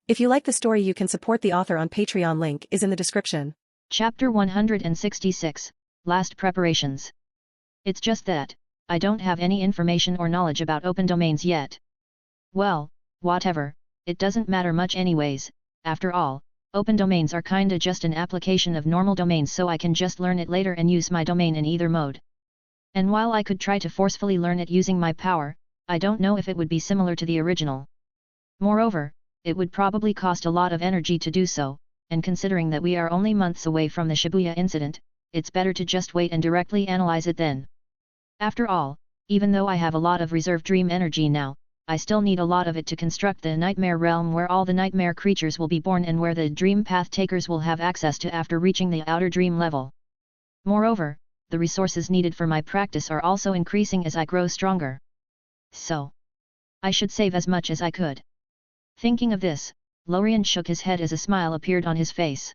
If you like the story, you can support the author on Patreon. Link is in the description. Chapter 166, Last Preparations. It's just that, I don't have any information or knowledge about open domains yet. Well, whatever, it doesn't matter much anyways. After all, open domains are kinda just an application of normal domains, so I can just learn it later and use my domain in either mode. And while I could try to forcefully learn it using my power, I don't know if it would be similar to the original. Moreover, it would probably cost a lot of energy to do so, and considering that we are only months away from the Shibuya incident, it's better to just wait and directly analyze it then. After all, even though I have a lot of reserve dream energy now, I still need a lot of it to construct the nightmare realm where all the nightmare creatures will be born and where the dream path takers will have access to after reaching the outer dream level. Moreover, the resources needed for my practice are also increasing as I grow stronger. So, I should save as much as I could. Thinking of this, Lorien shook his head as a smile appeared on his face.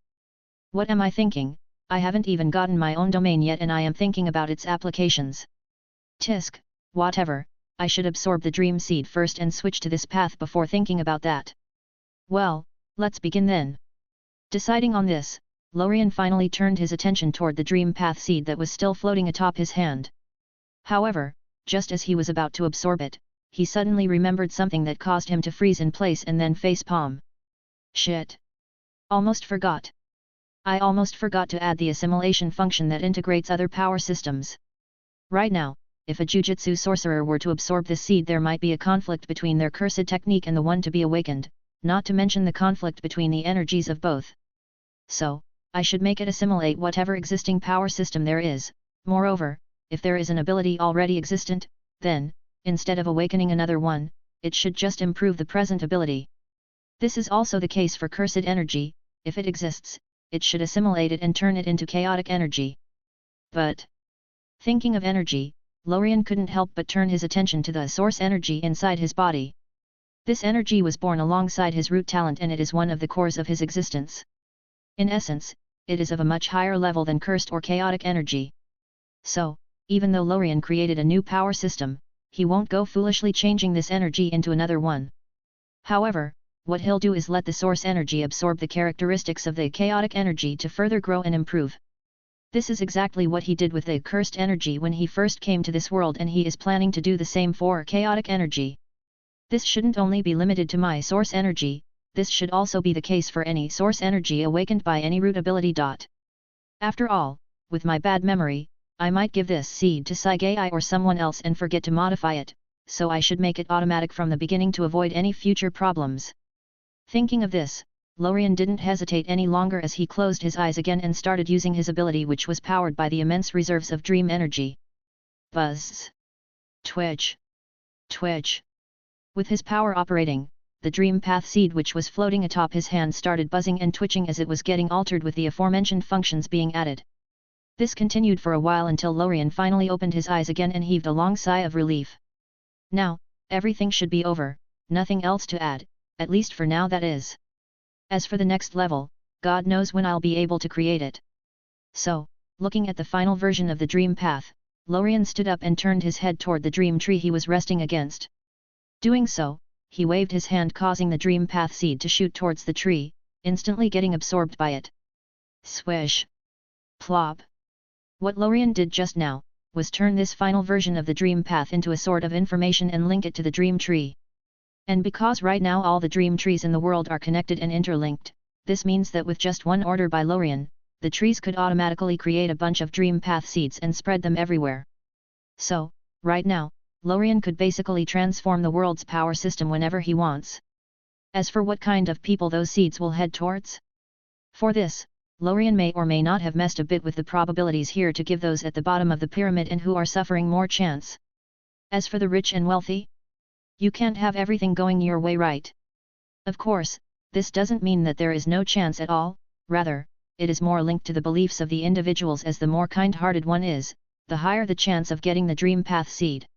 What am I thinking? I haven't even gotten my own domain yet and I am thinking about its applications. Tisk, whatever, I should absorb the dream seed first and switch to this path before thinking about that. Well, let's begin then. Deciding on this, Lorien finally turned his attention toward the dream path seed that was still floating atop his hand. However, just as he was about to absorb it, he suddenly remembered something that caused him to freeze in place and then facepalm. Shit! Almost forgot. I almost forgot to add the assimilation function that integrates other power systems. Right now, if a jujutsu sorcerer were to absorb this seed, there might be a conflict between their cursed technique and the one to be awakened, not to mention the conflict between the energies of both. So, I should make it assimilate whatever existing power system there is. Moreover, if there is an ability already existent, then, instead of awakening another one, it should just improve the present ability. This is also the case for cursed energy. If it exists, it should assimilate it and turn it into chaotic energy. But, thinking of energy, Lorien couldn't help but turn his attention to the source energy inside his body. This energy was born alongside his root talent and it is one of the cores of his existence. In essence, it is of a much higher level than cursed or chaotic energy. So, even though Lorien created a new power system, he won't go foolishly changing this energy into another one. However, what he'll do is let the source energy absorb the characteristics of the chaotic energy to further grow and improve. This is exactly what he did with the cursed energy when he first came to this world, and he is planning to do the same for chaotic energy. This shouldn't only be limited to my source energy, this should also be the case for any source energy awakened by any root ability. After all, with my bad memory, I might give this seed to Saigai or someone else and forget to modify it, so I should make it automatic from the beginning to avoid any future problems. Thinking of this, Lorien didn't hesitate any longer as he closed his eyes again and started using his ability, which was powered by the immense reserves of dream energy. Buzz! Twitch! Twitch! With his power operating, the dream path seed which was floating atop his hand started buzzing and twitching as it was getting altered with the aforementioned functions being added. This continued for a while until Lorien finally opened his eyes again and heaved a long sigh of relief. Now, everything should be over, nothing else to add, at least for now that is. As for the next level, God knows when I'll be able to create it. So, looking at the final version of the dream path, Lorien stood up and turned his head toward the dream tree he was resting against. Doing so, he waved his hand, causing the dream path seed to shoot towards the tree, instantly getting absorbed by it. Swish! Plop! What Lorien did just now, was turn this final version of the dream path into a sort of information and link it to the dream tree. And because right now all the dream trees in the world are connected and interlinked, this means that with just one order by Lorien, the trees could automatically create a bunch of dream path seeds and spread them everywhere. So, right now, Lorien could basically transform the world's power system whenever he wants. As for what kind of people those seeds will head towards? For this, Lorien may or may not have messed a bit with the probabilities here to give those at the bottom of the pyramid and who are suffering more chance. As for the rich and wealthy, you can't have everything going your way, right? Of course, this doesn't mean that there is no chance at all, rather, it is more linked to the beliefs of the individuals, as the more kind-hearted one is, the higher the chance of getting the dream path seed.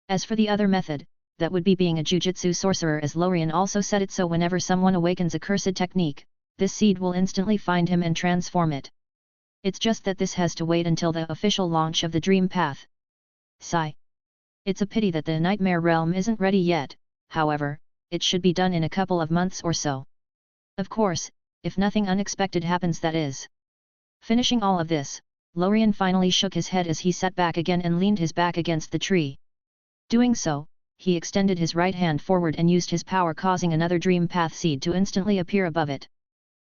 As for the other method, that would be being a jujutsu sorcerer, as Lorien also said it, so whenever someone awakens a cursed technique, this seed will instantly find him and transform it. It's just that this has to wait until the official launch of the dream path. Sigh. It's a pity that the nightmare realm isn't ready yet, however, it should be done in a couple of months or so. Of course, if nothing unexpected happens, that is. Finishing all of this, Lorien finally shook his head as he sat back again and leaned his back against the tree. Doing so, he extended his right hand forward and used his power, causing another dream path seed to instantly appear above it.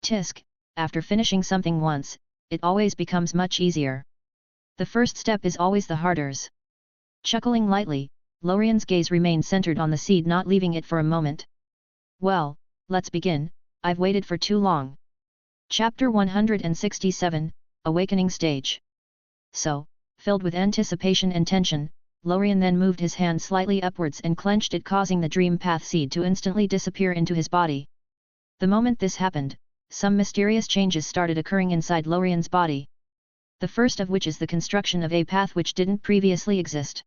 Tisk, after finishing something once, it always becomes much easier. The first step is always the hardest. Chuckling lightly, Lorien's gaze remained centered on the seed, not leaving it for a moment. Well, let's begin, I've waited for too long. Chapter 167, Awakening Stage. So, filled with anticipation and tension, Lorien then moved his hand slightly upwards and clenched it, causing the dream path seed to instantly disappear into his body. The moment this happened, some mysterious changes started occurring inside Lorien's body. The first of which is the construction of a path which didn't previously exist.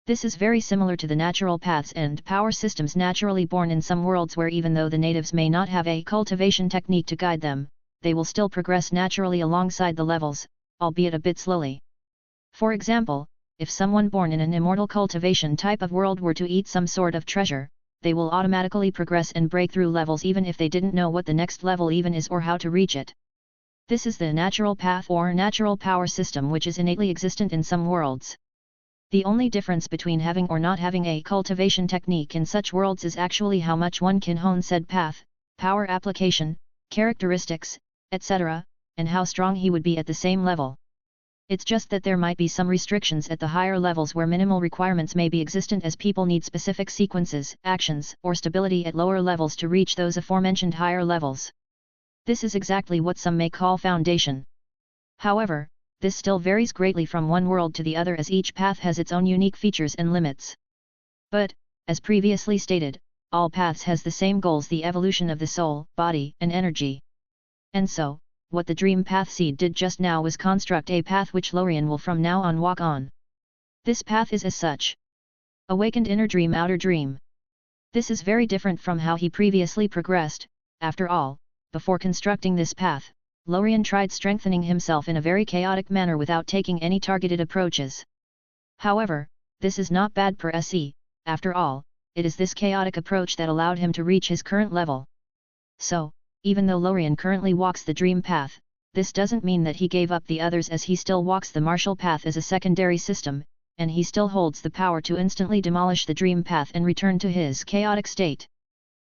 This is very similar to the natural paths and power systems naturally born in some worlds, where even though the natives may not have a cultivation technique to guide them, they will still progress naturally alongside the levels, albeit a bit slowly. For example, if someone born in an immortal cultivation type of world were to eat some sort of treasure, they will automatically progress and break through levels even if they didn't know what the next level even is or how to reach it. This is the natural path or natural power system, which is innately existent in some worlds. The only difference between having or not having a cultivation technique in such worlds is actually how much one can hone said path, power application, characteristics, etc., and how strong he would be at the same level. It's just that there might be some restrictions at the higher levels where minimal requirements may be existent, as people need specific sequences, actions, or stability at lower levels to reach those aforementioned higher levels. This is exactly what some may call foundation. However, this still varies greatly from one world to the other, as each path has its own unique features and limits. But, as previously stated, all paths has the same goals: the evolution of the soul, body, and energy. And so, what the dream path seed did just now was construct a path which Lorien will from now on walk on. This path is as such: Awakened Inner Dream, Outer Dream. This is very different from how he previously progressed. After all, before constructing this path, Lorien tried strengthening himself in a very chaotic manner without taking any targeted approaches. However, this is not bad per se, after all, it is this chaotic approach that allowed him to reach his current level. So, even though Lorien currently walks the dream path, this doesn't mean that he gave up the others, as he still walks the martial path as a secondary system, and he still holds the power to instantly demolish the dream path and return to his chaotic state.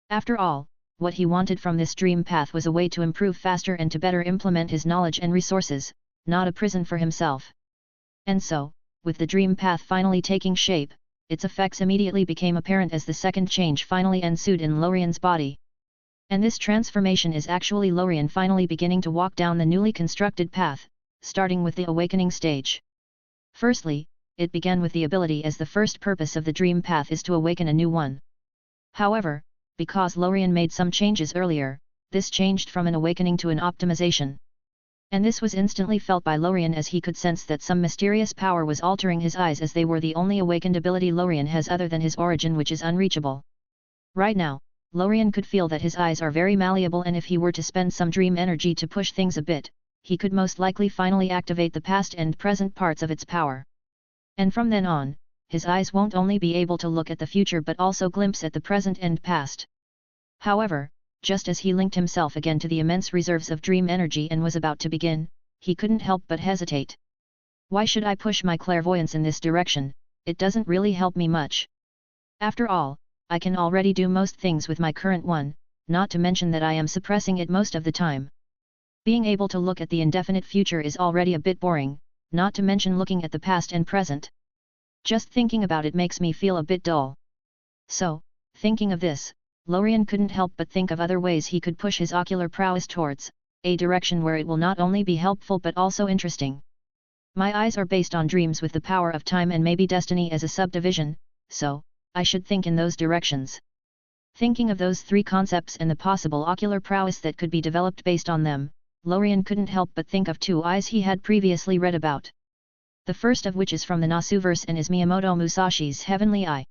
After all, what he wanted from this dream path was a way to improve faster and to better implement his knowledge and resources, not a prison for himself. And so, with the dream path finally taking shape, its effects immediately became apparent as the second change finally ensued in Lorien's body. And this transformation is actually Lorien finally beginning to walk down the newly constructed path, starting with the awakening stage. Firstly, it began with the ability, as the first purpose of the dream path is to awaken a new one. However, because Lorien made some changes earlier, this changed from an awakening to an optimization. And this was instantly felt by Lorien, as he could sense that some mysterious power was altering his eyes, as they were the only awakened ability Lorien has other than his origin, which is unreachable. Right now, Lorien could feel that his eyes are very malleable, and if he were to spend some dream energy to push things a bit, he could most likely finally activate the past and present parts of its power. And from then on, his eyes won't only be able to look at the future but also glimpse at the present and past. However, just as he linked himself again to the immense reserves of dream energy and was about to begin, he couldn't help but hesitate. Why should I push my clairvoyance in this direction? It doesn't really help me much. After all, I can already do most things with my current one, not to mention that I am suppressing it most of the time. Being able to look at the indefinite future is already a bit boring, not to mention looking at the past and present. Just thinking about it makes me feel a bit dull. So, thinking of this, Lorien couldn't help but think of other ways he could push his ocular prowess towards a direction where it will not only be helpful but also interesting. My eyes are based on dreams with the power of time and maybe destiny as a subdivision, so I should think in those directions. Thinking of those three concepts and the possible ocular prowess that could be developed based on them, Lorien couldn't help but think of two eyes he had previously read about. The first of which is from the Nasuverse and is Miyamoto Musashi's Heavenly Eye.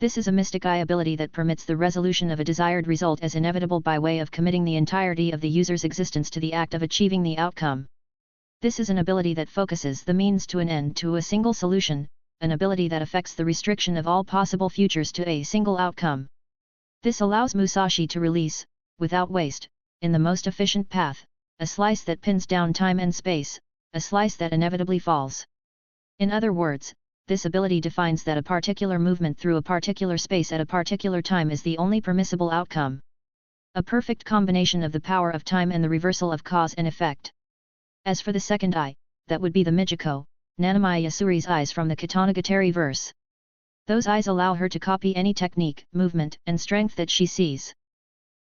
This is a mystic eye ability that permits the resolution of a desired result as inevitable by way of committing the entirety of the user's existence to the act of achieving the outcome. This is an ability that focuses the means to an end to a single solution, an ability that affects the restriction of all possible futures to a single outcome. This allows Musashi to release, without waste, in the most efficient path, a slice that pins down time and space, a slice that inevitably falls. In other words, this ability defines that a particular movement through a particular space at a particular time is the only permissible outcome. A perfect combination of the power of time and the reversal of cause and effect. As for the second eye, that would be the Mijiko, Nanamiya Yasuri's eyes from the Katanagatari verse. Those eyes allow her to copy any technique, movement, and strength that she sees.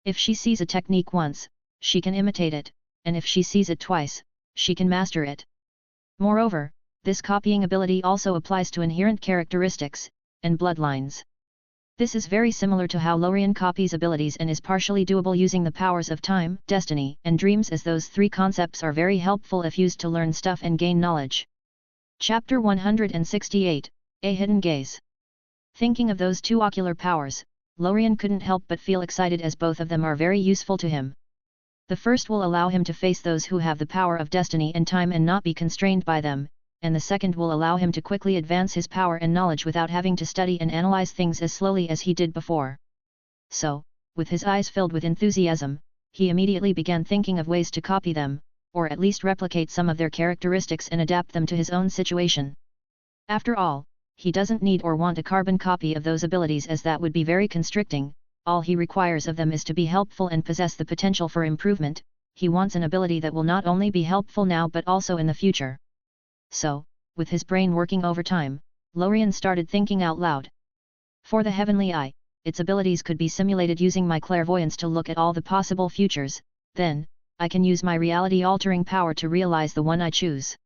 If she sees a technique once, she can imitate it, and if she sees it twice, she can master it. Moreover, this copying ability also applies to inherent characteristics, and bloodlines. This is very similar to how Lorien copies abilities and is partially doable using the powers of time, destiny, and dreams, as those three concepts are very helpful if used to learn stuff and gain knowledge. Chapter 168, A Hidden Gaze. Thinking of those two ocular powers, Lorien couldn't help but feel excited as both of them are very useful to him. The first will allow him to face those who have the power of destiny and time and not be constrained by them, and the second will allow him to quickly advance his power and knowledge without having to study and analyze things as slowly as he did before. So, with his eyes filled with enthusiasm, he immediately began thinking of ways to copy them, or at least replicate some of their characteristics and adapt them to his own situation. After all, he doesn't need or want a carbon copy of those abilities, as that would be very constricting. All he requires of them is to be helpful and possess the potential for improvement. He wants an ability that will not only be helpful now but also in the future. So, with his brain working overtime, Lorien started thinking out loud. For the Heavenly Eye, its abilities could be simulated using my clairvoyance to look at all the possible futures, then, I can use my reality-altering power to realize the one I choose.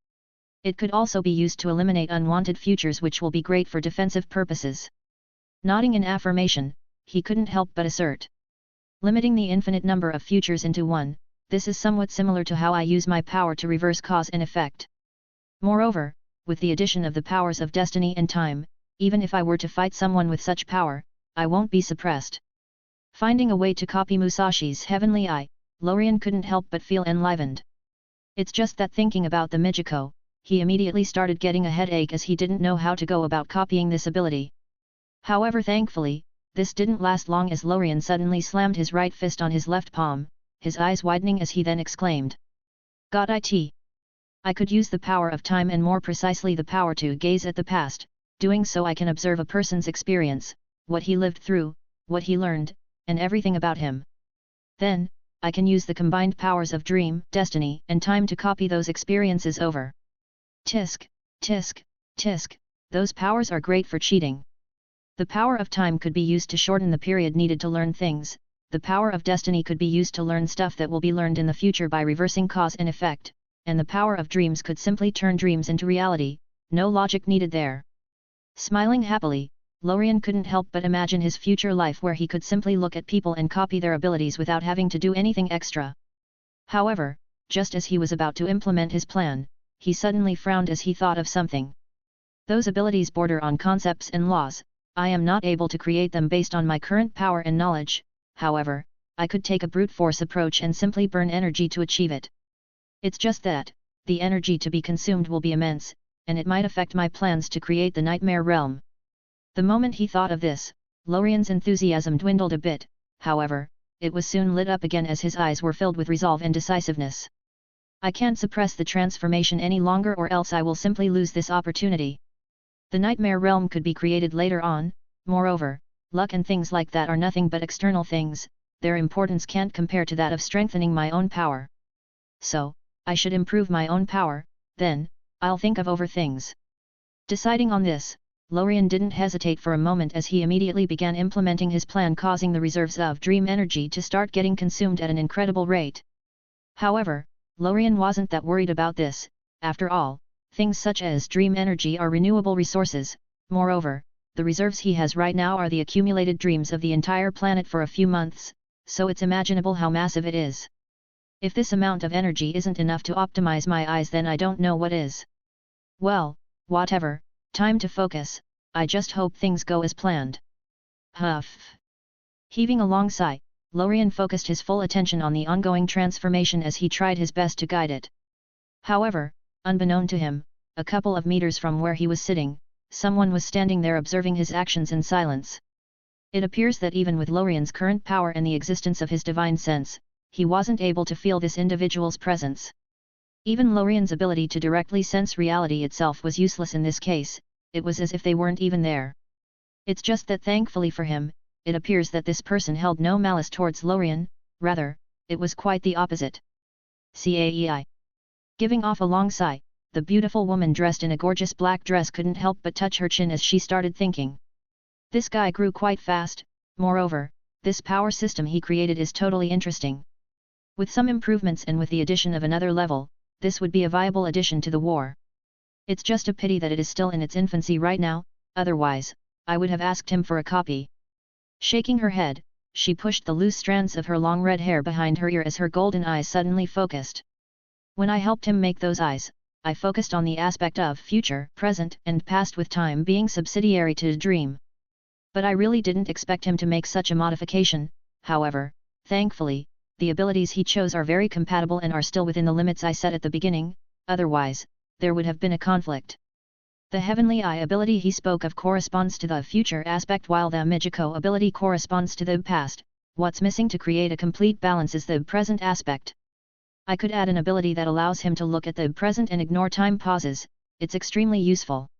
It could also be used to eliminate unwanted futures, which will be great for defensive purposes. Nodding in affirmation, he couldn't help but assert. Limiting the infinite number of futures into one, this is somewhat similar to how I use my power to reverse cause and effect. Moreover, with the addition of the powers of destiny and time, even if I were to fight someone with such power, I won't be suppressed. Finding a way to copy Musashi's Heavenly Eye, Lorien couldn't help but feel enlivened. It's just that thinking about the Mijiko, he immediately started getting a headache as he didn't know how to go about copying this ability. However, thankfully, this didn't last long, as Lorien suddenly slammed his right fist on his left palm, his eyes widening as he then exclaimed. "Got it! I could use the power of time, and more precisely the power to gaze at the past. Doing so I can observe a person's experience, what he lived through, what he learned, and everything about him. Then, I can use the combined powers of dream, destiny, and time to copy those experiences over. Tisk, tisk, tisk, those powers are great for cheating. The power of time could be used to shorten the period needed to learn things, the power of destiny could be used to learn stuff that will be learned in the future by reversing cause and effect, and the power of dreams could simply turn dreams into reality, no logic needed there." Smiling happily, Lorien couldn't help but imagine his future life where he could simply look at people and copy their abilities without having to do anything extra. However, just as he was about to implement his plan, he suddenly frowned as he thought of something. "Those abilities border on concepts and laws. I am not able to create them based on my current power and knowledge. However, I could take a brute force approach and simply burn energy to achieve it. It's just that, the energy to be consumed will be immense, and it might affect my plans to create the Nightmare Realm." The moment he thought of this, Lorien's enthusiasm dwindled a bit, however, it was soon lit up again as his eyes were filled with resolve and decisiveness. "I can't suppress the transformation any longer, or else I will simply lose this opportunity. The Nightmare Realm could be created later on. Moreover, luck and things like that are nothing but external things, their importance can't compare to that of strengthening my own power. So, I should improve my own power, then, I'll think of over things." Deciding on this, Lorien didn't hesitate for a moment as he immediately began implementing his plan, causing the reserves of dream energy to start getting consumed at an incredible rate. However, Lorien wasn't that worried about this. After all, things such as dream energy are renewable resources. Moreover, the reserves he has right now are the accumulated dreams of the entire planet for a few months, so it's imaginable how massive it is. If this amount of energy isn't enough to optimize my eyes, then I don't know what is. Well, whatever, time to focus. I just hope things go as planned. Huff. Heaving a long sigh, Lorien focused his full attention on the ongoing transformation as he tried his best to guide it. However, unbeknown to him, a couple of meters from where he was sitting, someone was standing there observing his actions in silence. It appears that even with Lorien's current power and the existence of his divine sense, he wasn't able to feel this individual's presence. Even Lorien's ability to directly sense reality itself was useless in this case, it was as if they weren't even there. It's just that thankfully for him, it appears that this person held no malice towards Lorien, rather, it was quite the opposite. Caei. Giving off a long sigh, the beautiful woman dressed in a gorgeous black dress couldn't help but touch her chin as she started thinking. This guy grew quite fast, moreover, this power system he created is totally interesting. With some improvements and with the addition of another level, this would be a viable addition to the war. It's just a pity that it is still in its infancy right now, otherwise, I would have asked him for a copy. Shaking her head, she pushed the loose strands of her long red hair behind her ear as her golden eyes suddenly focused. When I helped him make those eyes, I focused on the aspect of future, present and past with time being subsidiary to a dream. But I really didn't expect him to make such a modification, however, thankfully, the abilities he chose are very compatible and are still within the limits I set at the beginning, otherwise, there would have been a conflict. The Heavenly Eye ability he spoke of corresponds to the future aspect while the Mijiko ability corresponds to the past. What's missing to create a complete balance is the present aspect. I could add an ability that allows him to look at the present and ignore time pauses, it's extremely useful.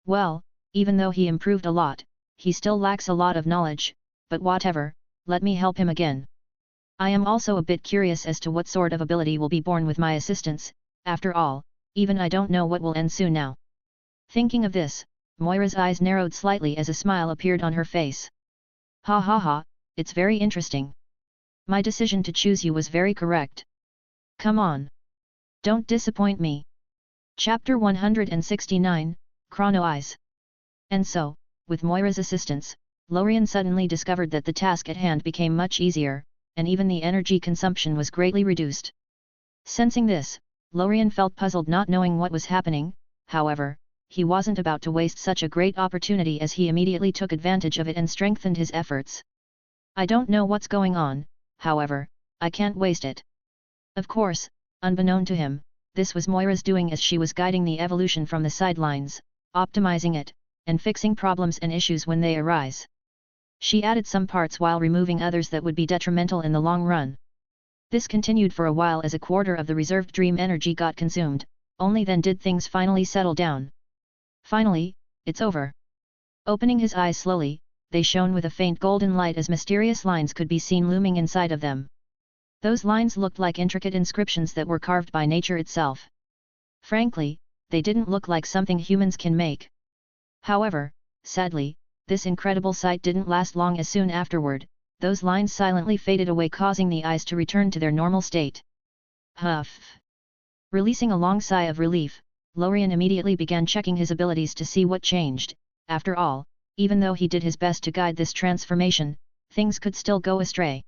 Well, even though he improved a lot, he still lacks a lot of knowledge, but whatever, let me help him again. I am also a bit curious as to what sort of ability will be born with my assistance, after all, even I don't know what will ensue now. Thinking of this, Moira's eyes narrowed slightly as a smile appeared on her face. Ha ha ha, it's very interesting. My decision to choose you was very correct. Come on. Don't disappoint me. Chapter 169, Chrono Eyes. And so, with Moira's assistance, Lorien suddenly discovered that the task at hand became much easier, and even the energy consumption was greatly reduced. Sensing this, Lorien felt puzzled not knowing what was happening, however, he wasn't about to waste such a great opportunity as he immediately took advantage of it and strengthened his efforts. I don't know what's going on, however, I can't waste it. Of course, unbeknown to him, this was Moira's doing as she was guiding the evolution from the sidelines, optimizing it, and fixing problems and issues when they arise. She added some parts while removing others that would be detrimental in the long run. This continued for a while as a quarter of the reserved dream energy got consumed, only then did things finally settle down. Finally, it's over. Opening his eyes slowly, they shone with a faint golden light as mysterious lines could be seen looming inside of them. Those lines looked like intricate inscriptions that were carved by nature itself. Frankly, they didn't look like something humans can make. However, sadly, this incredible sight didn't last long as soon afterward, those lines silently faded away causing the eyes to return to their normal state. Huff! Releasing a long sigh of relief, Lorien immediately began checking his abilities to see what changed. After all, even though he did his best to guide this transformation, things could still go astray.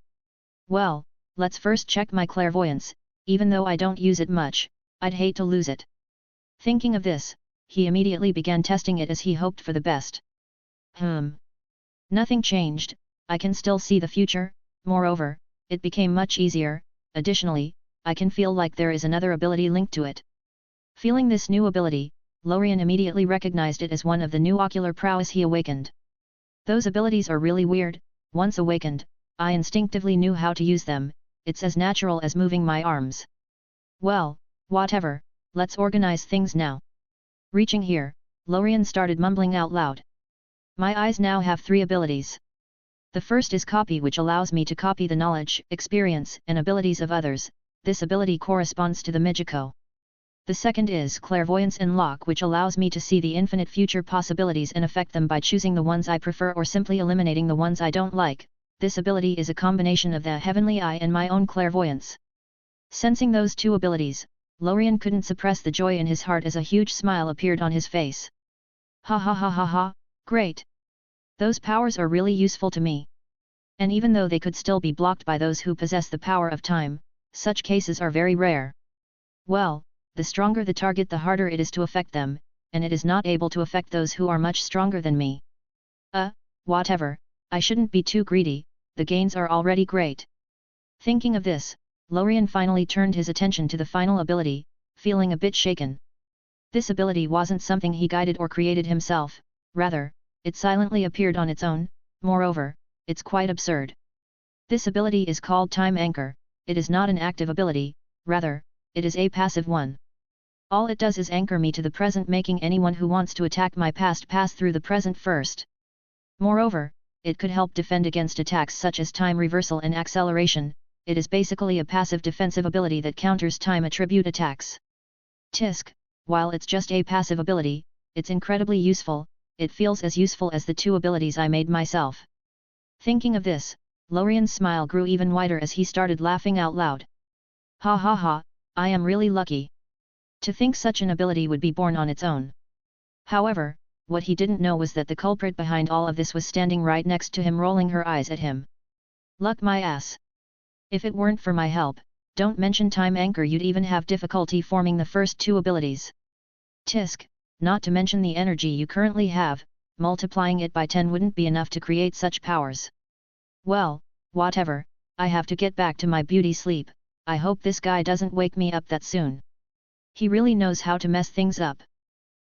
Well, let's first check my clairvoyance, even though I don't use it much, I'd hate to lose it. Thinking of this, he immediately began testing it as he hoped for the best. Nothing changed, I can still see the future, moreover, it became much easier, additionally, I can feel like there is another ability linked to it. Feeling this new ability, Lorien immediately recognized it as one of the new ocular prowess he awakened. Those abilities are really weird, once awakened, I instinctively knew how to use them, it's as natural as moving my arms. Well, whatever, let's organize things now. Reaching here, Lorien started mumbling out loud. My eyes now have 3 abilities. The first is copy, which allows me to copy the knowledge, experience and abilities of others, this ability corresponds to the Mijiko. The second is clairvoyance and lock, which allows me to see the infinite future possibilities and affect them by choosing the ones I prefer or simply eliminating the ones I don't like. This ability is a combination of the Heavenly Eye and my own clairvoyance. Sensing those 2 abilities, Lorien couldn't suppress the joy in his heart as a huge smile appeared on his face. Ha ha ha ha ha, great! Those powers are really useful to me. And even though they could still be blocked by those who possess the power of time, such cases are very rare. Well, the stronger the target, the harder it is to affect them, and it is not able to affect those who are much stronger than me. Whatever, I shouldn't be too greedy, the gains are already great. Thinking of this, Lorien finally turned his attention to the final ability, feeling a bit shaken. This ability wasn't something he guided or created himself, rather, it silently appeared on its own, moreover, it's quite absurd. This ability is called Time Anchor, it is not an active ability, rather, it is a passive one. All it does is anchor me to the present, making anyone who wants to attack my past pass through the present first. Moreover, it could help defend against attacks such as time reversal and acceleration. It is basically a passive defensive ability that counters time attribute attacks. Tisk, while it's just a passive ability, it's incredibly useful, it feels as useful as the two abilities I made myself. Thinking of this, Lorien's smile grew even wider as he started laughing out loud. Ha ha ha, I am really lucky. To think such an ability would be born on its own. However, what he didn't know was that the culprit behind all of this was standing right next to him, rolling her eyes at him. Luck my ass. If it weren't for my help, don't mention Time Anchor, you'd even have difficulty forming the first two abilities. Tisk, not to mention the energy you currently have, multiplying it by 10 wouldn't be enough to create such powers. Well, whatever, I have to get back to my beauty sleep, I hope this guy doesn't wake me up that soon. He really knows how to mess things up.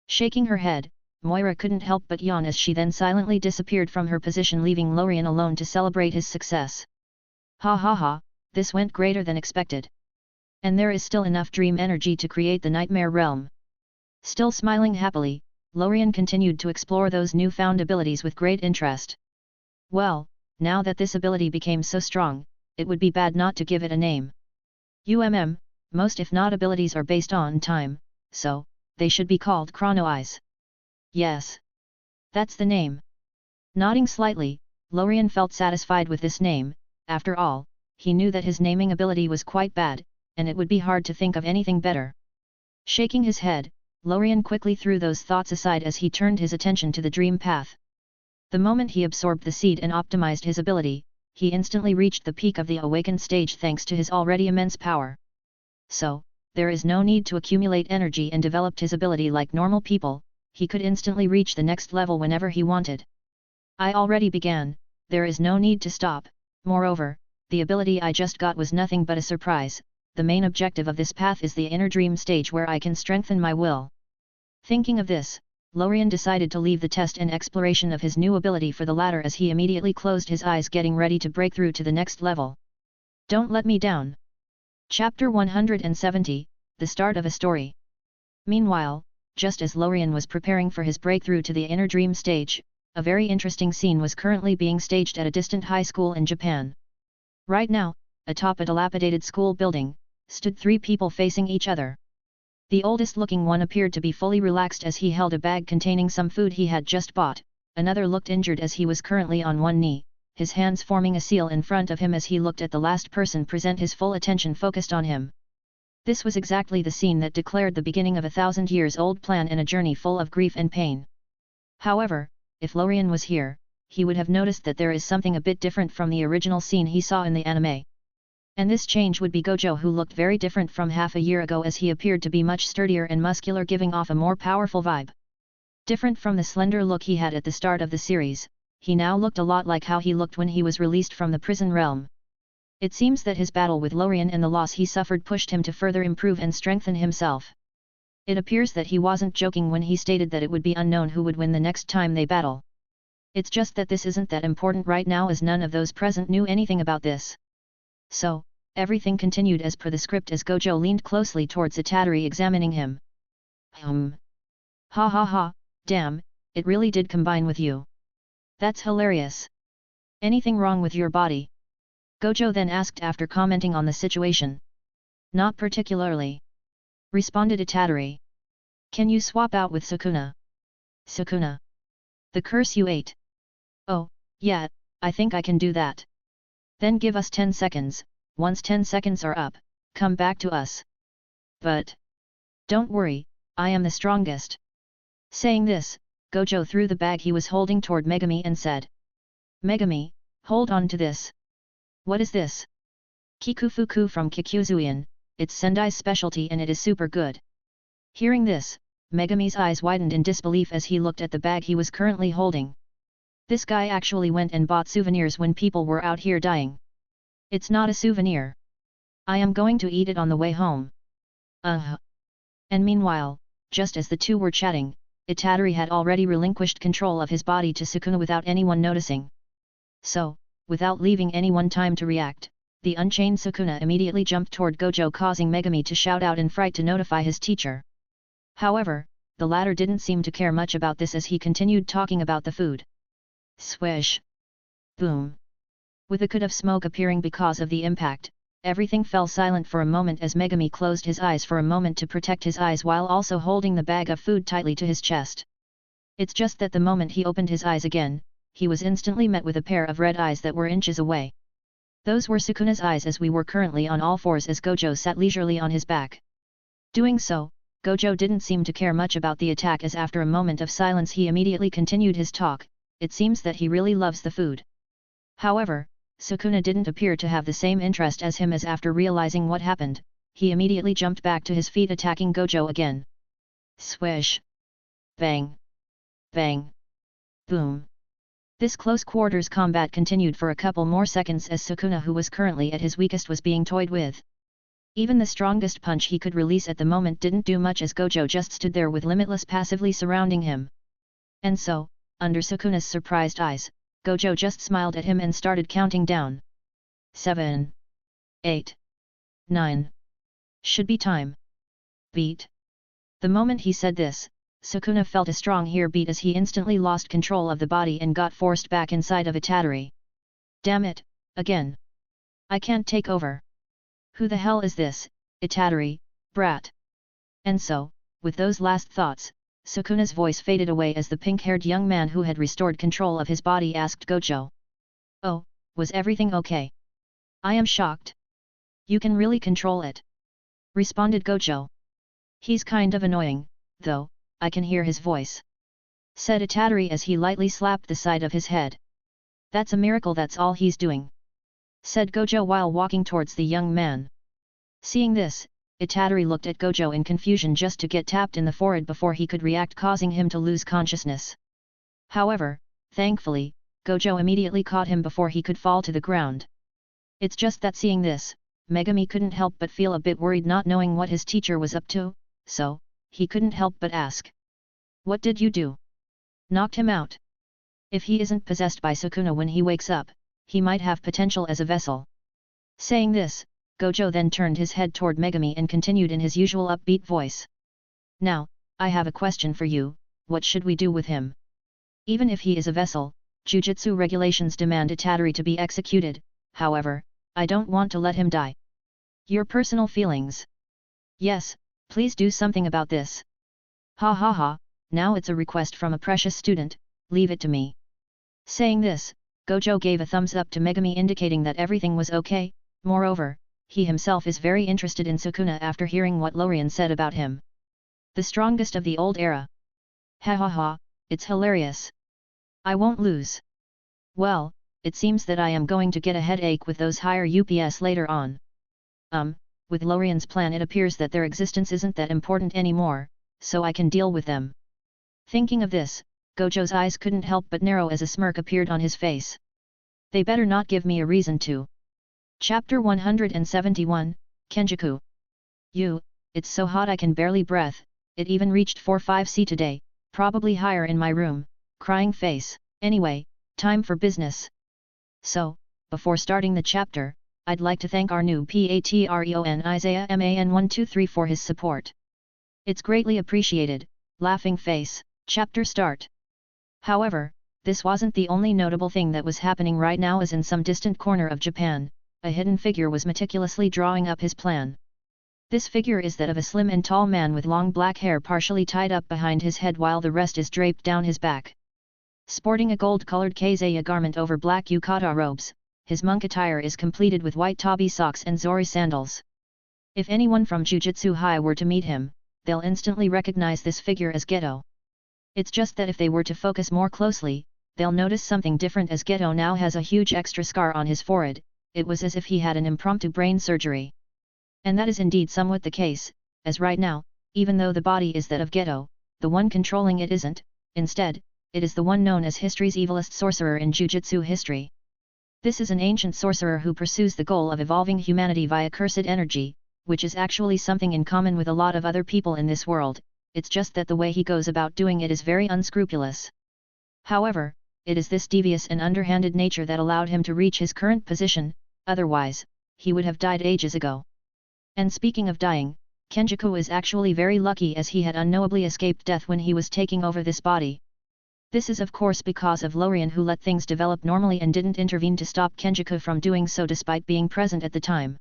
Shaking her head, Moira couldn't help but yawn as she then silently disappeared from her position, leaving Lorien alone to celebrate his success. Ha ha ha, this went greater than expected. And there is still enough dream energy to create the nightmare realm. Still smiling happily, Lorien continued to explore those newfound abilities with great interest. Well, now that this ability became so strong, it would be bad not to give it a name. Most if not abilities are based on time, so, they should be called Chrono Eyes. Yes. That's the name. Nodding slightly, Lorien felt satisfied with this name. After all, he knew that his naming ability was quite bad, and it would be hard to think of anything better. Shaking his head, Lorien quickly threw those thoughts aside as he turned his attention to the dream path. The moment he absorbed the seed and optimized his ability, he instantly reached the peak of the awakened stage thanks to his already immense power. So, there is no need to accumulate energy and develop his ability like normal people, he could instantly reach the next level whenever he wanted. I already began, there is no need to stop, moreover, the ability I just got was nothing but a surprise, the main objective of this path is the inner dream stage where I can strengthen my will. Thinking of this, Lorien decided to leave the test and exploration of his new ability for the latter as he immediately closed his eyes, getting ready to break through to the next level. Don't let me down. Chapter 170, The Start of a Story. Meanwhile, just as Lorien was preparing for his breakthrough to the inner dream stage, a very interesting scene was currently being staged at a distant high school in Japan. Right now, atop a dilapidated school building, stood three people facing each other. The oldest-looking one appeared to be fully relaxed as he held a bag containing some food he had just bought, another looked injured as he was currently on one knee, his hands forming a seal in front of him as he looked at the last person present, his full attention focused on him. This was exactly the scene that declared the beginning of a 1,000-years-old plan and a journey full of grief and pain. However, if Lorien was here, he would have noticed that there is something a bit different from the original scene he saw in the anime. And this change would be Gojo, who looked very different from half a year ago as he appeared to be much sturdier and muscular, giving off a more powerful vibe. Different from the slender look he had at the start of the series, he now looked a lot like how he looked when he was released from the prison realm. It seems that his battle with Lorien and the loss he suffered pushed him to further improve and strengthen himself. It appears that he wasn't joking when he stated that it would be unknown who would win the next time they battle. It's just that this isn't that important right now, as none of those present knew anything about this. So, everything continued as per the script as Gojo leaned closely towards Itadori, examining him. Ha ha ha, damn, it really did combine with you. That's hilarious. Anything wrong with your body? Gojo then asked after commenting on the situation. Not particularly, responded Itadori. Can you swap out with Sukuna? Sukuna? The curse you ate? Oh, yeah, I think I can do that. Then give us 10 seconds, once 10 seconds are up, come back to us. But don't worry, I am the strongest. Saying this, Gojo threw the bag he was holding toward Megami and said. Megami, hold on to this. What is this? Kikufuku from Kikuzuian, it's Sendai's specialty and it is super good. Hearing this, Megami's eyes widened in disbelief as he looked at the bag he was currently holding. This guy actually went and bought souvenirs when people were out here dying. It's not a souvenir. I am going to eat it on the way home. And meanwhile, just as the two were chatting, Itadori had already relinquished control of his body to Sukuna without anyone noticing. So, Without leaving anyone time to react, the unchained Sukuna immediately jumped toward Gojo, causing Megami to shout out in fright to notify his teacher. However, the latter didn't seem to care much about this as he continued talking about the food. Swish! Boom! With a cloud of smoke appearing because of the impact, everything fell silent for a moment as Megami closed his eyes for a moment to protect his eyes while also holding the bag of food tightly to his chest. It's just that the moment he opened his eyes again, he was instantly met with a pair of red eyes that were inches away. Those were Sukuna's eyes as we were currently on all fours as Gojo sat leisurely on his back. Doing so, Gojo didn't seem to care much about the attack as after a moment of silence he immediately continued his talk. It seems that he really loves the food. However, Sukuna didn't appear to have the same interest as him as after realizing what happened, he immediately jumped back to his feet attacking Gojo again. Swish! Bang! Bang! Boom! This close quarters combat continued for a couple more seconds as Sukuna, who was currently at his weakest, was being toyed with. Even the strongest punch he could release at the moment didn't do much as Gojo just stood there with limitless passively surrounding him. And so, under Sukuna's surprised eyes, Gojo just smiled at him and started counting down. 7. 8. 9. Should be time. Beat. The moment he said this, Sukuna felt a strong heartbeat as he instantly lost control of the body and got forced back inside of Itadori. Damn it, again. I can't take over. Who the hell is this, Itadori, brat? And so, with those last thoughts, Sukuna's voice faded away as the pink-haired young man who had restored control of his body asked Gojo. Oh, was everything okay? I am shocked. You can really control it. Responded Gojo. He's kind of annoying, though, I can hear his voice. Said Itadori as he lightly slapped the side of his head. That's a miracle, that's all he's doing. Said Gojo while walking towards the young man. Seeing this, Itadori looked at Gojo in confusion just to get tapped in the forehead before he could react, causing him to lose consciousness. However, thankfully, Gojo immediately caught him before he could fall to the ground. It's just that seeing this, Megami couldn't help but feel a bit worried, not knowing what his teacher was up to, so he couldn't help but ask. What did you do? Knocked him out? If he isn't possessed by Sukuna when he wakes up, he might have potential as a vessel. Saying this, Gojo then turned his head toward Megami and continued in his usual upbeat voice. Now, I have a question for you, what should we do with him? Even if he is a vessel, Jujutsu regulations demand Itadori to be executed, however, I don't want to let him die. Your personal feelings? Yes, please do something about this. Ha ha ha, now it's a request from a precious student, leave it to me. Saying this, Gojo gave a thumbs up to Megami indicating that everything was okay, moreover, he himself is very interested in Sukuna after hearing what Lorien said about him. The strongest of the old era. Ha ha ha, it's hilarious. I won't lose. Well, it seems that I am going to get a headache with those higher UPS later on. With Lorien's plan it appears that their existence isn't that important anymore, so I can deal with them. Thinking of this, Gojo's eyes couldn't help but narrow as a smirk appeared on his face. They better not give me a reason to. Chapter 171, Kenjaku. It's so hot I can barely breathe, it even reached 45°C today, probably higher in my room, crying face. Anyway, time for business. So, before starting the chapter, I'd like to thank our new Patreon Isaiah MAN123 for his support. It's greatly appreciated, laughing face. Chapter start. However, this wasn't the only notable thing that was happening right now, as in some distant corner of Japan, a hidden figure was meticulously drawing up his plan. This figure is that of a slim and tall man with long black hair partially tied up behind his head while the rest is draped down his back. Sporting a gold-colored keizaya garment over black yukata robes, his monk attire is completed with white tabi socks and zori sandals. If anyone from Jujutsu High were to meet him, they'll instantly recognize this figure as Geto. It's just that if they were to focus more closely, they'll notice something different, as Geto now has a huge extra scar on his forehead. It was as if he had an impromptu brain surgery. And that is indeed somewhat the case, as right now, even though the body is that of Geto, the one controlling it isn't. Instead, it is the one known as history's evilest sorcerer in Jujutsu history. This is an ancient sorcerer who pursues the goal of evolving humanity via cursed energy, which is actually something in common with a lot of other people in this world, it's just that the way he goes about doing it is very unscrupulous. However, it is this devious and underhanded nature that allowed him to reach his current position, otherwise, he would have died ages ago. And speaking of dying, Kenjaku is actually very lucky as he had unknowably escaped death when he was taking over this body. This is of course because of Lorien, who let things develop normally and didn't intervene to stop Kenjaku from doing so despite being present at the time.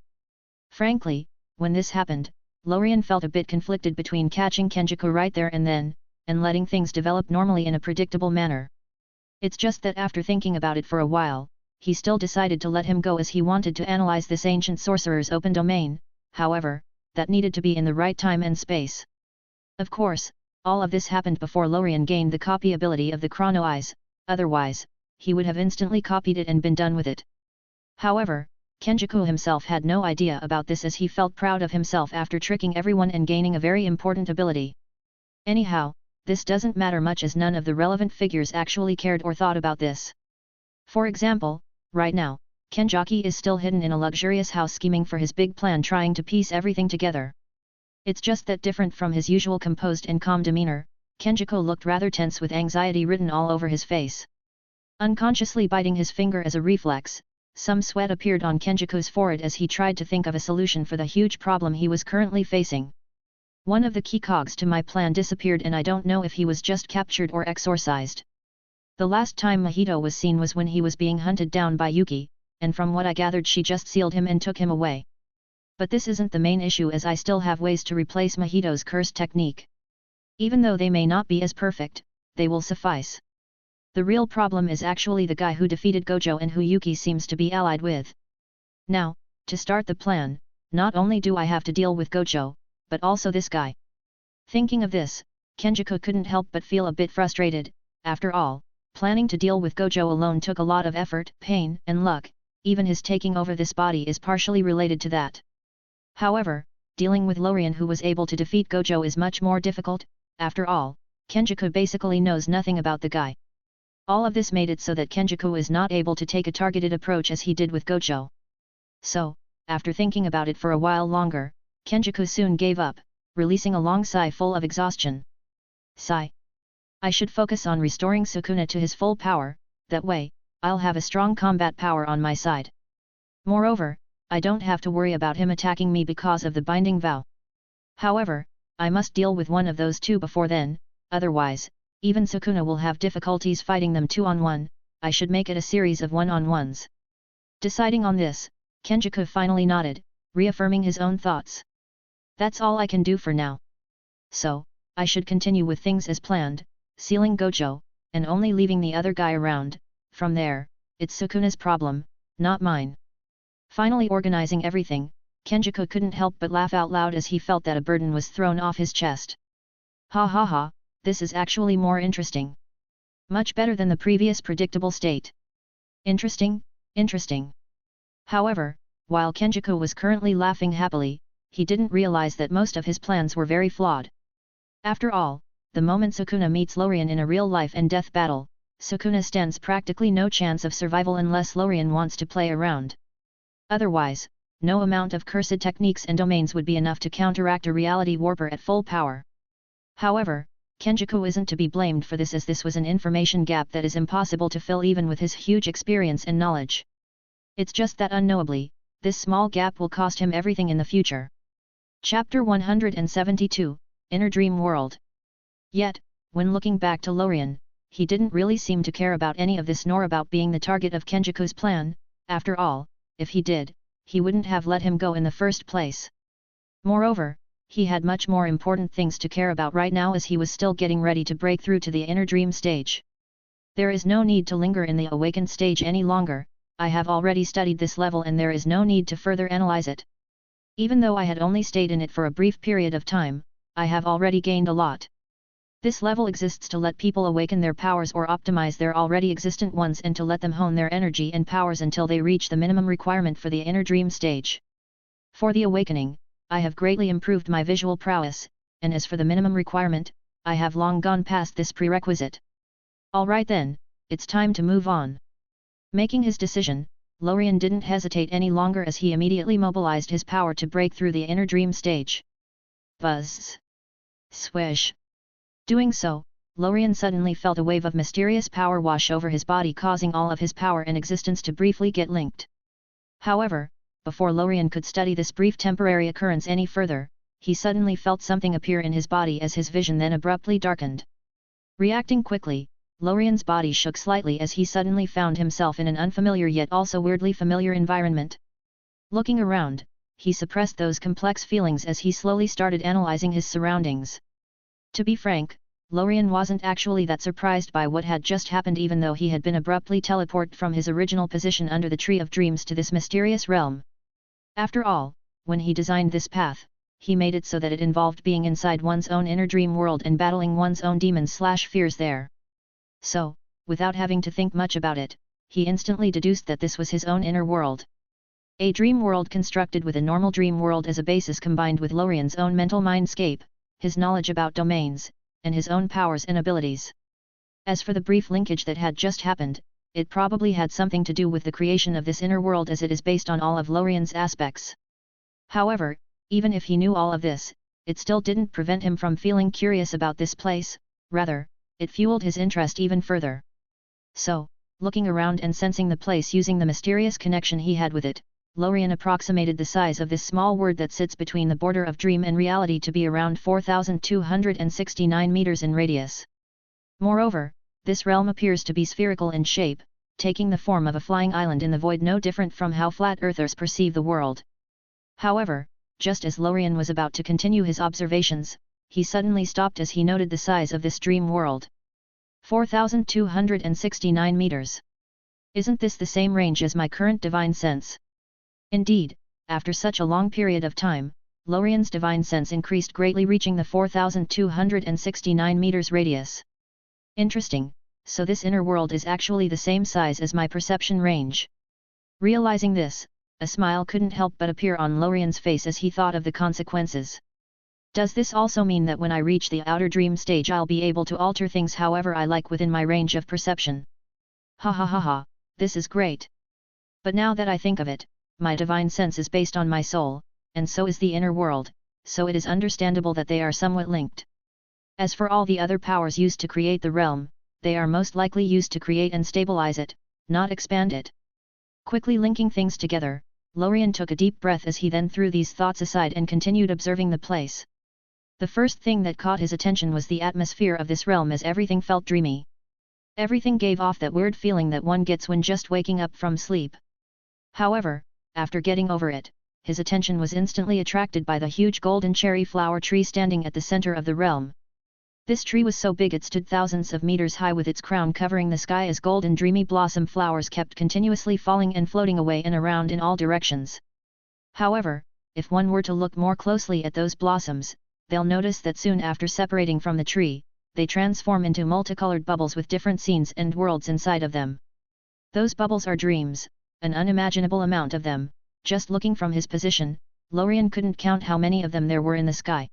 Frankly, when this happened, Lorien felt a bit conflicted between catching Kenjaku right there and then, and letting things develop normally in a predictable manner. It's just that after thinking about it for a while, he still decided to let him go as he wanted to analyze this ancient sorcerer's open domain. However, that needed to be in the right time and space. Of course, all of this happened before Lorien gained the copy ability of the Chrono Eyes, otherwise, he would have instantly copied it and been done with it. However, Kenjaku himself had no idea about this as he felt proud of himself after tricking everyone and gaining a very important ability. Anyhow, this doesn't matter much as none of the relevant figures actually cared or thought about this. For example, right now, Kenjaku is still hidden in a luxurious house scheming for his big plan, trying to piece everything together. It's just that different from his usual composed and calm demeanor, Kenjaku looked rather tense with anxiety written all over his face. Unconsciously biting his finger as a reflex, some sweat appeared on Kenjaku's forehead as he tried to think of a solution for the huge problem he was currently facing. One of the key cogs to my plan disappeared and I don't know if he was just captured or exorcised. The last time Mahito was seen was when he was being hunted down by Yuki, and from what I gathered she just sealed him and took him away. But this isn't the main issue as I still have ways to replace Mahito's curse technique. Even though they may not be as perfect, they will suffice. The real problem is actually the guy who defeated Gojo and who Yuki seems to be allied with. Now, to start the plan, not only do I have to deal with Gojo, but also this guy. Thinking of this, Kenjaku couldn't help but feel a bit frustrated. After all, planning to deal with Gojo alone took a lot of effort, pain, and luck. Even his taking over this body is partially related to that. However, dealing with Lorien, who was able to defeat Gojo, is much more difficult. After all, Kenjaku basically knows nothing about the guy. All of this made it so that Kenjaku is not able to take a targeted approach as he did with Gojo. So, after thinking about it for a while longer, Kenjaku soon gave up, releasing a long sigh full of exhaustion. Sigh. I should focus on restoring Sukuna to his full power, that way, I'll have a strong combat power on my side. Moreover, I don't have to worry about him attacking me because of the binding vow. However, I must deal with one of those two before then, otherwise, even Sukuna will have difficulties fighting them 2-on-1, I should make it a series of 1-on-1s. Deciding on this, Kenjaku finally nodded, reaffirming his own thoughts. That's all I can do for now. So, I should continue with things as planned, sealing Gojo, and only leaving the other guy around. From there, it's Sukuna's problem, not mine. Finally organizing everything, Kenjaku couldn't help but laugh out loud as he felt that a burden was thrown off his chest. Ha ha ha, this is actually more interesting. Much better than the previous predictable state. Interesting, interesting. However, while Kenjaku was currently laughing happily, he didn't realize that most of his plans were very flawed. After all, the moment Sukuna meets Lorien in a real life and death battle, Sukuna stands practically no chance of survival unless Lorien wants to play around. Otherwise, no amount of cursed techniques and domains would be enough to counteract a reality warper at full power. However, Kenjaku isn't to be blamed for this as this was an information gap that is impossible to fill even with his huge experience and knowledge. It's just that unknowably, this small gap will cost him everything in the future. Chapter 172, Inner Dream World. Yet, when looking back to Lorien, he didn't really seem to care about any of this nor about being the target of Kenjaku's plan. After all, if he did, he wouldn't have let him go in the first place. Moreover, he had much more important things to care about right now as he was still getting ready to break through to the inner dream stage. There is no need to linger in the awakened stage any longer. I have already studied this level and there is no need to further analyze it. Even though I had only stayed in it for a brief period of time, I have already gained a lot. This level exists to let people awaken their powers or optimize their already existent ones and to let them hone their energy and powers until they reach the minimum requirement for the inner dream stage. For the awakening, I have greatly improved my visual prowess, and as for the minimum requirement, I have long gone past this prerequisite. Alright then, it's time to move on. Making his decision, Lorien didn't hesitate any longer as he immediately mobilized his power to break through the inner dream stage. Buzz. Swish. Doing so, Lorien suddenly felt a wave of mysterious power wash over his body, causing all of his power and existence to briefly get linked. However, before Lorien could study this brief temporary occurrence any further, he suddenly felt something appear in his body as his vision then abruptly darkened. Reacting quickly, Lorien's body shook slightly as he suddenly found himself in an unfamiliar yet also weirdly familiar environment. Looking around, he suppressed those complex feelings as he slowly started analyzing his surroundings. To be frank, Lorien wasn't actually that surprised by what had just happened, even though he had been abruptly teleported from his original position under the Tree of Dreams to this mysterious realm. After all, when he designed this path, he made it so that it involved being inside one's own inner dream world and battling one's own demons/fears there. So, without having to think much about it, he instantly deduced that this was his own inner world. A dream world constructed with a normal dream world as a basis, combined with Lorien's own mental mindscape, his knowledge about domains, and his own powers and abilities. As for the brief linkage that had just happened, it probably had something to do with the creation of this inner world, as it is based on all of Lorien's aspects. However, even if he knew all of this, it still didn't prevent him from feeling curious about this place, rather, it fueled his interest even further. So, looking around and sensing the place using the mysterious connection he had with it, Lorien approximated the size of this small world that sits between the border of dream and reality to be around 4,269 meters in radius. Moreover, this realm appears to be spherical in shape, taking the form of a flying island in the void, no different from how flat earthers perceive the world. However, just as Lorien was about to continue his observations, he suddenly stopped as he noted the size of this dream world. 4,269 meters. Isn't this the same range as my current divine sense? Indeed, after such a long period of time, Lorien's divine sense increased greatly, reaching the 4,269 meters radius. Interesting, so this inner world is actually the same size as my perception range. Realizing this, a smile couldn't help but appear on Lorien's face as he thought of the consequences. Does this also mean that when I reach the outer dream stage I'll be able to alter things however I like within my range of perception? Ha ha ha ha, this is great. But now that I think of it, my divine sense is based on my soul, and so is the inner world, so it is understandable that they are somewhat linked. As for all the other powers used to create the realm, they are most likely used to create and stabilize it, not expand it. Quickly linking things together, Lorien took a deep breath as he then threw these thoughts aside and continued observing the place. The first thing that caught his attention was the atmosphere of this realm, as everything felt dreamy. Everything gave off that weird feeling that one gets when just waking up from sleep. However, after getting over it, his attention was instantly attracted by the huge golden cherry flower tree standing at the center of the realm. This tree was so big it stood thousands of meters high, with its crown covering the sky as golden dreamy blossom flowers kept continuously falling and floating away and around in all directions. However, if one were to look more closely at those blossoms, they'll notice that soon after separating from the tree, they transform into multicolored bubbles with different scenes and worlds inside of them. Those bubbles are dreams, an unimaginable amount of them. Just looking from his position, Lorien couldn't count how many of them there were in the sky.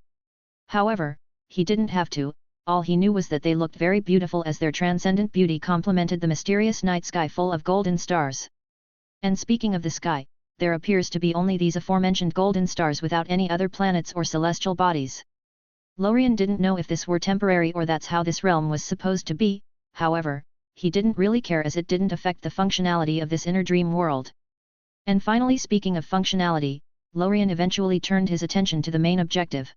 However, he didn't have to, all he knew was that they looked very beautiful as their transcendent beauty complemented the mysterious night sky full of golden stars. And speaking of the sky, there appears to be only these aforementioned golden stars without any other planets or celestial bodies. Lorien didn't know if this were temporary or that's how this realm was supposed to be, however, he didn't really care as it didn't affect the functionality of this inner dream world. And finally, speaking of functionality, Lorien eventually turned his attention to the main objective.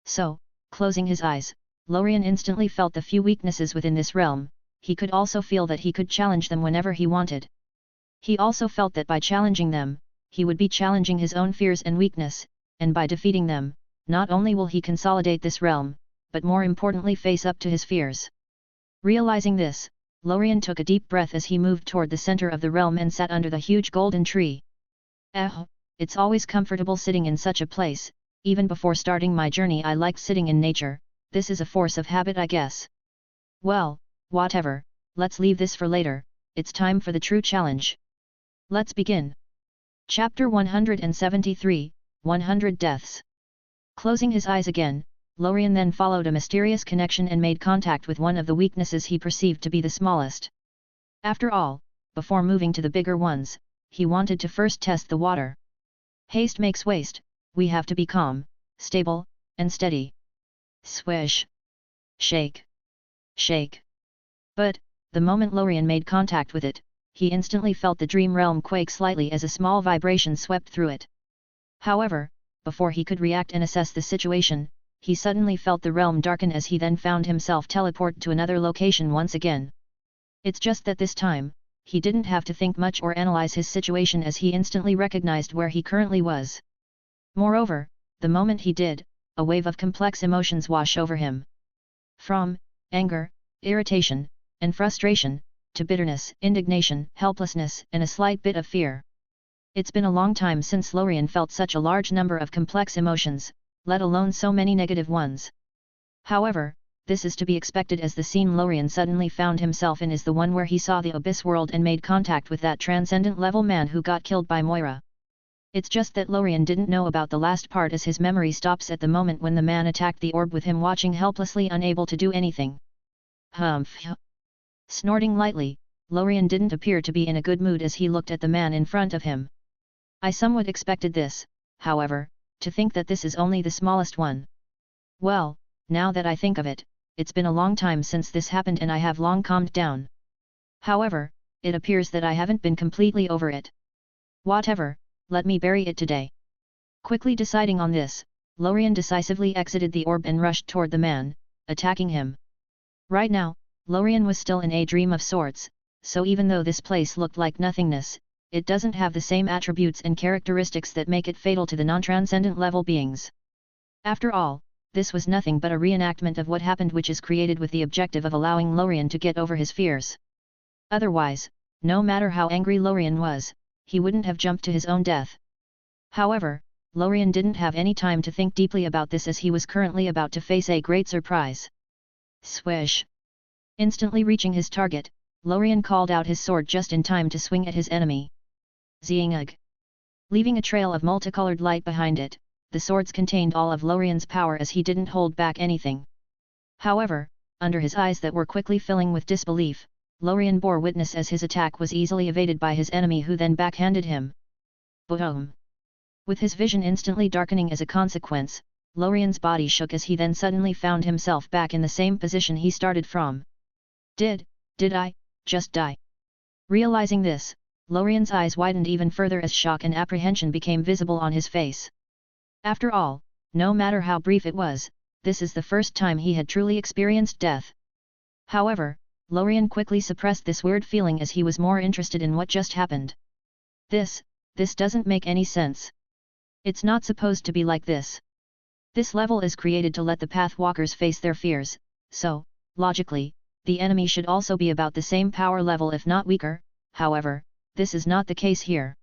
So, closing his eyes, Lorien instantly felt the few weaknesses within this realm. He could also feel that he could challenge them whenever he wanted. He also felt that by challenging them, he would be challenging his own fears and weakness, and by defeating them, not only will he consolidate this realm, but more importantly face up to his fears. Realizing this, Lorien took a deep breath as he moved toward the center of the realm and sat under the huge golden tree. It's always comfortable sitting in such a place. Even before starting my journey I liked sitting in nature. This is a force of habit, I guess. Well, whatever, let's leave this for later, it's time for the true challenge. Let's begin. Chapter 173, 100 Deaths. Closing his eyes again, Lorien then followed a mysterious connection and made contact with one of the weaknesses he perceived to be the smallest. After all, before moving to the bigger ones, he wanted to first test the water. Haste makes waste, we have to be calm, stable, and steady. Swish. Shake. Shake. But, the moment Lorien made contact with it, he instantly felt the dream realm quake slightly as a small vibration swept through it. However, before he could react and assess the situation, he suddenly felt the realm darken as he then found himself teleport to another location once again. It's just that this time, he didn't have to think much or analyze his situation as he instantly recognized where he currently was. Moreover, the moment he did, a wave of complex emotions wash over him. From anger, irritation, and frustration, to bitterness, indignation, helplessness, and a slight bit of fear. It's been a long time since Lorien felt such a large number of complex emotions, let alone so many negative ones. However, this is to be expected as the scene Lorien suddenly found himself in is the one where he saw the Abyss world and made contact with that Transcendent level man who got killed by Moira. It's just that Lorien didn't know about the last part as his memory stops at the moment when the man attacked the orb with him watching helplessly unable to do anything. Humph. Snorting lightly, Lorien didn't appear to be in a good mood as he looked at the man in front of him. I somewhat expected this, however, to think that this is only the smallest one. Well, now that I think of it, it's been a long time since this happened and I have long calmed down. However, it appears that I haven't been completely over it. Whatever, let me bury it today. Quickly deciding on this, Lorien decisively exited the orb and rushed toward the man, attacking him. Right now, Lorien was still in a dream of sorts, so even though this place looked like nothingness, it doesn't have the same attributes and characteristics that make it fatal to the non-transcendent level beings. After all, this was nothing but a reenactment of what happened, which is created with the objective of allowing Lorien to get over his fears. Otherwise, no matter how angry Lorien was, he wouldn't have jumped to his own death. However, Lorien didn't have any time to think deeply about this as he was currently about to face a great surprise. Swish! Instantly reaching his target, Lorien called out his sword just in time to swing at his enemy. Zing-ug! Leaving a trail of multicolored light behind it, the swords contained all of Lorien's power as he didn't hold back anything. However, under his eyes that were quickly filling with disbelief, Lorien bore witness as his attack was easily evaded by his enemy who then backhanded him. Boom! With his vision instantly darkening as a consequence, Lorien's body shook as he then suddenly found himself back in the same position he started from. Did I just die? Realizing this, Lorien's eyes widened even further as shock and apprehension became visible on his face. After all, no matter how brief it was, this is the first time he had truly experienced death. However, Lorien quickly suppressed this weird feeling as he was more interested in what just happened. This doesn't make any sense. It's not supposed to be like this. This level is created to let the Pathwalkers face their fears, so, logically, the enemy should also be about the same power level if not weaker. However, this is not the case here.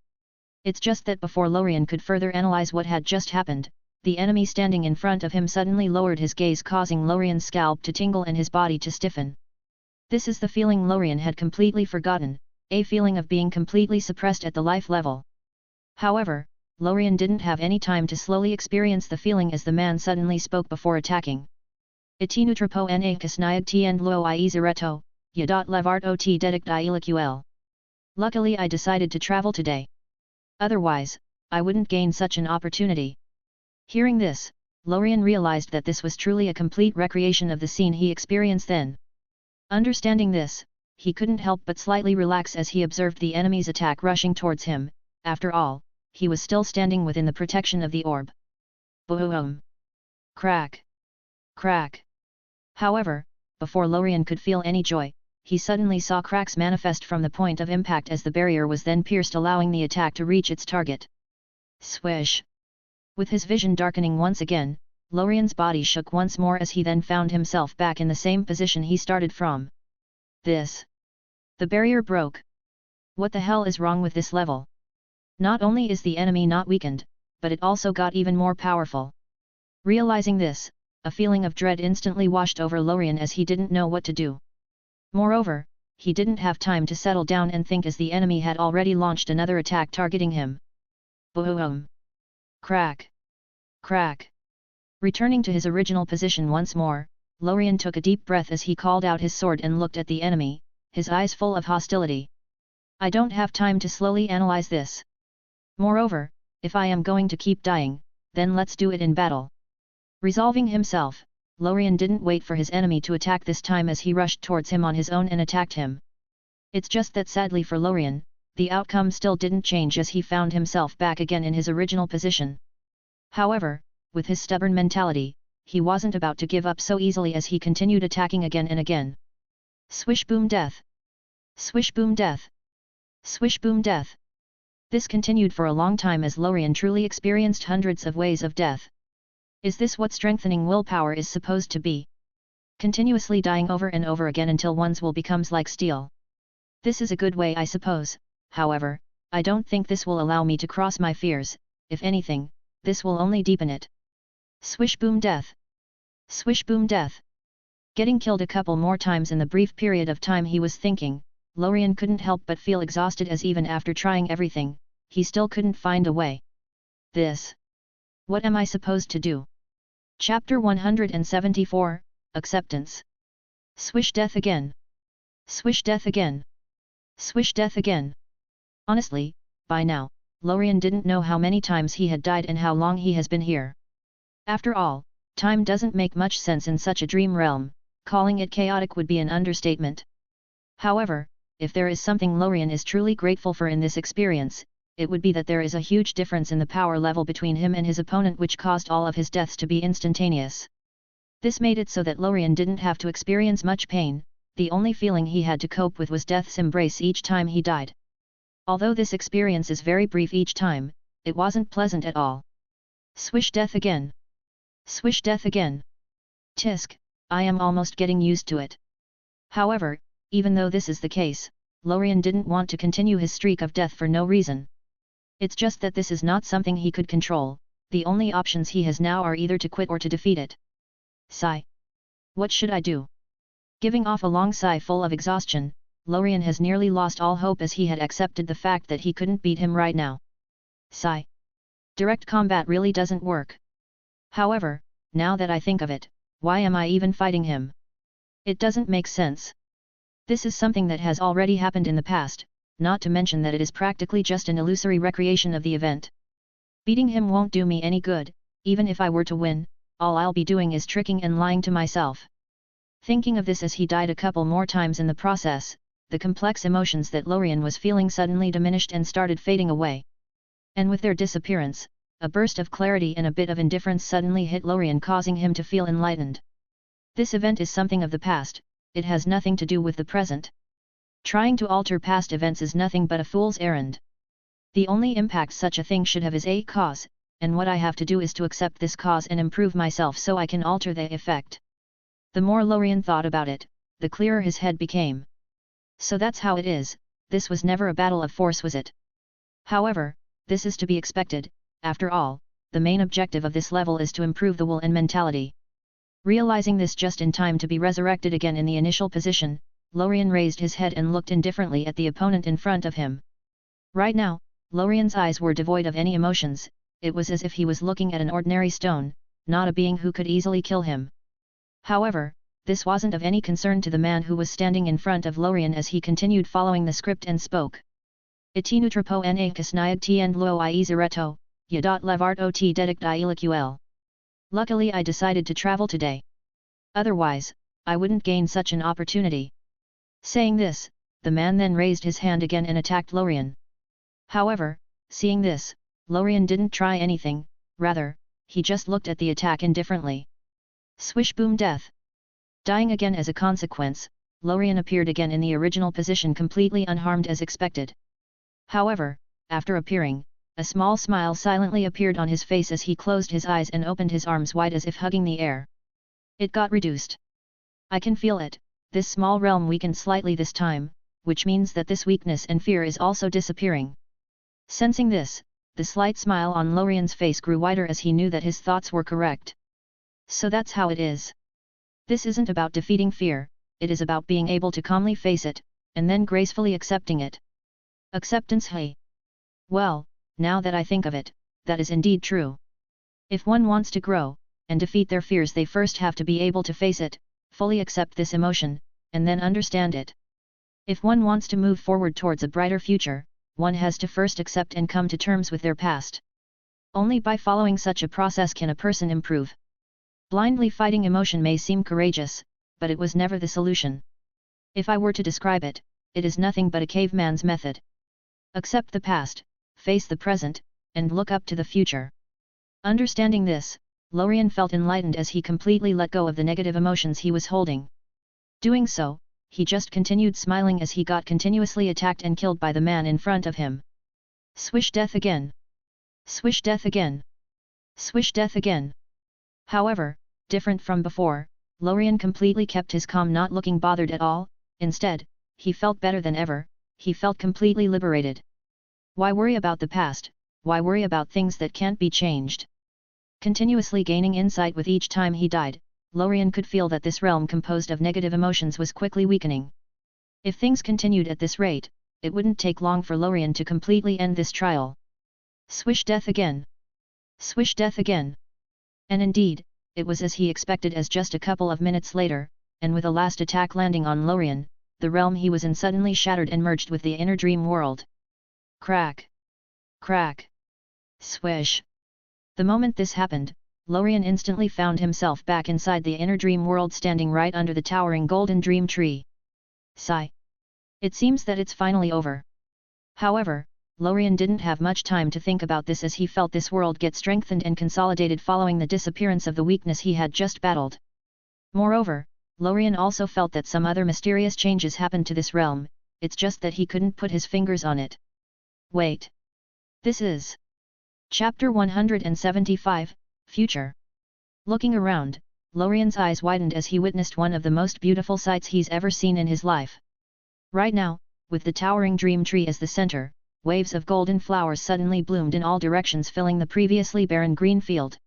It's just that before Lorien could further analyze what had just happened, the enemy standing in front of him suddenly lowered his gaze, causing Lorien's scalp to tingle and his body to stiffen. This is the feeling Lorien had completely forgotten, a feeling of being completely suppressed at the life level. However, Lorien didn't have any time to slowly experience the feeling as the man suddenly spoke before attacking. Itinutrapo na kasniag tien lo I izareto, yadot levart ot dedict ileql. Luckily I decided to travel today. Otherwise, I wouldn't gain such an opportunity. Hearing this, Lorien realized that this was truly a complete recreation of the scene he experienced then. Understanding this, he couldn't help but slightly relax as he observed the enemy's attack rushing towards him. After all, he was still standing within the protection of the orb. Boom! Crack! Crack! However, before Lorien could feel any joy, he suddenly saw cracks manifest from the point of impact as the barrier was then pierced, allowing the attack to reach its target. Swish! With his vision darkening once again, Lorien's body shook once more as he then found himself back in the same position he started from. The barrier broke. What the hell is wrong with this level? Not only is the enemy not weakened, but it also got even more powerful. Realizing this, a feeling of dread instantly washed over Lorien as he didn't know what to do. Moreover, he didn't have time to settle down and think as the enemy had already launched another attack targeting him. Boom! Crack! Crack! Returning to his original position once more, Lorien took a deep breath as he called out his sword and looked at the enemy, his eyes full of hostility. I don't have time to slowly analyze this. Moreover, if I am going to keep dying, then let's do it in battle. Resolving himself, Lorien didn't wait for his enemy to attack this time as he rushed towards him on his own and attacked him. It's just that sadly for Lorien, the outcome still didn't change as he found himself back again in his original position. However, with his stubborn mentality, he wasn't about to give up so easily as he continued attacking again and again. Swish boom death! Swish boom death! Swish boom death! This continued for a long time as Lorien truly experienced hundreds of ways of death. Is this what strengthening willpower is supposed to be? Continuously dying over and over again until one's will becomes like steel. This is a good way I suppose, however, I don't think this will allow me to cross my fears, if anything, this will only deepen it. Swish boom death! Swish boom death! Getting killed a couple more times in the brief period of time he was thinking, Lorien couldn't help but feel exhausted as even after trying everything, he still couldn't find a way. What am I supposed to do? Chapter 174, Acceptance. Swish death again! Swish death again! Swish death again! Honestly, by now, Lorien didn't know how many times he had died and how long he has been here. After all, time doesn't make much sense in such a dream realm, calling it chaotic would be an understatement. However, if there is something Lorien is truly grateful for in this experience, it would be that there is a huge difference in the power level between him and his opponent which caused all of his deaths to be instantaneous. This made it so that Lorien didn't have to experience much pain, the only feeling he had to cope with was death's embrace each time he died. Although this experience is very brief each time, it wasn't pleasant at all. Swish death again! Swish death again! Tisk, I am almost getting used to it. However, even though this is the case, Lorien didn't want to continue his streak of death for no reason. It's just that this is not something he could control, the only options he has now are either to quit or to defeat it. Sigh. What should I do? Giving off a long sigh full of exhaustion, Lorien has nearly lost all hope as he had accepted the fact that he couldn't beat him right now. Sigh. Direct combat really doesn't work. However, now that I think of it, why am I even fighting him? It doesn't make sense. This is something that has already happened in the past, not to mention that it is practically just an illusory recreation of the event. Beating him won't do me any good, even if I were to win, all I'll be doing is tricking and lying to myself. Thinking of this as he died a couple more times in the process, the complex emotions that Lorien was feeling suddenly diminished and started fading away. And with their disappearance, a burst of clarity and a bit of indifference suddenly hit Lorien, causing him to feel enlightened. This event is something of the past, it has nothing to do with the present. Trying to alter past events is nothing but a fool's errand. The only impact such a thing should have is a cause, and what I have to do is to accept this cause and improve myself so I can alter the effect. The more Lorien thought about it, the clearer his head became. So that's how it is, this was never a battle of force, was it? However, this is to be expected, after all, the main objective of this level is to improve the will and mentality. Realizing this just in time to be resurrected again in the initial position, Lorien raised his head and looked indifferently at the opponent in front of him. Right now, Lorien's eyes were devoid of any emotions, it was as if he was looking at an ordinary stone, not a being who could easily kill him. However, this wasn't of any concern to the man who was standing in front of Lorien as he continued following the script and spoke. Itinutrapo na kasniag tien lo I izareto, yadot levart ot dedict ieliqul. Luckily I decided to travel today. Otherwise, I wouldn't gain such an opportunity. Saying this, the man then raised his hand again and attacked Lorien. However, seeing this, Lorien didn't try anything, rather, he just looked at the attack indifferently. Swish boom death! Dying again as a consequence, Lorien appeared again in the original position completely unharmed as expected. However, after appearing, a small smile silently appeared on his face as he closed his eyes and opened his arms wide as if hugging the air. It got reduced. I can feel it, this small realm weakened slightly this time, which means that this weakness and fear is also disappearing. Sensing this, the slight smile on Lorien's face grew wider as he knew that his thoughts were correct. So that's how it is. This isn't about defeating fear, it is about being able to calmly face it, and then gracefully accepting it. Acceptance, hey. Well, now that I think of it, that is indeed true. If one wants to grow, and defeat their fears, they first have to be able to face it, fully accept this emotion, and then understand it. If one wants to move forward towards a brighter future, one has to first accept and come to terms with their past. Only by following such a process can a person improve. Blindly fighting emotion may seem courageous, but it was never the solution. If I were to describe it, it is nothing but a caveman's method. Accept the past, face the present, and look up to the future. Understanding this, Lorien felt enlightened as he completely let go of the negative emotions he was holding. Doing so, he just continued smiling as he got continuously attacked and killed by the man in front of him. Swish death again. Swish death again. Swish death again. However, different from before, Lorien completely kept his calm, not looking bothered at all. Instead, he felt better than ever. He felt completely liberated. Why worry about the past? Why worry about things that can't be changed? Continuously gaining insight with each time he died, Lorien could feel that this realm composed of negative emotions was quickly weakening. If things continued at this rate, it wouldn't take long for Lorien to completely end this trial. Swish death again. Swish death again. And indeed, it was as he expected, as just a couple of minutes later, and with a last attack landing on Lorien, the realm he was in suddenly shattered and merged with the inner dream world. Crack! Crack! Swish! The moment this happened, Lorien instantly found himself back inside the inner dream world, standing right under the towering golden dream tree. Sigh. It seems that it's finally over. However, Lorien didn't have much time to think about this, as he felt this world get strengthened and consolidated following the disappearance of the weakness he had just battled. Moreover, Lorien also felt that some other mysterious changes happened to this realm, it's just that he couldn't put his fingers on it. Wait. This is Chapter 175, Future. Looking around, Lorien's eyes widened as he witnessed one of the most beautiful sights he's ever seen in his life. Right now, with the towering dream tree as the center, waves of golden flowers suddenly bloomed in all directions, filling the previously barren green field.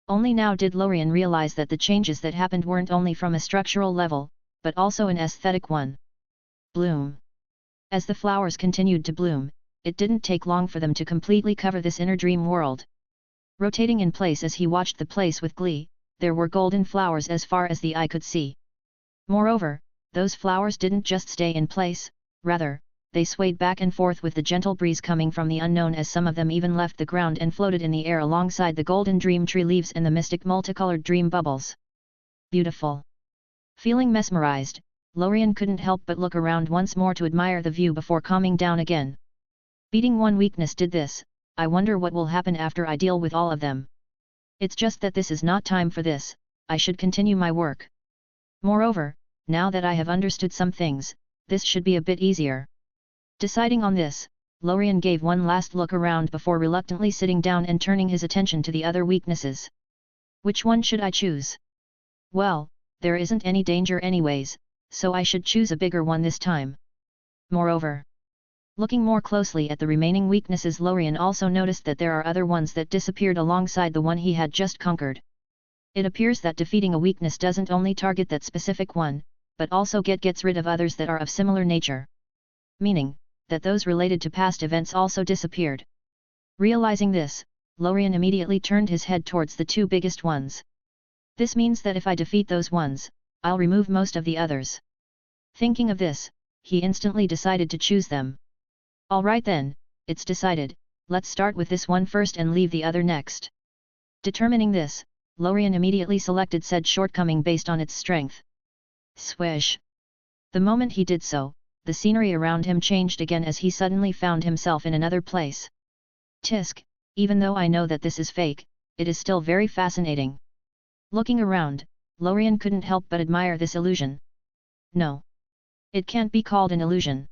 Only now did Lorien realize that the changes that happened weren't only from a structural level, but also an aesthetic one. Bloom. As the flowers continued to bloom, it didn't take long for them to completely cover this inner dream world. Rotating in place as he watched the place with glee, there were golden flowers as far as the eye could see. Moreover, those flowers didn't just stay in place, rather, they swayed back and forth with the gentle breeze coming from the unknown, as some of them even left the ground and floated in the air alongside the golden dream tree leaves and the mystic multicolored dream bubbles. Beautiful. Feeling mesmerized, Lorien couldn't help but look around once more to admire the view before calming down again. Beating one weakness did this. I wonder what will happen after I deal with all of them. It's just that this is not time for this, I should continue my work. Moreover, now that I have understood some things, this should be a bit easier. Deciding on this, Lorien gave one last look around before reluctantly sitting down and turning his attention to the other weaknesses. Which one should I choose? Well, there isn't any danger anyways, so I should choose a bigger one this time. Moreover, looking more closely at the remaining weaknesses, Lorien also noticed that there are other ones that disappeared alongside the one he had just conquered. It appears that defeating a weakness doesn't only target that specific one, but also gets rid of others that are of similar nature. Meaning, that those related to past events also disappeared. Realizing this, Lorien immediately turned his head towards the two biggest ones. This means that if I defeat those ones, I'll remove most of the others. Thinking of this, he instantly decided to choose them. Alright then, it's decided, let's start with this one first and leave the other next. Determining this, Lorien immediately selected said shortcoming based on its strength. Swish! The moment he did so, the scenery around him changed again as he suddenly found himself in another place. Tisk, even though I know that this is fake, it is still very fascinating. Looking around, Lorien couldn't help but admire this illusion. No. It can't be called an illusion.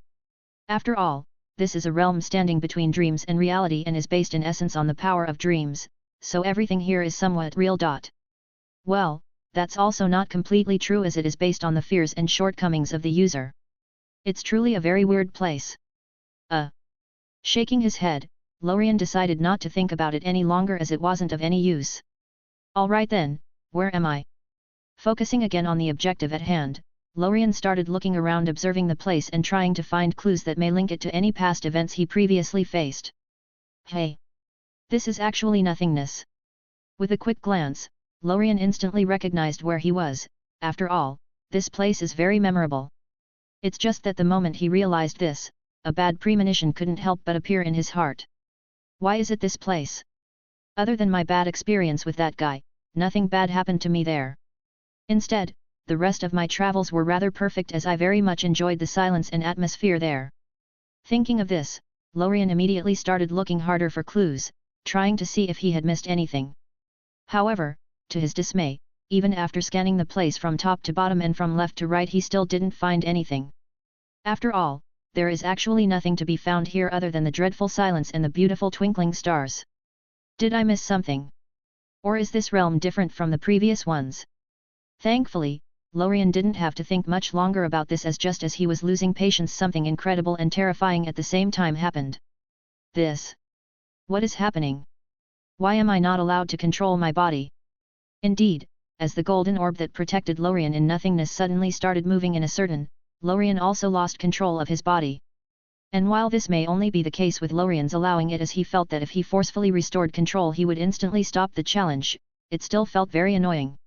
After all, this is a realm standing between dreams and reality and is based in essence on the power of dreams, so everything here is somewhat real. Well, that's also not completely true, as it is based on the fears and shortcomings of the user. It's truly a very weird place. Shaking his head, Lorien decided not to think about it any longer as it wasn't of any use. Alright then, where am I? Focusing again on the objective at hand, Lorien started looking around, observing the place and trying to find clues that may link it to any past events he previously faced. Hey! This is actually nothingness. With a quick glance, Lorien instantly recognized where he was. After all, this place is very memorable. It's just that the moment he realized this, a bad premonition couldn't help but appear in his heart. Why is it this place? Other than my bad experience with that guy, nothing bad happened to me there. Instead, the rest of my travels were rather perfect as I very much enjoyed the silence and atmosphere there. Thinking of this, Lorien immediately started looking harder for clues, trying to see if he had missed anything. However, to his dismay, even after scanning the place from top to bottom and from left to right, he still didn't find anything. After all, there is actually nothing to be found here other than the dreadful silence and the beautiful twinkling stars. Did I miss something? Or is this realm different from the previous ones? Thankfully, Lorien didn't have to think much longer about this, as just as he was losing patience, something incredible and terrifying at the same time happened. This. What is happening? Why am I not allowed to control my body? Indeed, as the golden orb that protected Lorien in nothingness suddenly started moving in a certain, Lorien also lost control of his body. And while this may only be the case with Lorien's allowing it, as he felt that if he forcefully restored control he would instantly stop the challenge, it still felt very annoying.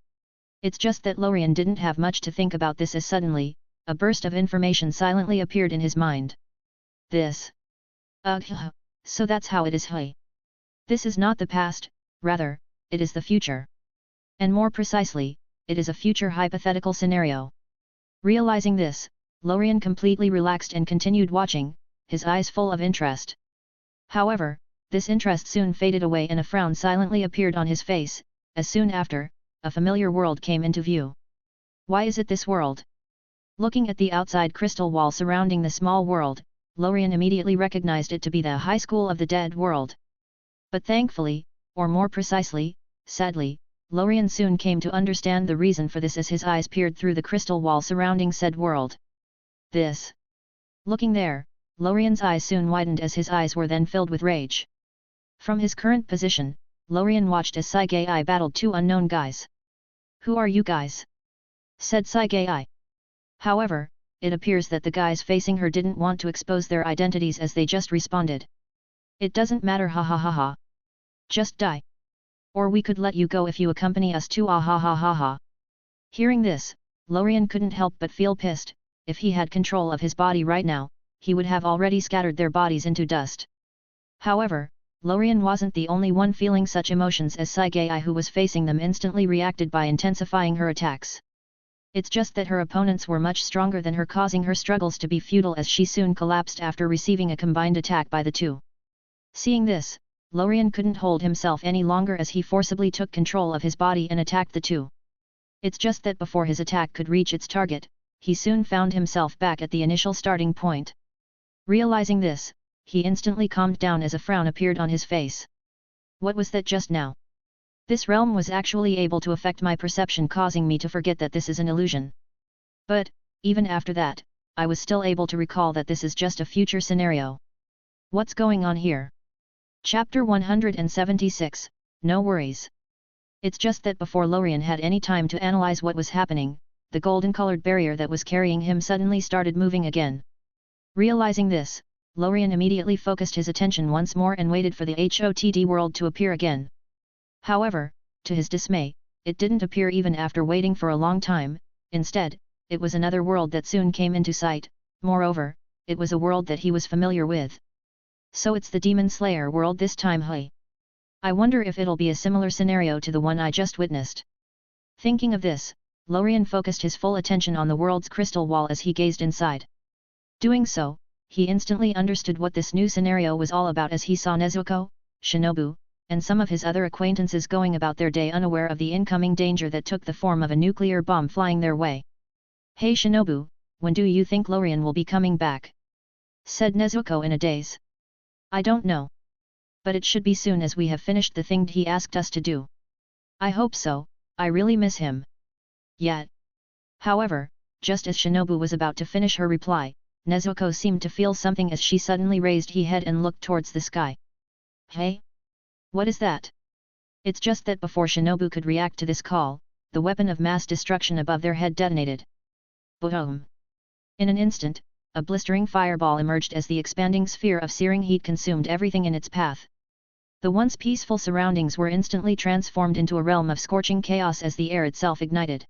It's just that Lorien didn't have much to think about this, as suddenly, a burst of information silently appeared in his mind. This. So that's how it is, hey. This is not the past, rather, it is the future. And more precisely, it is a future hypothetical scenario. Realizing this, Lorien completely relaxed and continued watching, his eyes full of interest. However, this interest soon faded away and a frown silently appeared on his face, as soon after, a familiar world came into view. Why is it this world? Looking at the outside crystal wall surrounding the small world, Lorien immediately recognized it to be the High School of the Dead world. But thankfully, or more precisely, sadly, Lorien soon came to understand the reason for this as his eyes peered through the crystal wall surrounding said world. This. Looking there, Lorien's eyes soon widened as his eyes were then filled with rage. From his current position, Lorien watched as Saigei battled two unknown guys. "Who are you guys?" said Saigei. However, it appears that the guys facing her didn't want to expose their identities as they just responded. "It doesn't matter, ha ha ha ha. Just die. Or we could let you go if you accompany us too, ah ha ha ha ha." Hearing this, Lorien couldn't help but feel pissed. If he had control of his body right now, he would have already scattered their bodies into dust. However, Lorien wasn't the only one feeling such emotions, as Saigei, who was facing them, instantly reacted by intensifying her attacks. It's just that her opponents were much stronger than her, causing her struggles to be futile as she soon collapsed after receiving a combined attack by the two. Seeing this, Lorien couldn't hold himself any longer as he forcibly took control of his body and attacked the two. It's just that before his attack could reach its target, he soon found himself back at the initial starting point. Realizing this, he instantly calmed down as a frown appeared on his face. What was that just now? This realm was actually able to affect my perception, causing me to forget that this is an illusion. But, even after that, I was still able to recall that this is just a future scenario. What's going on here? Chapter 176, No Worries. It's just that before Lorien had any time to analyze what was happening, the golden-colored barrier that was carrying him suddenly started moving again. Realizing this, Lorien immediately focused his attention once more and waited for the HOTD world to appear again. However, to his dismay, it didn't appear even after waiting for a long time. Instead, it was another world that soon came into sight. Moreover, it was a world that he was familiar with. So it's the Demon Slayer world this time, hey? I wonder if it'll be a similar scenario to the one I just witnessed. Thinking of this, Lorien focused his full attention on the world's crystal wall as he gazed inside. Doing so, he instantly understood what this new scenario was all about as he saw Nezuko, Shinobu, and some of his other acquaintances going about their day unaware of the incoming danger that took the form of a nuclear bomb flying their way. "Hey Shinobu, when do you think Lorien will be coming back?" said Nezuko in a daze. "I don't know. But it should be soon, as we have finished the thing he asked us to do." "I hope so, I really miss him." Yet. However, just as Shinobu was about to finish her reply, Nezuko seemed to feel something as she suddenly raised her head and looked towards the sky. "Hey? What is that?" It's just that before Shinobu could react to this call, the weapon of mass destruction above their head detonated. Boom! In an instant, a blistering fireball emerged as the expanding sphere of searing heat consumed everything in its path. The once peaceful surroundings were instantly transformed into a realm of scorching chaos as the air itself ignited.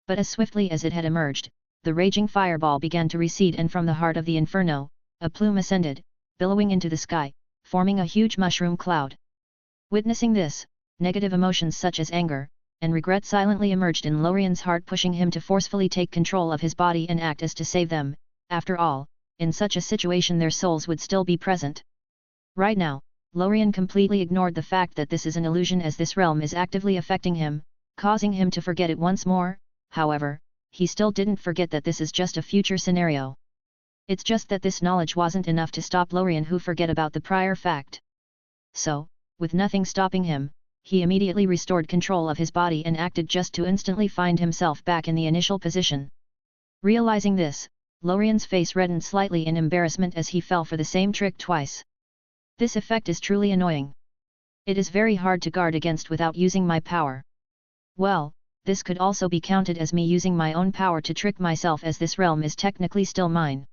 But as swiftly as it had emerged, the raging fireball began to recede, and from the heart of the inferno, a plume ascended, billowing into the sky, forming a huge mushroom cloud. Witnessing this, negative emotions such as anger, and regret silently emerged in Lorien's heart, pushing him to forcefully take control of his body and act as to save them. After all, in such a situation their souls would still be present. Right now, Lorien completely ignored the fact that this is an illusion, as this realm is actively affecting him, causing him to forget it once more. However, he still didn't forget that this is just a future scenario. It's just that this knowledge wasn't enough to stop Lorien, who forget about the prior fact. So, with nothing stopping him, he immediately restored control of his body and acted just to instantly find himself back in the initial position. Realizing this, Lorien's face reddened slightly in embarrassment as he fell for the same trick twice. This effect is truly annoying. It is very hard to guard against without using my power. Well, this could also be counted as me using my own power to trick myself, as this realm is technically still mine.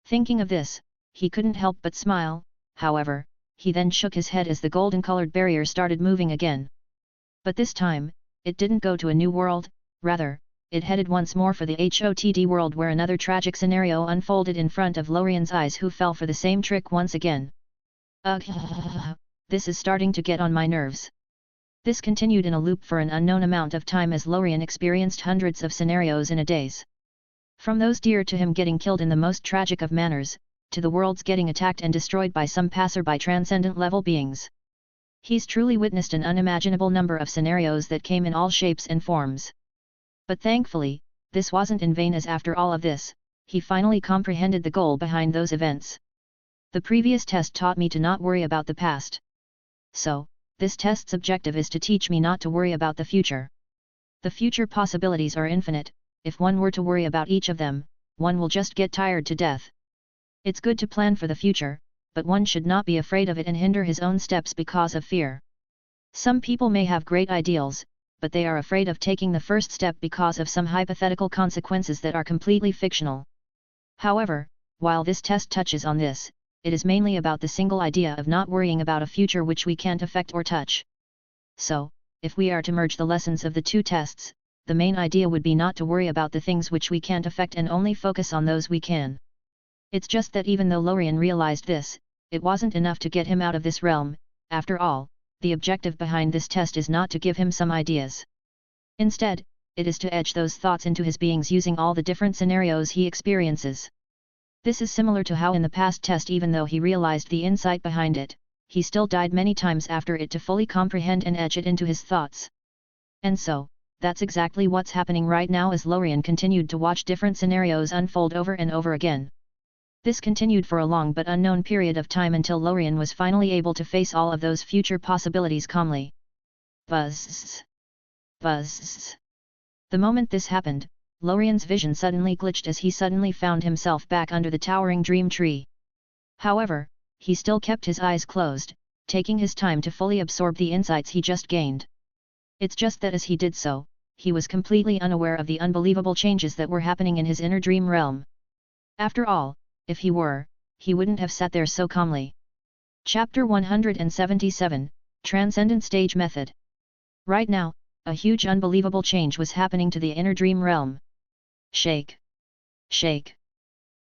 Thinking of this, he couldn't help but smile. However, he then shook his head as the golden-colored barrier started moving again. But this time, it didn't go to a new world, rather, it headed once more for the HOTD world, where another tragic scenario unfolded in front of Lorien's eyes, who fell for the same trick once again. Ugh, this is starting to get on my nerves. This continued in a loop for an unknown amount of time, as Lorien experienced hundreds of scenarios in a daze. From those dear to him getting killed in the most tragic of manners, to the worlds getting attacked and destroyed by some passerby transcendent level beings. He's truly witnessed an unimaginable number of scenarios that came in all shapes and forms. But thankfully, this wasn't in vain, as after all of this, he finally comprehended the goal behind those events. The previous test taught me to not worry about the past. So, this test's objective is to teach me not to worry about the future. The future possibilities are infinite. If one were to worry about each of them, one will just get tired to death. It's good to plan for the future, but one should not be afraid of it and hinder his own steps because of fear. Some people may have great ideals, but they are afraid of taking the first step because of some hypothetical consequences that are completely fictional. However, while this test touches on this, it is mainly about the single idea of not worrying about a future which we can't affect or touch. So, if we are to merge the lessons of the two tests, the main idea would be not to worry about the things which we can't affect and only focus on those we can. It's just that even though Lorien realized this, it wasn't enough to get him out of this realm. After all, the objective behind this test is not to give him some ideas. Instead, it is to etch those thoughts into his beings using all the different scenarios he experiences. This is similar to how in the past test, even though he realized the insight behind it, he still died many times after it to fully comprehend and etch it into his thoughts. And so, that's exactly what's happening right now, as Lorien continued to watch different scenarios unfold over and over again. This continued for a long but unknown period of time until Lorien was finally able to face all of those future possibilities calmly. Buzz. Buzz. The moment this happened, Lorien's vision suddenly glitched as he suddenly found himself back under the towering dream tree. However, he still kept his eyes closed, taking his time to fully absorb the insights he just gained. It's just that as he did so, he was completely unaware of the unbelievable changes that were happening in his inner dream realm. After all, if he were, he wouldn't have sat there so calmly. Chapter 177, Transcendent Stage Method. Right now, a huge unbelievable change was happening to the inner dream realm. Shake. Shake.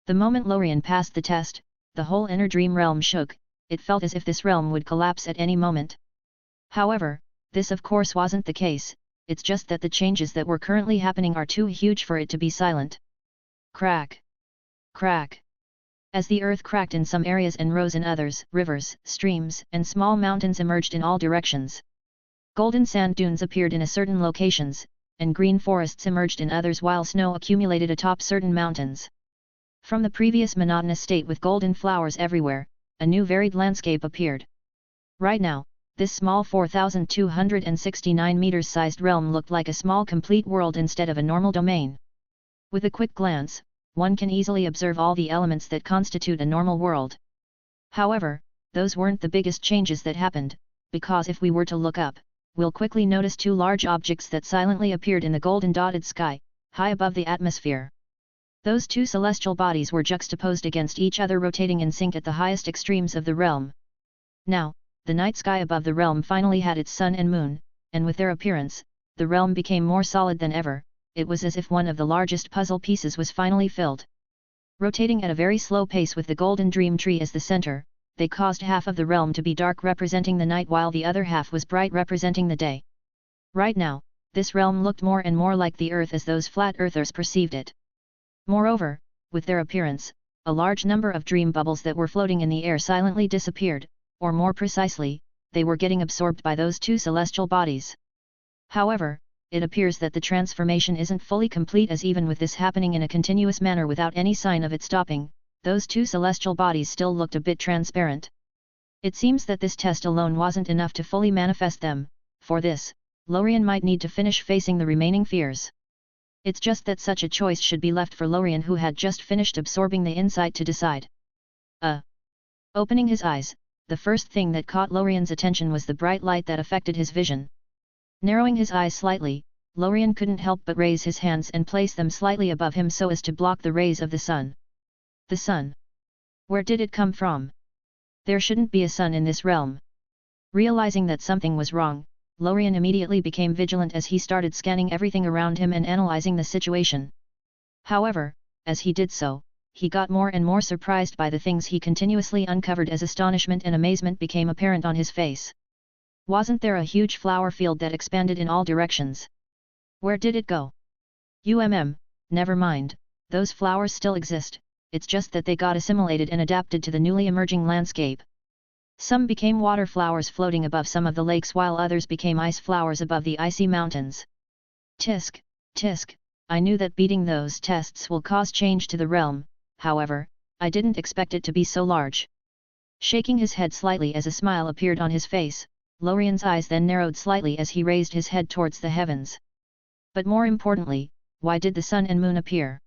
The moment Lorien passed the test, the whole inner dream realm shook. It felt as if this realm would collapse at any moment. However, this of course wasn't the case. It's just that the changes that were currently happening are too huge for it to be silent. Crack. Crack. As the earth cracked in some areas and rose in others, rivers, streams, and small mountains emerged in all directions. Golden sand dunes appeared in certain locations, and green forests emerged in others, while snow accumulated atop certain mountains. From the previous monotonous state with golden flowers everywhere, a new varied landscape appeared. Right now, this small 4,269 meters sized realm looked like a small complete world instead of a normal domain. With a quick glance, one can easily observe all the elements that constitute a normal world. However, those weren't the biggest changes that happened, because if we were to look up, we'll quickly notice two large objects that silently appeared in the golden dotted sky, high above the atmosphere. Those two celestial bodies were juxtaposed against each other, rotating in sync at the highest extremes of the realm. Now, the night sky above the realm finally had its sun and moon, and with their appearance, the realm became more solid than ever. It was as if one of the largest puzzle pieces was finally filled. Rotating at a very slow pace with the golden dream tree as the center, they caused half of the realm to be dark, representing the night, while the other half was bright, representing the day. Right now, this realm looked more and more like the Earth as those flat earthers perceived it. Moreover, with their appearance, a large number of dream bubbles that were floating in the air silently disappeared, or more precisely, they were getting absorbed by those two celestial bodies. However, it appears that the transformation isn't fully complete, as even with this happening in a continuous manner without any sign of it stopping, those two celestial bodies still looked a bit transparent. It seems that this test alone wasn't enough to fully manifest them. For this, Lorien might need to finish facing the remaining fears. It's just that such a choice should be left for Lorien, who had just finished absorbing the insight, to decide. Opening his eyes, the first thing that caught Lorien's attention was the bright light that affected his vision. Narrowing his eyes slightly, Lorien couldn't help but raise his hands and place them slightly above him so as to block the rays of the sun. The sun? Where did it come from? There shouldn't be a sun in this realm. Realizing that something was wrong, Lorien immediately became vigilant as he started scanning everything around him and analyzing the situation. However, as he did so, he got more and more surprised by the things he continuously uncovered as astonishment and amazement became apparent on his face. Wasn't there a huge flower field that expanded in all directions? Where did it go? Never mind, those flowers still exist, it's just that they got assimilated and adapted to the newly emerging landscape. Some became water flowers floating above some of the lakes, while others became ice flowers above the icy mountains. Tisk, tisk, I knew that beating those tests will cause change to the realm, however, I didn't expect it to be so large. Shaking his head slightly as a smile appeared on his face, Lorien's eyes then narrowed slightly as he raised his head towards the heavens. But more importantly, why did the sun and moon appear?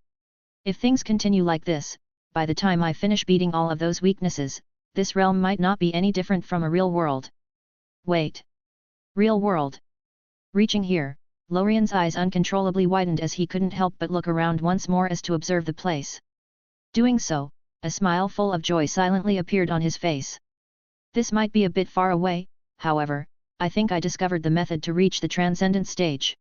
If things continue like this, by the time I finish beating all of those weaknesses, this realm might not be any different from a real world. Wait. Real world? Reaching here, Lorien's eyes uncontrollably widened as he couldn't help but look around once more as to observe the place. Doing so, a smile full of joy silently appeared on his face. This might be a bit far away, however, I think I discovered the method to reach the Transcendent stage.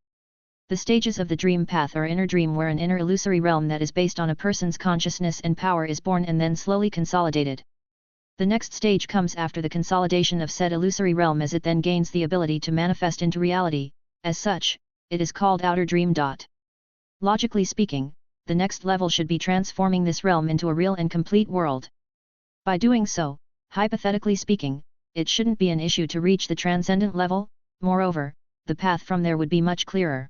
The stages of the dream path are inner dream, where an inner illusory realm that is based on a person's consciousness and power is born and then slowly consolidated. The next stage comes after the consolidation of said illusory realm, as it then gains the ability to manifest into reality. As such, it is called outer dream. Logically speaking, the next level should be transforming this realm into a real and complete world. By doing so, hypothetically speaking, it shouldn't be an issue to reach the transcendent level. Moreover, the path from there would be much clearer.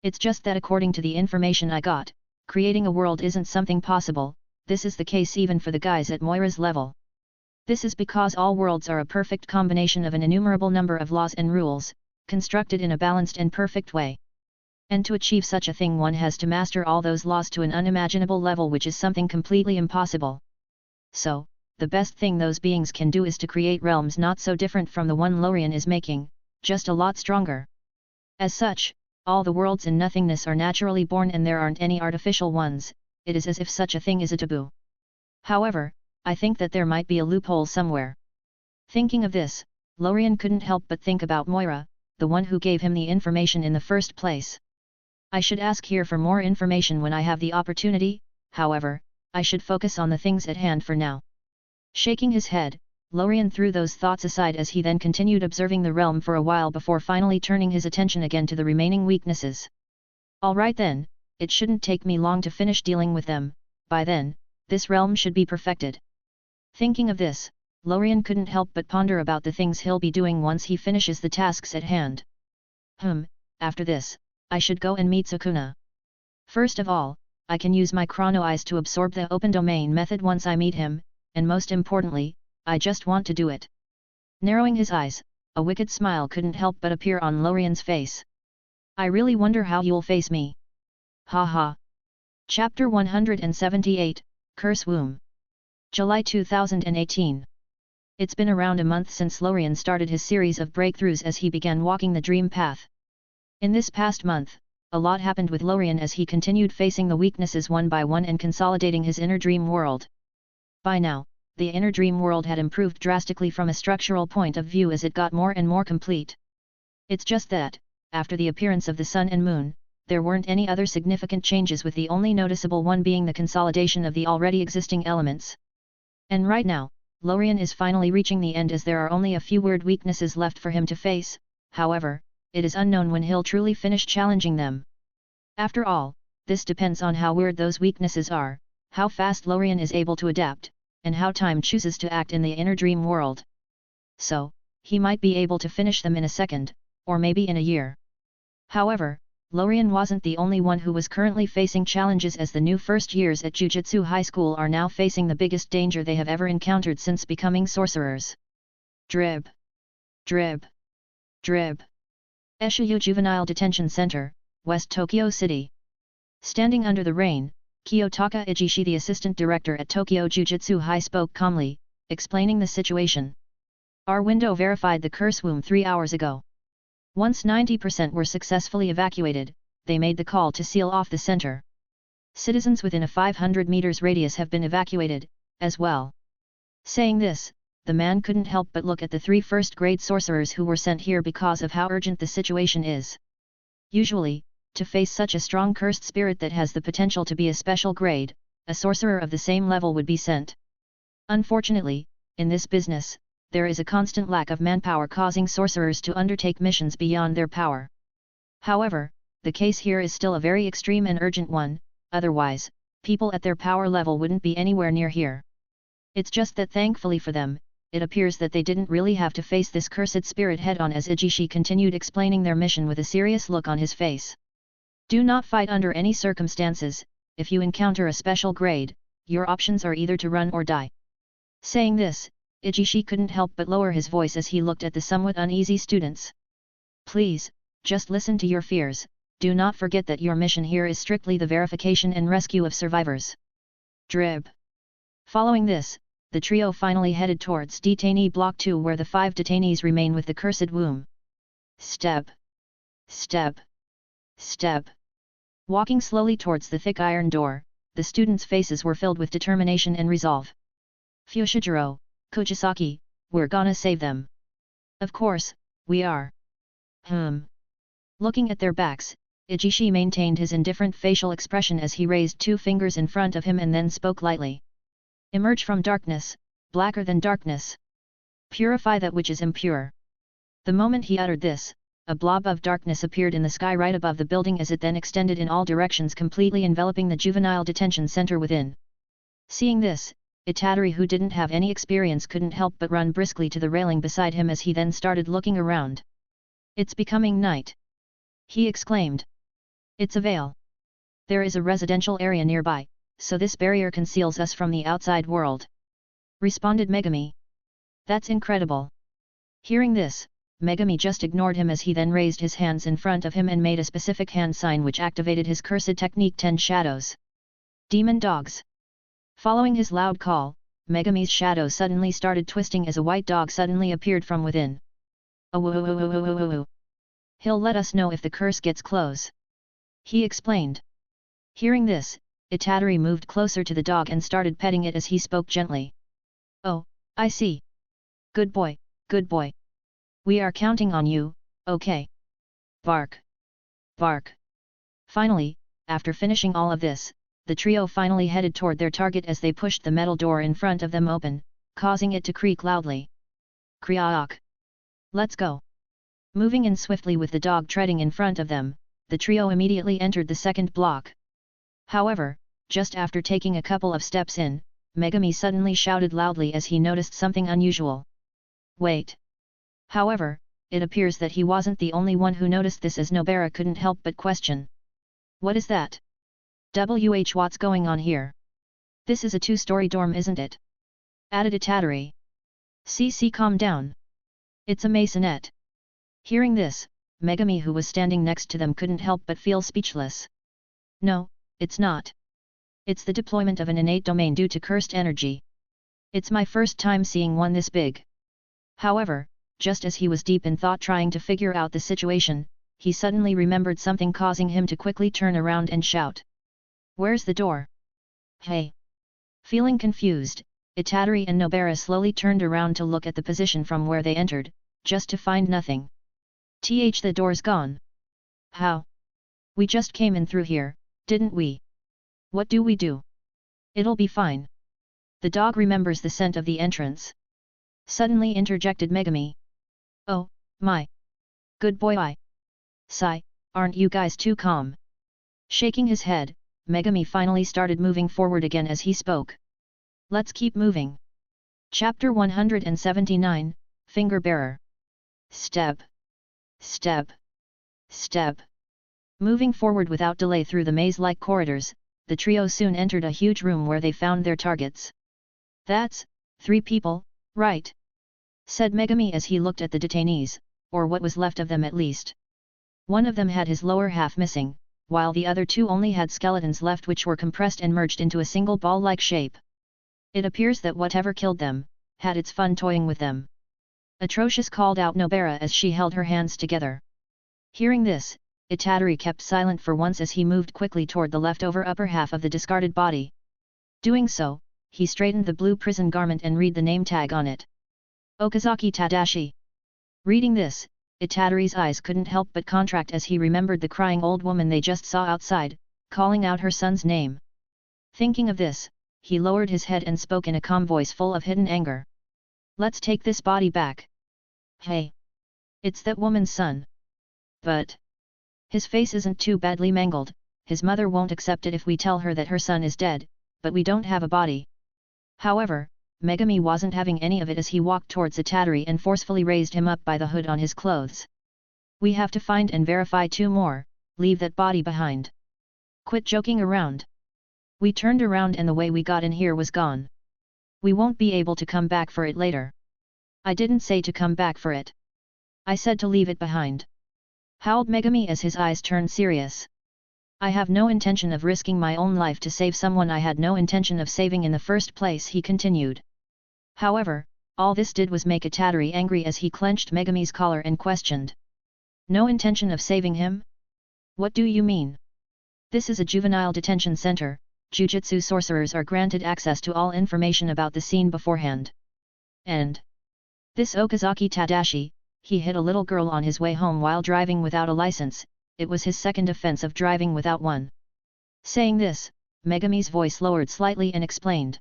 It's just that according to the information I got, creating a world isn't something possible. This is the case even for the guys at Moira's level. This is because all worlds are a perfect combination of an innumerable number of laws and rules, constructed in a balanced and perfect way. And to achieve such a thing, one has to master all those laws to an unimaginable level, which is something completely impossible. So, the best thing those beings can do is to create realms not so different from the one Lorien is making, just a lot stronger. As such, all the worlds in nothingness are naturally born and there aren't any artificial ones. It is as if such a thing is a taboo. However, I think that there might be a loophole somewhere. Thinking of this, Lorien couldn't help but think about Moira, the one who gave him the information in the first place. I should ask here for more information when I have the opportunity, however, I should focus on the things at hand for now. Shaking his head, Lorien threw those thoughts aside as he then continued observing the realm for a while before finally turning his attention again to the remaining weaknesses. Alright then, it shouldn't take me long to finish dealing with them. By then, this realm should be perfected. Thinking of this, Lorien couldn't help but ponder about the things he'll be doing once he finishes the tasks at hand. After this, I should go and meet Sukuna. First of all, I can use my chrono eyes to absorb the open domain method once I meet him, and most importantly, I just want to do it. Narrowing his eyes, a wicked smile couldn't help but appear on Lorien's face. I really wonder how you'll face me. Ha ha. Chapter 178, Curse Womb. July 2018. It's been around a month since Lorien started his series of breakthroughs as he began walking the dream path. In this past month, a lot happened with Lorien as he continued facing the weaknesses one by one and consolidating his inner dream world. By now, the inner dream world had improved drastically from a structural point of view as it got more and more complete. It's just that, after the appearance of the sun and moon, there weren't any other significant changes, with the only noticeable one being the consolidation of the already existing elements. And right now, Lorien is finally reaching the end as there are only a few weird weaknesses left for him to face. However, it is unknown when he'll truly finish challenging them. After all, this depends on how weird those weaknesses are, how fast Lorien is able to adapt, and how time chooses to act in the inner dream world. So, he might be able to finish them in a second, or maybe in a year. However, Lorien wasn't the only one who was currently facing challenges, as the new first years at Jujutsu High School are now facing the biggest danger they have ever encountered since becoming sorcerers. Drib. Drib. Drib. Eshuyu Juvenile Detention Center, West Tokyo City. Standing under the rain, Kiyotaka Ijishi, the assistant director at Tokyo Jujutsu High, spoke calmly, explaining the situation. Our window verified the curse womb 3 hours ago. Once 90% were successfully evacuated, they made the call to seal off the center. Citizens within a 500 meters radius have been evacuated, as well. Saying this, the man couldn't help but look at the 3 first-grade sorcerers who were sent here because of how urgent the situation is. Usually, to face such a strong cursed spirit that has the potential to be a special grade, a sorcerer of the same level would be sent. Unfortunately, in this business, there is a constant lack of manpower, causing sorcerers to undertake missions beyond their power. However, the case here is still a very extreme and urgent one, otherwise, people at their power level wouldn't be anywhere near here. It's just that thankfully for them, it appears that they didn't really have to face this cursed spirit head-on, as Ijishi continued explaining their mission with a serious look on his face. Do not fight under any circumstances. If you encounter a special grade, your options are either to run or die. Saying this, Ijishi couldn't help but lower his voice as he looked at the somewhat uneasy students. Please, just listen to your fears, do not forget that your mission here is strictly the verification and rescue of survivors. Drib. Following this, the trio finally headed towards detainee block 2, where the 5 detainees remain with the cursed womb. Step. Step. Step. Walking slowly towards the thick iron door, the students' faces were filled with determination and resolve. Fushiguro, Kojisaki, we're gonna save them. Of course, we are. Looking at their backs, Ijishi maintained his indifferent facial expression as he raised 2 fingers in front of him and then spoke lightly. Emerge from darkness, blacker than darkness. Purify that which is impure. The moment he uttered this, a blob of darkness appeared in the sky right above the building, as it then extended in all directions, completely enveloping the juvenile detention center within. Seeing this, Itadori, who didn't have any experience, couldn't help but run briskly to the railing beside him as he then started looking around. It's becoming night, he exclaimed. It's a veil. There is a residential area nearby, so this barrier conceals us from the outside world, responded Megami. That's incredible. Hearing this, Megami just ignored him as he then raised his hands in front of him and made a specific hand sign which activated his cursed technique 10 shadows. Demon dogs. Following his loud call, Megami's shadow suddenly started twisting as a white dog suddenly appeared from within. Oh, he'll let us know if the curse gets close, he explained. Hearing this, Itadori moved closer to the dog and started petting it as he spoke gently. Oh, I see. Good boy, good boy. We are counting on you, okay? Bark. Bark. Finally, after finishing all of this, the trio finally headed toward their target as they pushed the metal door in front of them open, causing it to creak loudly. Kriaak. Let's go. Moving in swiftly with the dog treading in front of them, the trio immediately entered the second block. However, just after taking a couple of steps in, Megami suddenly shouted loudly as he noticed something unusual. Wait. However, it appears that he wasn't the only one who noticed this, as Nobara couldn't help but question. What is that? What's going on here? This is a 2-story dorm, isn't it? Added Itadori. CC, calm down. It's a maisonette. Hearing this, Megami, who was standing next to them, couldn't help but feel speechless. No, it's not. It's the deployment of an innate domain due to cursed energy. It's my first time seeing one this big. However, just as he was deep in thought trying to figure out the situation, he suddenly remembered something, causing him to quickly turn around and shout. Where's the door? Hey! Feeling confused, Itadori and Nobara slowly turned around to look at the position from where they entered, just to find nothing. The door's gone. How? We just came in through here, didn't we? What do we do? It'll be fine. The dog remembers the scent of the entrance. Suddenly interjected Megami. Oh, my. Good boy. Sigh, aren't you guys too calm? Shaking his head, Megami finally started moving forward again as he spoke. Let's keep moving. Chapter 179, Finger Bearer. Step. Step. Step. Moving forward without delay through the maze-like corridors, the trio soon entered a huge room where they found their targets. That's 3 people, right? Said Megami as he looked at the detainees, or what was left of them at least. One of them had his lower half missing, while the other 2 only had skeletons left which were compressed and merged into a single ball-like shape. It appears that whatever killed them, had its fun toying with them. Atrocious called out Nobara as she held her hands together. Hearing this, Itadori kept silent for once as he moved quickly toward the leftover upper half of the discarded body. Doing so, he straightened the blue prison garment and read the name tag on it. Okazaki Tadashi. Reading this, Itadori's eyes couldn't help but contract as he remembered the crying old woman they just saw outside, calling out her son's name. Thinking of this, he lowered his head and spoke in a calm voice full of hidden anger. Let's take this body back. Hey! It's that woman's son. But his face isn't too badly mangled, his mother won't accept it if we tell her that her son is dead, but we don't have a body. However, Megami wasn't having any of it as he walked towards Itadori and forcefully raised him up by the hood on his clothes. We have to find and verify 2 more, leave that body behind. Quit joking around. We turned around and the way we got in here was gone. We won't be able to come back for it later. I didn't say to come back for it. I said to leave it behind. Howled Megami as his eyes turned serious. I have no intention of risking my own life to save someone I had no intention of saving in the first place, he continued. However, all this did was make Itadori angry as he clenched Megami's collar and questioned. No intention of saving him? What do you mean? This is a juvenile detention center, Jujutsu sorcerers are granted access to all information about the scene beforehand. And this Okazaki Tadashi, he hit a little girl on his way home while driving without a license, it was his second offense of driving without one. Saying this, Megami's voice lowered slightly and explained.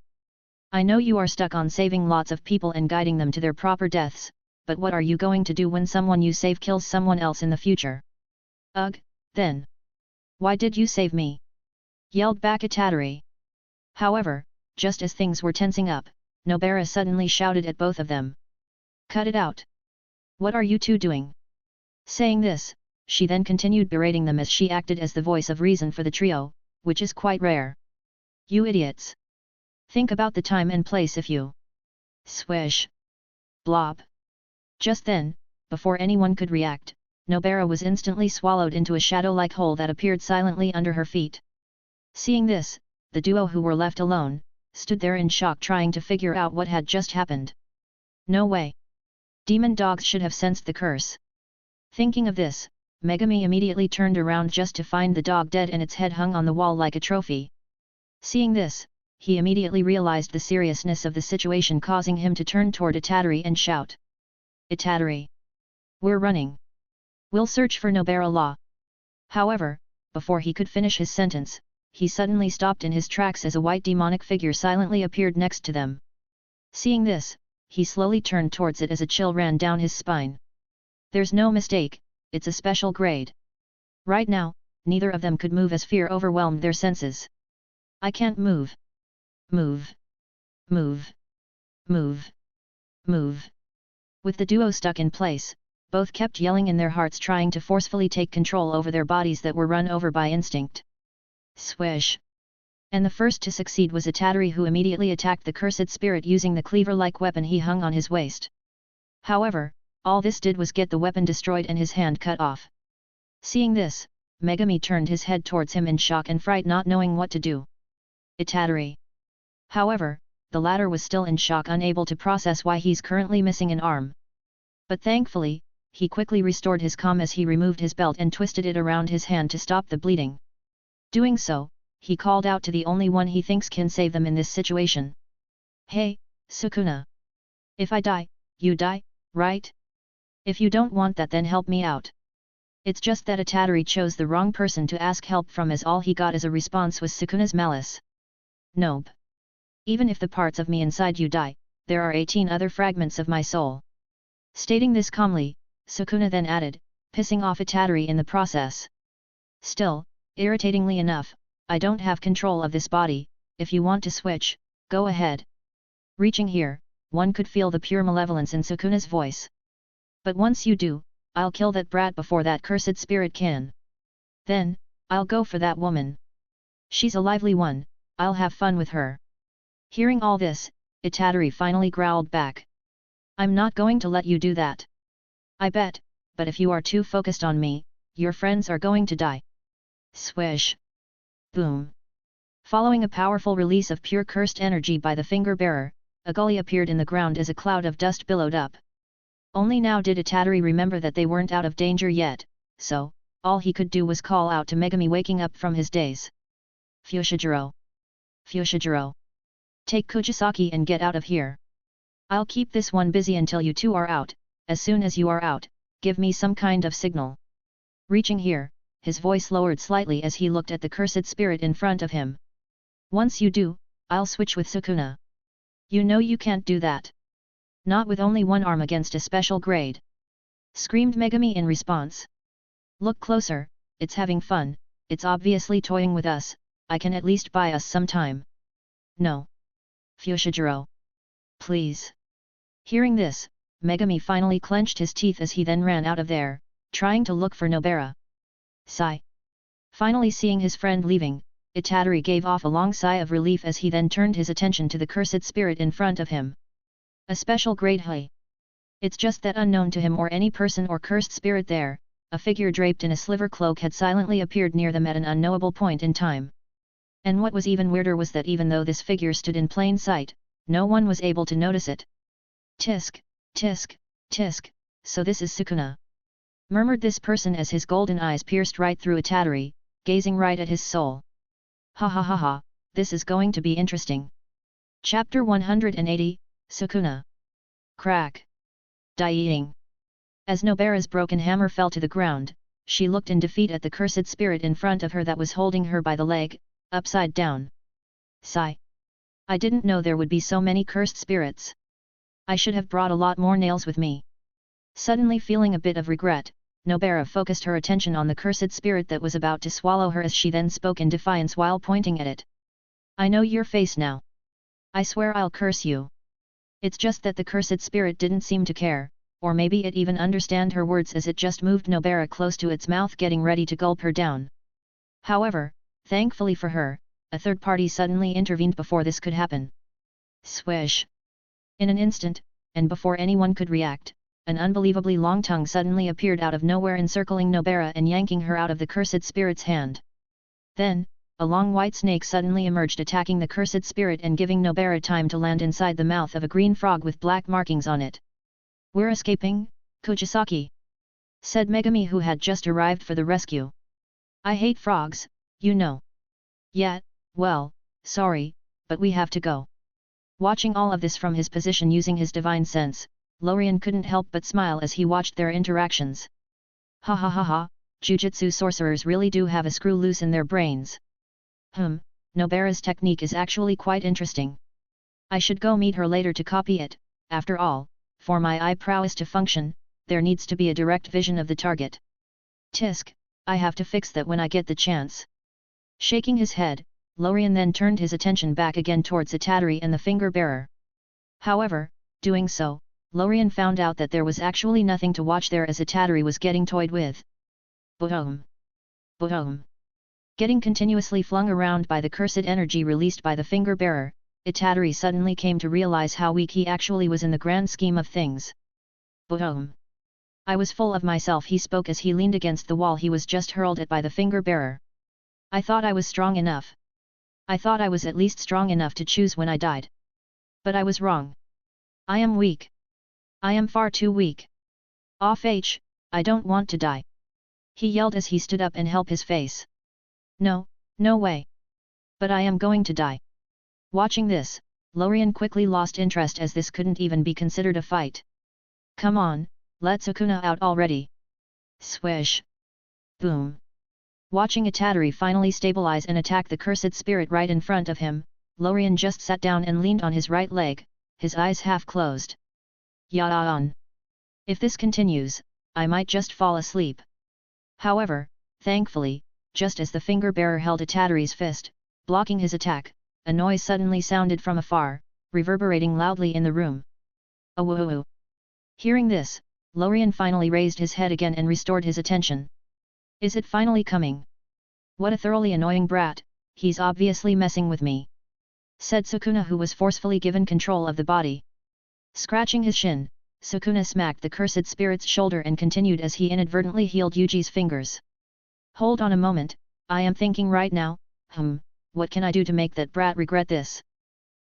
I know you are stuck on saving lots of people and guiding them to their proper deaths, but what are you going to do when someone you save kills someone else in the future? Ugh, then. Why did you save me? Yelled back Itadori. However, just as things were tensing up, Nobara suddenly shouted at both of them. Cut it out. What are you 2 doing? Saying this, she then continued berating them as she acted as the voice of reason for the trio, which is quite rare. You idiots! Think about the time and place if you... Swish! Blob! Just then, before anyone could react, Nobara was instantly swallowed into a shadow-like hole that appeared silently under her feet. Seeing this, the duo who were left alone, stood there in shock trying to figure out what had just happened. No way! Demon dogs should have sensed the curse. Thinking of this, Megami immediately turned around just to find the dog dead and its head hung on the wall like a trophy. Seeing this, he immediately realized the seriousness of the situation, causing him to turn toward Itadori and shout. Itadori! We're running! We'll search for Nobara Law. However, before he could finish his sentence, he suddenly stopped in his tracks as a white demonic figure silently appeared next to them. Seeing this, he slowly turned towards it as a chill ran down his spine. There's no mistake, it's a special grade. Right now, neither of them could move as fear overwhelmed their senses. I can't move. Move. Move. Move. Move. With the duo stuck in place, both kept yelling in their hearts trying to forcefully take control over their bodies that were run over by instinct. Swish! And the first to succeed was Itadori, who immediately attacked the cursed spirit using the cleaver-like weapon he hung on his waist. However, all this did was get the weapon destroyed and his hand cut off. Seeing this, Megami turned his head towards him in shock and fright, not knowing what to do. Itadori. However, the latter was still in shock, unable to process why he's currently missing an arm. But thankfully, he quickly restored his calm as he removed his belt and twisted it around his hand to stop the bleeding. Doing so, he called out to the only one he thinks can save them in this situation. Hey, Sukuna! If I die, you die, right? If you don't want that, then help me out. It's just that Itadori chose the wrong person to ask help from, as all he got as a response was Sukuna's malice. Nope. Even if the parts of me inside you die, there are 18 other fragments of my soul. Stating this calmly, Sukuna then added, pissing off Itadori in the process. Still, irritatingly enough, I don't have control of this body, if you want to switch, go ahead. Reaching here, one could feel the pure malevolence in Sukuna's voice. But once you do, I'll kill that brat before that cursed spirit can. Then, I'll go for that woman. She's a lively one, I'll have fun with her. Hearing all this, Itadori finally growled back. I'm not going to let you do that. I bet, but if you are too focused on me, your friends are going to die. Swish. Boom. Following a powerful release of pure cursed energy by the finger-bearer, a gully appeared in the ground as a cloud of dust billowed up. Only now did Itadori remember that they weren't out of danger yet, so, all he could do was call out to Megami waking up from his daze. Fushiguro. Fushiguro. Take Kujisaki and get out of here. I'll keep this one busy until you two are out, as soon as you are out, give me some kind of signal. Reaching here, his voice lowered slightly as he looked at the cursed spirit in front of him. Once you do, I'll switch with Sukuna. You know you can't do that. Not with only one arm against a special grade. Screamed Megami in response. Look closer, it's having fun, it's obviously toying with us, I can at least buy us some time. No. Fushiguro. Please. Hearing this, Megami finally clenched his teeth as he then ran out of there, trying to look for Nobara. Sigh. Finally seeing his friend leaving, Itadori gave off a long sigh of relief as he then turned his attention to the cursed spirit in front of him. A special grade high. It's just that unknown to him or any person or cursed spirit there, a figure draped in a sliver cloak had silently appeared near them at an unknowable point in time. And what was even weirder was that even though this figure stood in plain sight, no one was able to notice it. Tisk, tisk, tisk, so this is Sukuna. Murmured this person as his golden eyes pierced right through Itadori, gazing right at his soul. Ha ha ha ha, this is going to be interesting. Chapter 180, Sukuna. Crack. Dying. As Nobara's broken hammer fell to the ground, she looked in defeat at the cursed spirit in front of her that was holding her by the leg, upside down. Sigh. I didn't know there would be so many cursed spirits. I should have brought a lot more nails with me. Suddenly feeling a bit of regret, Nobara focused her attention on the cursed spirit that was about to swallow her as she then spoke in defiance while pointing at it. I know your face now. I swear I'll curse you. It's just that the cursed spirit didn't seem to care, or maybe it even understand her words as it just moved Nobara close to its mouth getting ready to gulp her down. However, thankfully for her, a third party suddenly intervened before this could happen. Swish. In an instant, and before anyone could react, an unbelievably long tongue suddenly appeared out of nowhere encircling Nobara and yanking her out of the cursed spirit's hand. Then, a long white snake suddenly emerged attacking the cursed spirit and giving Nobara time to land inside the mouth of a green frog with black markings on it. We're escaping, Kujisaki, said Megami who had just arrived for the rescue. I hate frogs, you know. Yeah, well, sorry, but we have to go. Watching all of this from his position using his divine sense, Lorien couldn't help but smile as he watched their interactions. Ha ha ha ha, Jujutsu sorcerers really do have a screw loose in their brains. Nobara's technique is actually quite interesting. I should go meet her later to copy it, after all, for my eye prowess to function, there needs to be a direct vision of the target. Tisk, I have to fix that when I get the chance. Shaking his head, Lorien then turned his attention back again towards Itadori and the finger-bearer. However, doing so, Lorien found out that there was actually nothing to watch there as Itadori was getting toyed with. Boom! Boom! Getting continuously flung around by the cursed energy released by the finger-bearer, Itadori suddenly came to realize how weak he actually was in the grand scheme of things. Boom! I was full of myself, he spoke as he leaned against the wall he was just hurled at by the finger-bearer. I thought I was strong enough. I thought I was at least strong enough to choose when I died. But I was wrong. I am weak. I am far too weak. I don't want to die. He yelled as he stood up and held his face. No, no way. But I am going to die. Watching this, Lorien quickly lost interest as this couldn't even be considered a fight. Come on, let Sukuna out already. Swish. Boom. Watching Itadori finally stabilize and attack the cursed spirit right in front of him, Lorien just sat down and leaned on his right leg, his eyes half closed. Yaon. If this continues, I might just fall asleep. However, thankfully, just as the finger bearer held Itatori's fist, blocking his attack, a noise suddenly sounded from afar, reverberating loudly in the room. Awoo! Hearing this, Lorien finally raised his head again and restored his attention. Is it finally coming? What a thoroughly annoying brat, he's obviously messing with me, said Sukuna, who was forcefully given control of the body. Scratching his shin, Sukuna smacked the cursed spirit's shoulder and continued as he inadvertently healed Yuji's fingers. Hold on a moment, I am thinking right now, what can I do to make that brat regret this?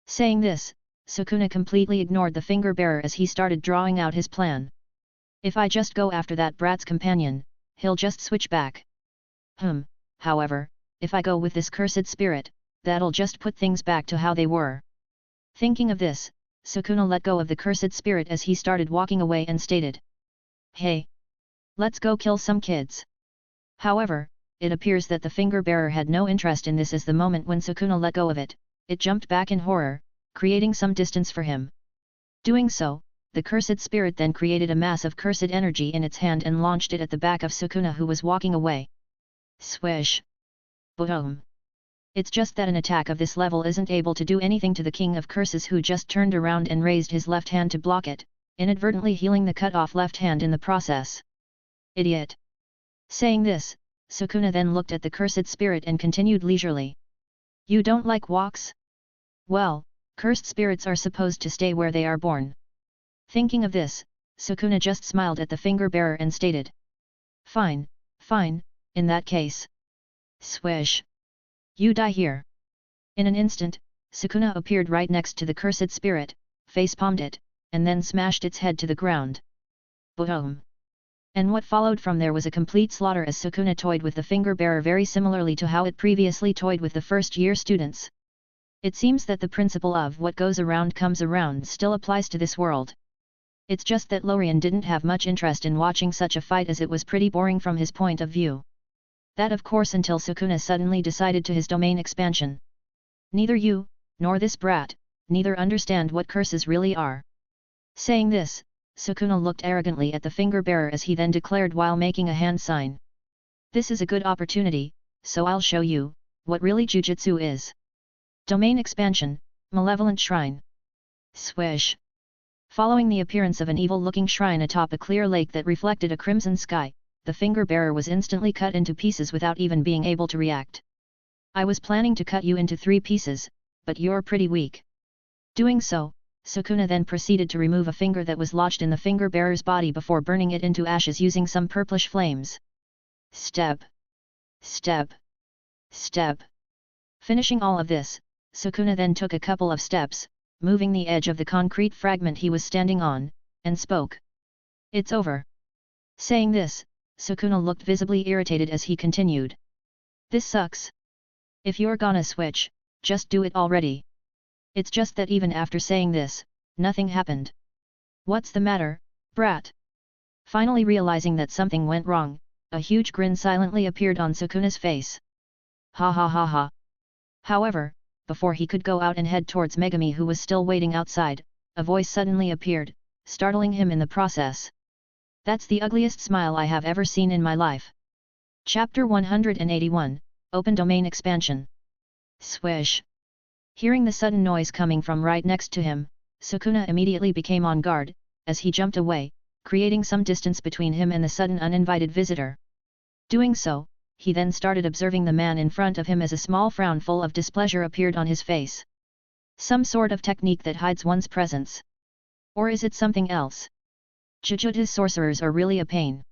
Saying this, Sukuna completely ignored the finger bearer as he started drawing out his plan. If I just go after that brat's companion, he'll just switch back. However, if I go with this cursed spirit, that'll just put things back to how they were. Thinking of this, Sukuna let go of the cursed spirit as he started walking away and stated, Hey! Let's go kill some kids. However, it appears that the finger bearer had no interest in this, as the moment when Sukuna let go of it, it jumped back in horror, creating some distance for him. Doing so, the cursed spirit then created a mass of cursed energy in its hand and launched it at the back of Sukuna, who was walking away. Swish! Boom! It's just that an attack of this level isn't able to do anything to the King of Curses, who just turned around and raised his left hand to block it, inadvertently healing the cut-off left hand in the process. Idiot! Saying this, Sukuna then looked at the cursed spirit and continued leisurely. You don't like walks? Well, cursed spirits are supposed to stay where they are born. Thinking of this, Sukuna just smiled at the finger bearer and stated, Fine, in that case. Swish! You die here. In an instant, Sukuna appeared right next to the cursed spirit, face-palmed it, and then smashed its head to the ground. Boom! And what followed from there was a complete slaughter, as Sukuna toyed with the finger bearer very similarly to how it previously toyed with the first-year students. It seems that the principle of what goes around comes around still applies to this world. It's just that Lorien didn't have much interest in watching such a fight, as it was pretty boring from his point of view. That of course until Sukuna suddenly decided to his domain expansion. Neither you, nor this brat, neither understand what curses really are. Saying this, Sukuna looked arrogantly at the finger bearer as he then declared while making a hand sign. This is a good opportunity, so I'll show you what really Jujutsu is. Domain expansion, Malevolent Shrine. Swish! Following the appearance of an evil-looking shrine atop a clear lake that reflected a crimson sky, the finger bearer was instantly cut into pieces without even being able to react. I was planning to cut you into 3 pieces, but you're pretty weak. Doing so, Sukuna then proceeded to remove a finger that was lodged in the finger bearer's body before burning it into ashes using some purplish flames. Step! Step! Step! Finishing all of this, Sukuna then took a couple of steps, moving the edge of the concrete fragment he was standing on, and spoke. It's over. Saying this, Sukuna looked visibly irritated as he continued. This sucks. If you're gonna switch, just do it already. It's just that even after saying this, nothing happened. What's the matter, brat? Finally realizing that something went wrong, a huge grin silently appeared on Sukuna's face. Ha ha ha ha. However, before he could go out and head towards Megami, who was still waiting outside, a voice suddenly appeared, startling him in the process. That's the ugliest smile I have ever seen in my life. Chapter 181, Open Domain Expansion. Swish! Hearing the sudden noise coming from right next to him, Sukuna immediately became on guard, as he jumped away, creating some distance between him and the sudden uninvited visitor. Doing so, he then started observing the man in front of him as a small frown full of displeasure appeared on his face. Some sort of technique that hides one's presence. Or is it something else? Jujutsu's sorcerers are really a pain.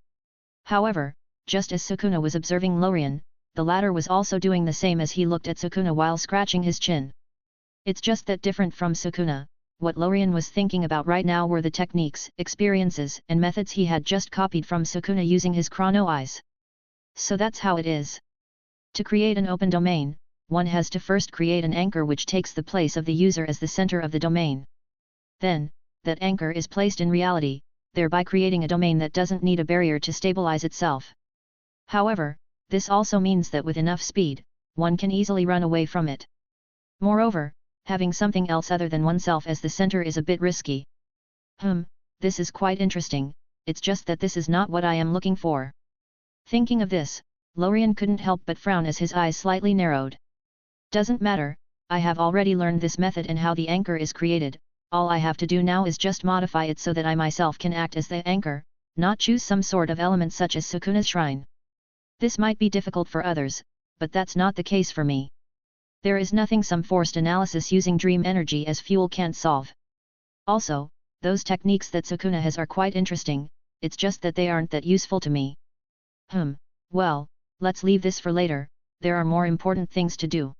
However, just as Sukuna was observing Lorien, the latter was also doing the same as he looked at Sukuna while scratching his chin. It's just that different from Sukuna, what Lorien was thinking about right now were the techniques, experiences and methods he had just copied from Sukuna using his chrono eyes. So that's how it is. To create an open domain, one has to first create an anchor which takes the place of the user as the center of the domain. Then, that anchor is placed in reality, thereby creating a domain that doesn't need a barrier to stabilize itself. However, this also means that with enough speed, one can easily run away from it. Moreover, having something else other than oneself as the center is a bit risky. This is quite interesting, it's just that this is not what I am looking for. Thinking of this, Lorien couldn't help but frown as his eyes slightly narrowed. Doesn't matter, I have already learned this method and how the anchor is created, all I have to do now is just modify it so that I myself can act as the anchor, not choose some sort of element such as Sukuna's shrine. This might be difficult for others, but that's not the case for me. There is nothing some forced analysis using dream energy as fuel can't solve. Also, those techniques that Sukuna has are quite interesting, it's just that they aren't that useful to me. Well, let's leave this for later, there are more important things to do.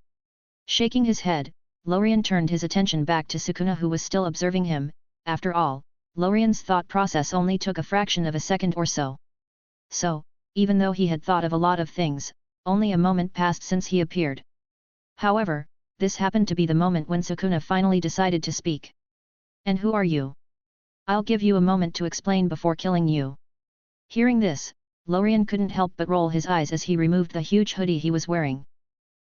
Shaking his head, Lorien turned his attention back to Sukuna who was still observing him. After all, Lorien's thought process only took a fraction of a second or so. So, even though he had thought of a lot of things, only a moment passed since he appeared. However, this happened to be the moment when Sukuna finally decided to speak. And who are you? I'll give you a moment to explain before killing you. Hearing this, Lorien couldn't help but roll his eyes as he removed the huge hoodie he was wearing.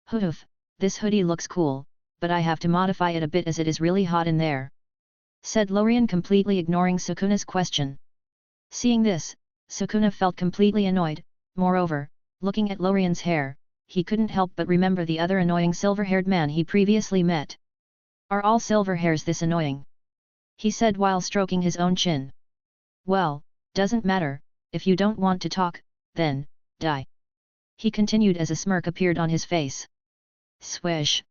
Hoof, this hoodie looks cool, but I have to modify it a bit as it is really hot in there, said Lorien, completely ignoring Sukuna's question. Seeing this, Sukuna felt completely annoyed. Moreover, looking at Lorien's hair, he couldn't help but remember the other annoying silver-haired man he previously met. Are all silver hairs this annoying? He said while stroking his own chin. Well, doesn't matter, if you don't want to talk, then, die. He continued as a smirk appeared on his face. Swish.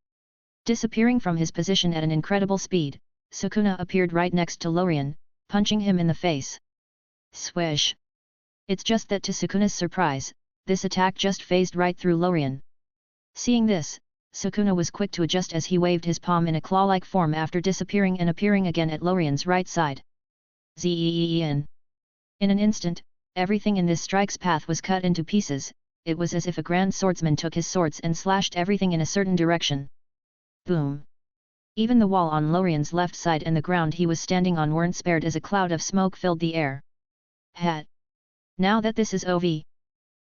Disappearing from his position at an incredible speed, Sukuna appeared right next to Lorien, punching him in the face. Swish. It's just that to Sukuna's surprise, this attack just phased right through Lorien. Seeing this, Sukuna was quick to adjust as he waved his palm in a claw-like form after disappearing and appearing again at Lorien's right side. Zen. In an instant, everything in this strike's path was cut into pieces. It was as if a grand swordsman took his swords and slashed everything in a certain direction. Boom! Even the wall on Lorien's left side and the ground he was standing on weren't spared as a cloud of smoke filled the air. Het! Now that this is OV.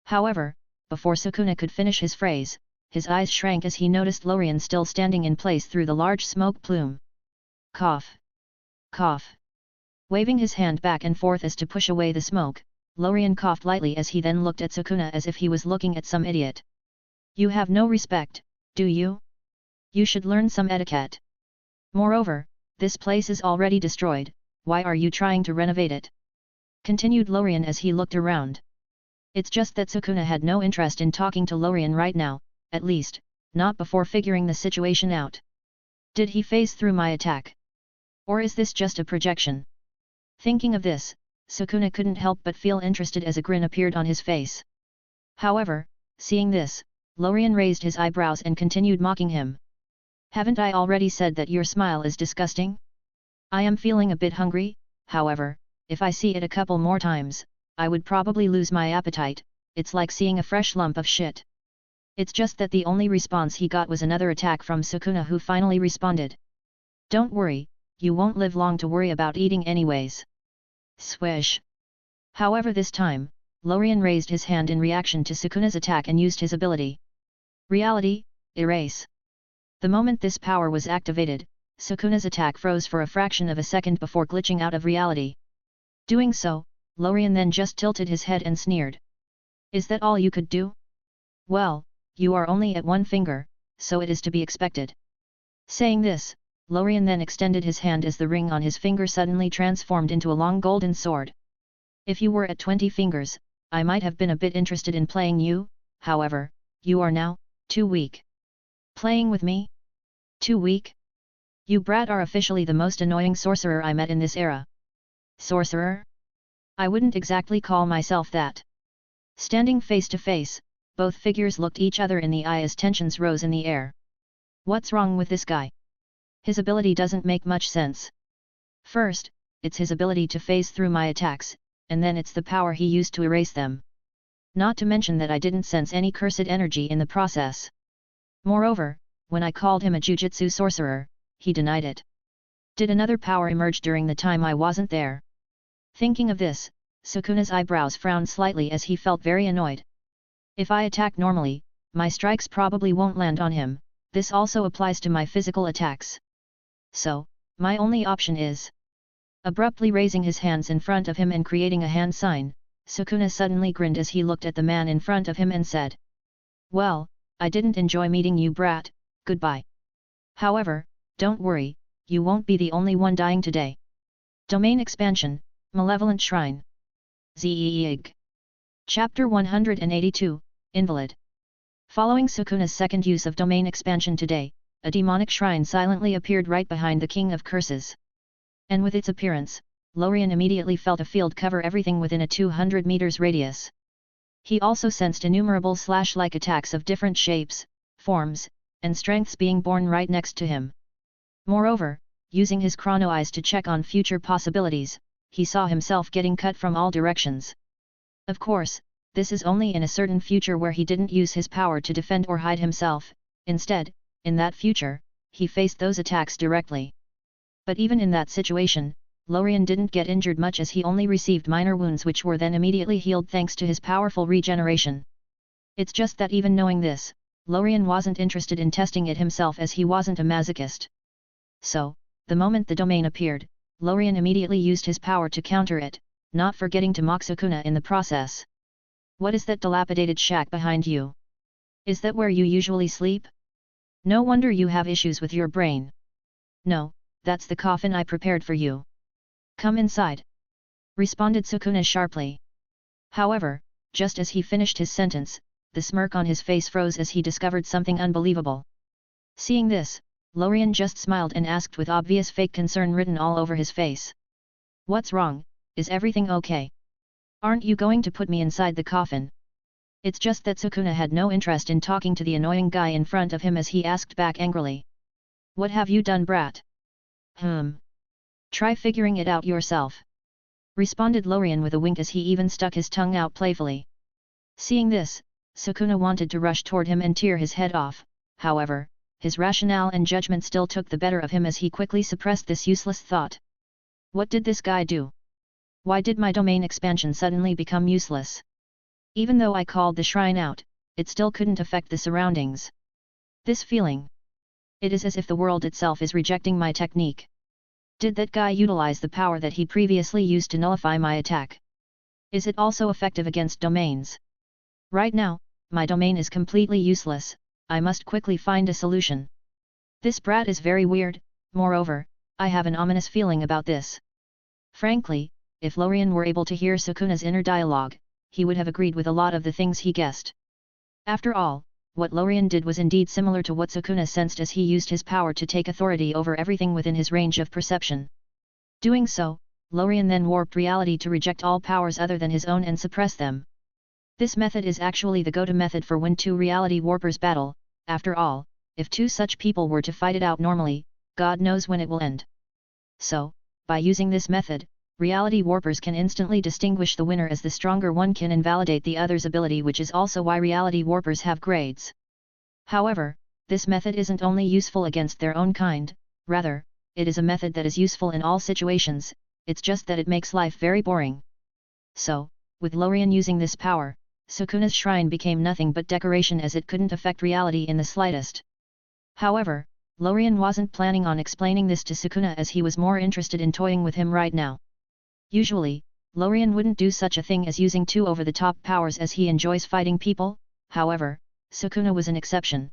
However, before Sukuna could finish his phrase, his eyes shrank as he noticed Lorien still standing in place through the large smoke plume. Cough! Cough! Waving his hand back and forth as to push away the smoke, Lorien coughed lightly as he then looked at Sukuna as if he was looking at some idiot. You have no respect, do you? You should learn some etiquette. Moreover, this place is already destroyed, why are you trying to renovate it? Continued Lorien as he looked around. It's just that Sukuna had no interest in talking to Lorien right now, at least, not before figuring the situation out. Did he phase through my attack? Or is this just a projection? Thinking of this, Sukuna couldn't help but feel interested as a grin appeared on his face. However, seeing this, Lorien raised his eyebrows and continued mocking him. Haven't I already said that your smile is disgusting? I am feeling a bit hungry, however, if I see it a couple more times, I would probably lose my appetite. It's like seeing a fresh lump of shit. It's just that the only response he got was another attack from Sukuna, who finally responded. Don't worry, you won't live long to worry about eating anyways. Swish. However, this time, Lorien raised his hand in reaction to Sukuna's attack and used his ability. Reality, Erase. The moment this power was activated, Sukuna's attack froze for a fraction of a second before glitching out of reality. Doing so, Lorien then just tilted his head and sneered. Is that all you could do? Well, you are only at one finger, so it is to be expected. Saying this, Lorien then extended his hand as the ring on his finger suddenly transformed into a long golden sword. If you were at 20 fingers, I might have been a bit interested in playing you, however, you are now, too weak. Playing with me? Too weak? You brat are officially the most annoying sorcerer I met in this era. Sorcerer? I wouldn't exactly call myself that. Standing face to face, both figures looked each other in the eye as tensions rose in the air. What's wrong with this guy? His ability doesn't make much sense. First, it's his ability to phase through my attacks, and then it's the power he used to erase them. Not to mention that I didn't sense any cursed energy in the process. Moreover, when I called him a jujutsu sorcerer, he denied it. Did another power emerge during the time I wasn't there? Thinking of this, Sukuna's eyebrows frowned slightly as he felt very annoyed. If I attack normally, my strikes probably won't land on him. This also applies to my physical attacks. So, my only option is Abruptly raising his hands in front of him and creating a hand sign, Sukuna suddenly grinned as he looked at the man in front of him and said, "Well, I didn't enjoy meeting you, brat, goodbye. However, don't worry, you won't be the only one dying today." Domain Expansion, Malevolent Shrine. Zeeg. Chapter 182, Invalid. Following Sukuna's second use of domain expansion today, a demonic shrine silently appeared right behind the King of Curses. And with its appearance, Lorien immediately felt a field cover everything within a 200 meters radius. He also sensed innumerable slash-like attacks of different shapes, forms, and strengths being born right next to him. Moreover, using his chrono eyes to check on future possibilities, he saw himself getting cut from all directions. Of course, this is only in a certain future where he didn't use his power to defend or hide himself. Instead, in that future, he faced those attacks directly. But even in that situation, Lorien didn't get injured much as he only received minor wounds which were then immediately healed thanks to his powerful regeneration. It's just that even knowing this, Lorien wasn't interested in testing it himself as he wasn't a masochist. So, the moment the domain appeared, Lorien immediately used his power to counter it, not forgetting to mock Sukuna in the process. "What is that dilapidated shack behind you? Is that where you usually sleep? No wonder you have issues with your brain." "No, that's the coffin I prepared for you. Come inside," responded Sukuna sharply. However, just as he finished his sentence, the smirk on his face froze as he discovered something unbelievable. Seeing this, Lorien just smiled and asked with obvious fake concern written all over his face. "What's wrong, is everything okay? Aren't you going to put me inside the coffin?" It's just that Sukuna had no interest in talking to the annoying guy in front of him as he asked back angrily. "What have you done, brat?" "Try figuring it out yourself," responded Lorien with a wink as he even stuck his tongue out playfully. Seeing this, Sukuna wanted to rush toward him and tear his head off. However, his rationale and judgment still took the better of him as he quickly suppressed this useless thought. What did this guy do? Why did my domain expansion suddenly become useless? Even though I called the shrine out, it still couldn't affect the surroundings. This feeling. It is as if the world itself is rejecting my technique. Did that guy utilize the power that he previously used to nullify my attack? Is it also effective against domains? Right now, my domain is completely useless. I must quickly find a solution. This brat is very weird. Moreover, I have an ominous feeling about this. Frankly, if Lorien were able to hear Sukuna's inner dialogue, he would have agreed with a lot of the things he guessed. After all, what Lorien did was indeed similar to what Sukuna sensed as he used his power to take authority over everything within his range of perception. Doing so, Lorien then warped reality to reject all powers other than his own and suppress them. This method is actually the go-to method for when two reality warpers battle. After all, if two such people were to fight it out normally, God knows when it will end. So, by using this method, reality warpers can instantly distinguish the winner as the stronger one can invalidate the other's ability, which is also why reality warpers have grades. However, this method isn't only useful against their own kind, rather, it is a method that is useful in all situations. It's just that it makes life very boring. So, with Lorien using this power, Sukuna's shrine became nothing but decoration as it couldn't affect reality in the slightest. However, Lorien wasn't planning on explaining this to Sukuna as he was more interested in toying with him right now. Usually, Lorien wouldn't do such a thing as using two over-the-top powers as he enjoys fighting people. However, Sukuna was an exception.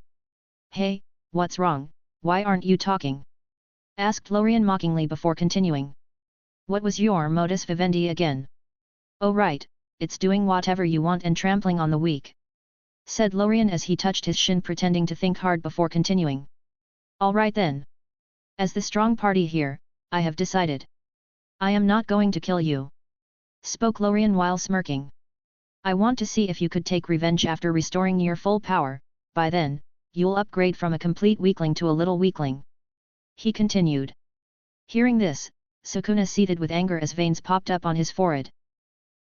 "Hey, what's wrong, why aren't you talking?" asked Lorien mockingly before continuing. "What was your modus vivendi again?" "Oh right, it's doing whatever you want and trampling on the weak," said Lorien as he touched his shin pretending to think hard before continuing. "All right then. As the strong party here, I have decided. I am not going to kill you," spoke Lorien while smirking. "I want to see if you could take revenge after restoring your full power. By then, you'll upgrade from a complete weakling to a little weakling," he continued. Hearing this, Sukuna seethed with anger as veins popped up on his forehead.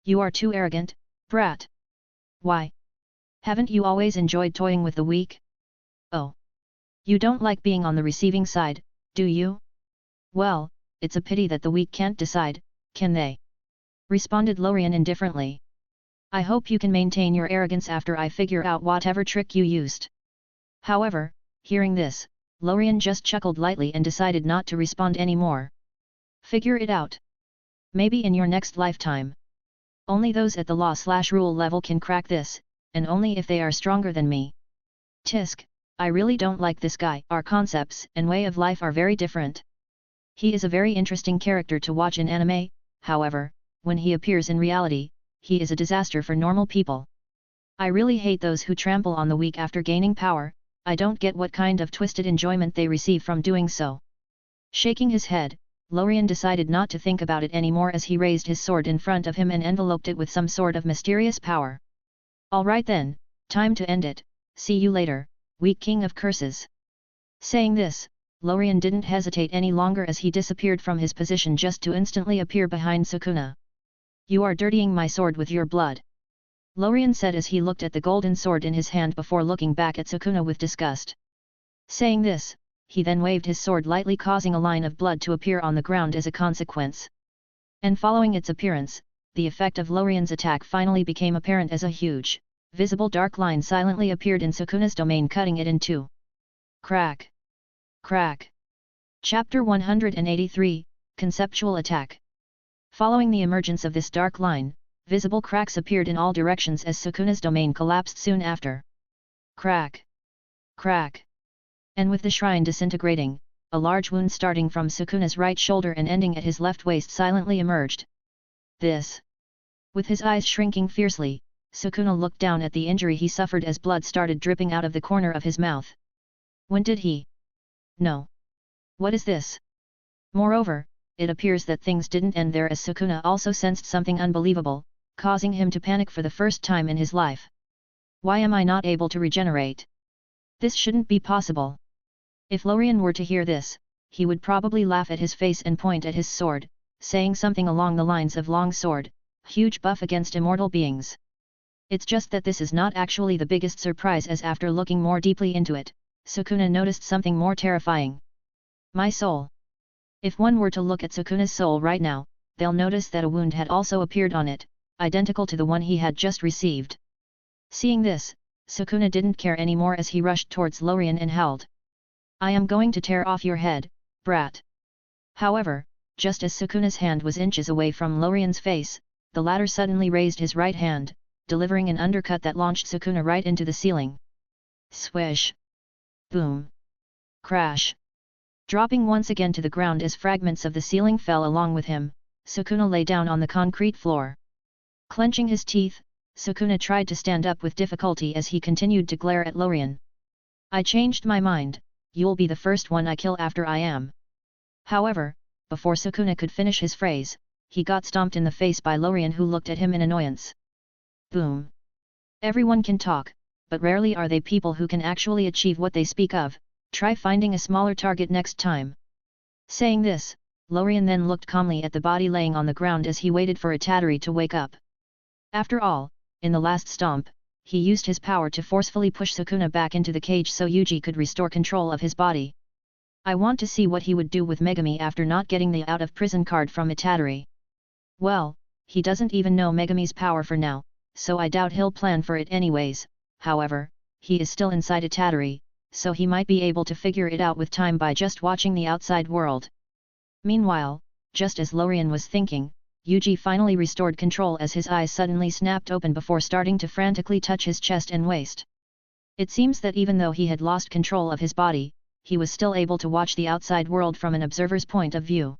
"You are too arrogant, brat. Why? Haven't you always enjoyed toying with the weak? Oh. You don't like being on the receiving side, do you? Well, it's a pity that the weak can't decide, can they?" responded Lorien indifferently. "I hope you can maintain your arrogance after I figure out whatever trick you used." However, hearing this, Lorien just chuckled lightly and decided not to respond anymore. "Figure it out," Maybe in your next lifetime. Only those at the law/rule level can crack this, and only if they are stronger than me. Tisk, I really don't like this guy. Our concepts and way of life are very different. He is a very interesting character to watch in anime, however, when he appears in reality, he is a disaster for normal people. I really hate those who trample on the weak after gaining power. I don't get what kind of twisted enjoyment they receive from doing so. Shaking his head, Lorien decided not to think about it anymore as he raised his sword in front of him and enveloped it with some sort of mysterious power. Alright then, time to end it, see you later, weak king of curses. Saying this, Lorien didn't hesitate any longer as he disappeared from his position just to instantly appear behind Sukuna. You are dirtying my sword with your blood. Lorien said as he looked at the golden sword in his hand before looking back at Sukuna with disgust. Saying this, he then waved his sword lightly, causing a line of blood to appear on the ground as a consequence. And following its appearance, the effect of Lorien's attack finally became apparent as a huge, visible dark line silently appeared in Sukuna's domain, cutting it in two. Crack! Crack! Chapter 183, Conceptual Attack. Following the emergence of this dark line, visible cracks appeared in all directions as Sukuna's domain collapsed soon after. Crack! Crack! And with the shrine disintegrating, a large wound starting from Sukuna's right shoulder and ending at his left waist silently emerged. This. With his eyes shrinking fiercely, Sukuna looked down at the injury he suffered as blood started dripping out of the corner of his mouth. When did he? No. What is this? Moreover, it appears that things didn't end there as Sukuna also sensed something unbelievable, causing him to panic for the first time in his life. Why am I not able to regenerate? This shouldn't be possible. If Lorien were to hear this, he would probably laugh at his face and point at his sword, saying something along the lines of long sword, huge buff against immortal beings. It's just that this is not actually the biggest surprise, as after looking more deeply into it, Sukuna noticed something more terrifying. My soul. If one were to look at Sukuna's soul right now, they'll notice that a wound had also appeared on it, identical to the one he had just received. Seeing this, Sukuna didn't care anymore as he rushed towards Lorien and howled. I am going to tear off your head, brat. However, just as Sukuna's hand was inches away from Lorien's face, the latter suddenly raised his right hand, delivering an undercut that launched Sukuna right into the ceiling. Swish! Boom! Crash! Dropping once again to the ground as fragments of the ceiling fell along with him, Sukuna lay down on the concrete floor. Clenching his teeth, Sukuna tried to stand up with difficulty as he continued to glare at Lorien. I changed my mind, you'll be the first one I kill after I am. However, before Sukuna could finish his phrase, he got stomped in the face by Lorien, who looked at him in annoyance. Boom! Everyone can talk, but rarely are they people who can actually achieve what they speak of. Try finding a smaller target next time. Saying this, Lorien then looked calmly at the body laying on the ground as he waited for Itadori to wake up. After all, in the last stomp, he used his power to forcefully push Sukuna back into the cage so Yuji could restore control of his body. I want to see what he would do with Megami after not getting the out-of-prison card from Itadori. Well, he doesn't even know Megami's power for now, so I doubt he'll plan for it anyways. However, he is still inside Itadori, so he might be able to figure it out with time by just watching the outside world. Meanwhile, just as Lorien was thinking, Yuji finally restored control as his eyes suddenly snapped open before starting to frantically touch his chest and waist. It seems that even though he had lost control of his body, he was still able to watch the outside world from an observer's point of view.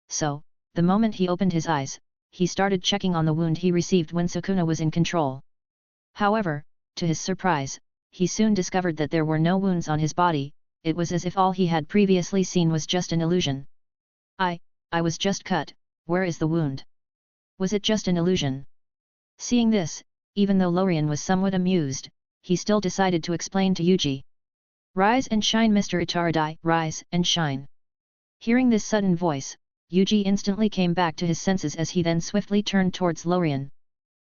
So, the moment he opened his eyes, he started checking on the wound he received when Sukuna was in control. However, to his surprise, he soon discovered that there were no wounds on his body. It was as if all he had previously seen was just an illusion. I was just cut, where is the wound? Was it just an illusion? Seeing this, even though Lorien was somewhat amused, he still decided to explain to Yuji. Rise and shine, Mr. Itadori, rise and shine. Hearing this sudden voice, Yuji instantly came back to his senses as he then swiftly turned towards Lorien.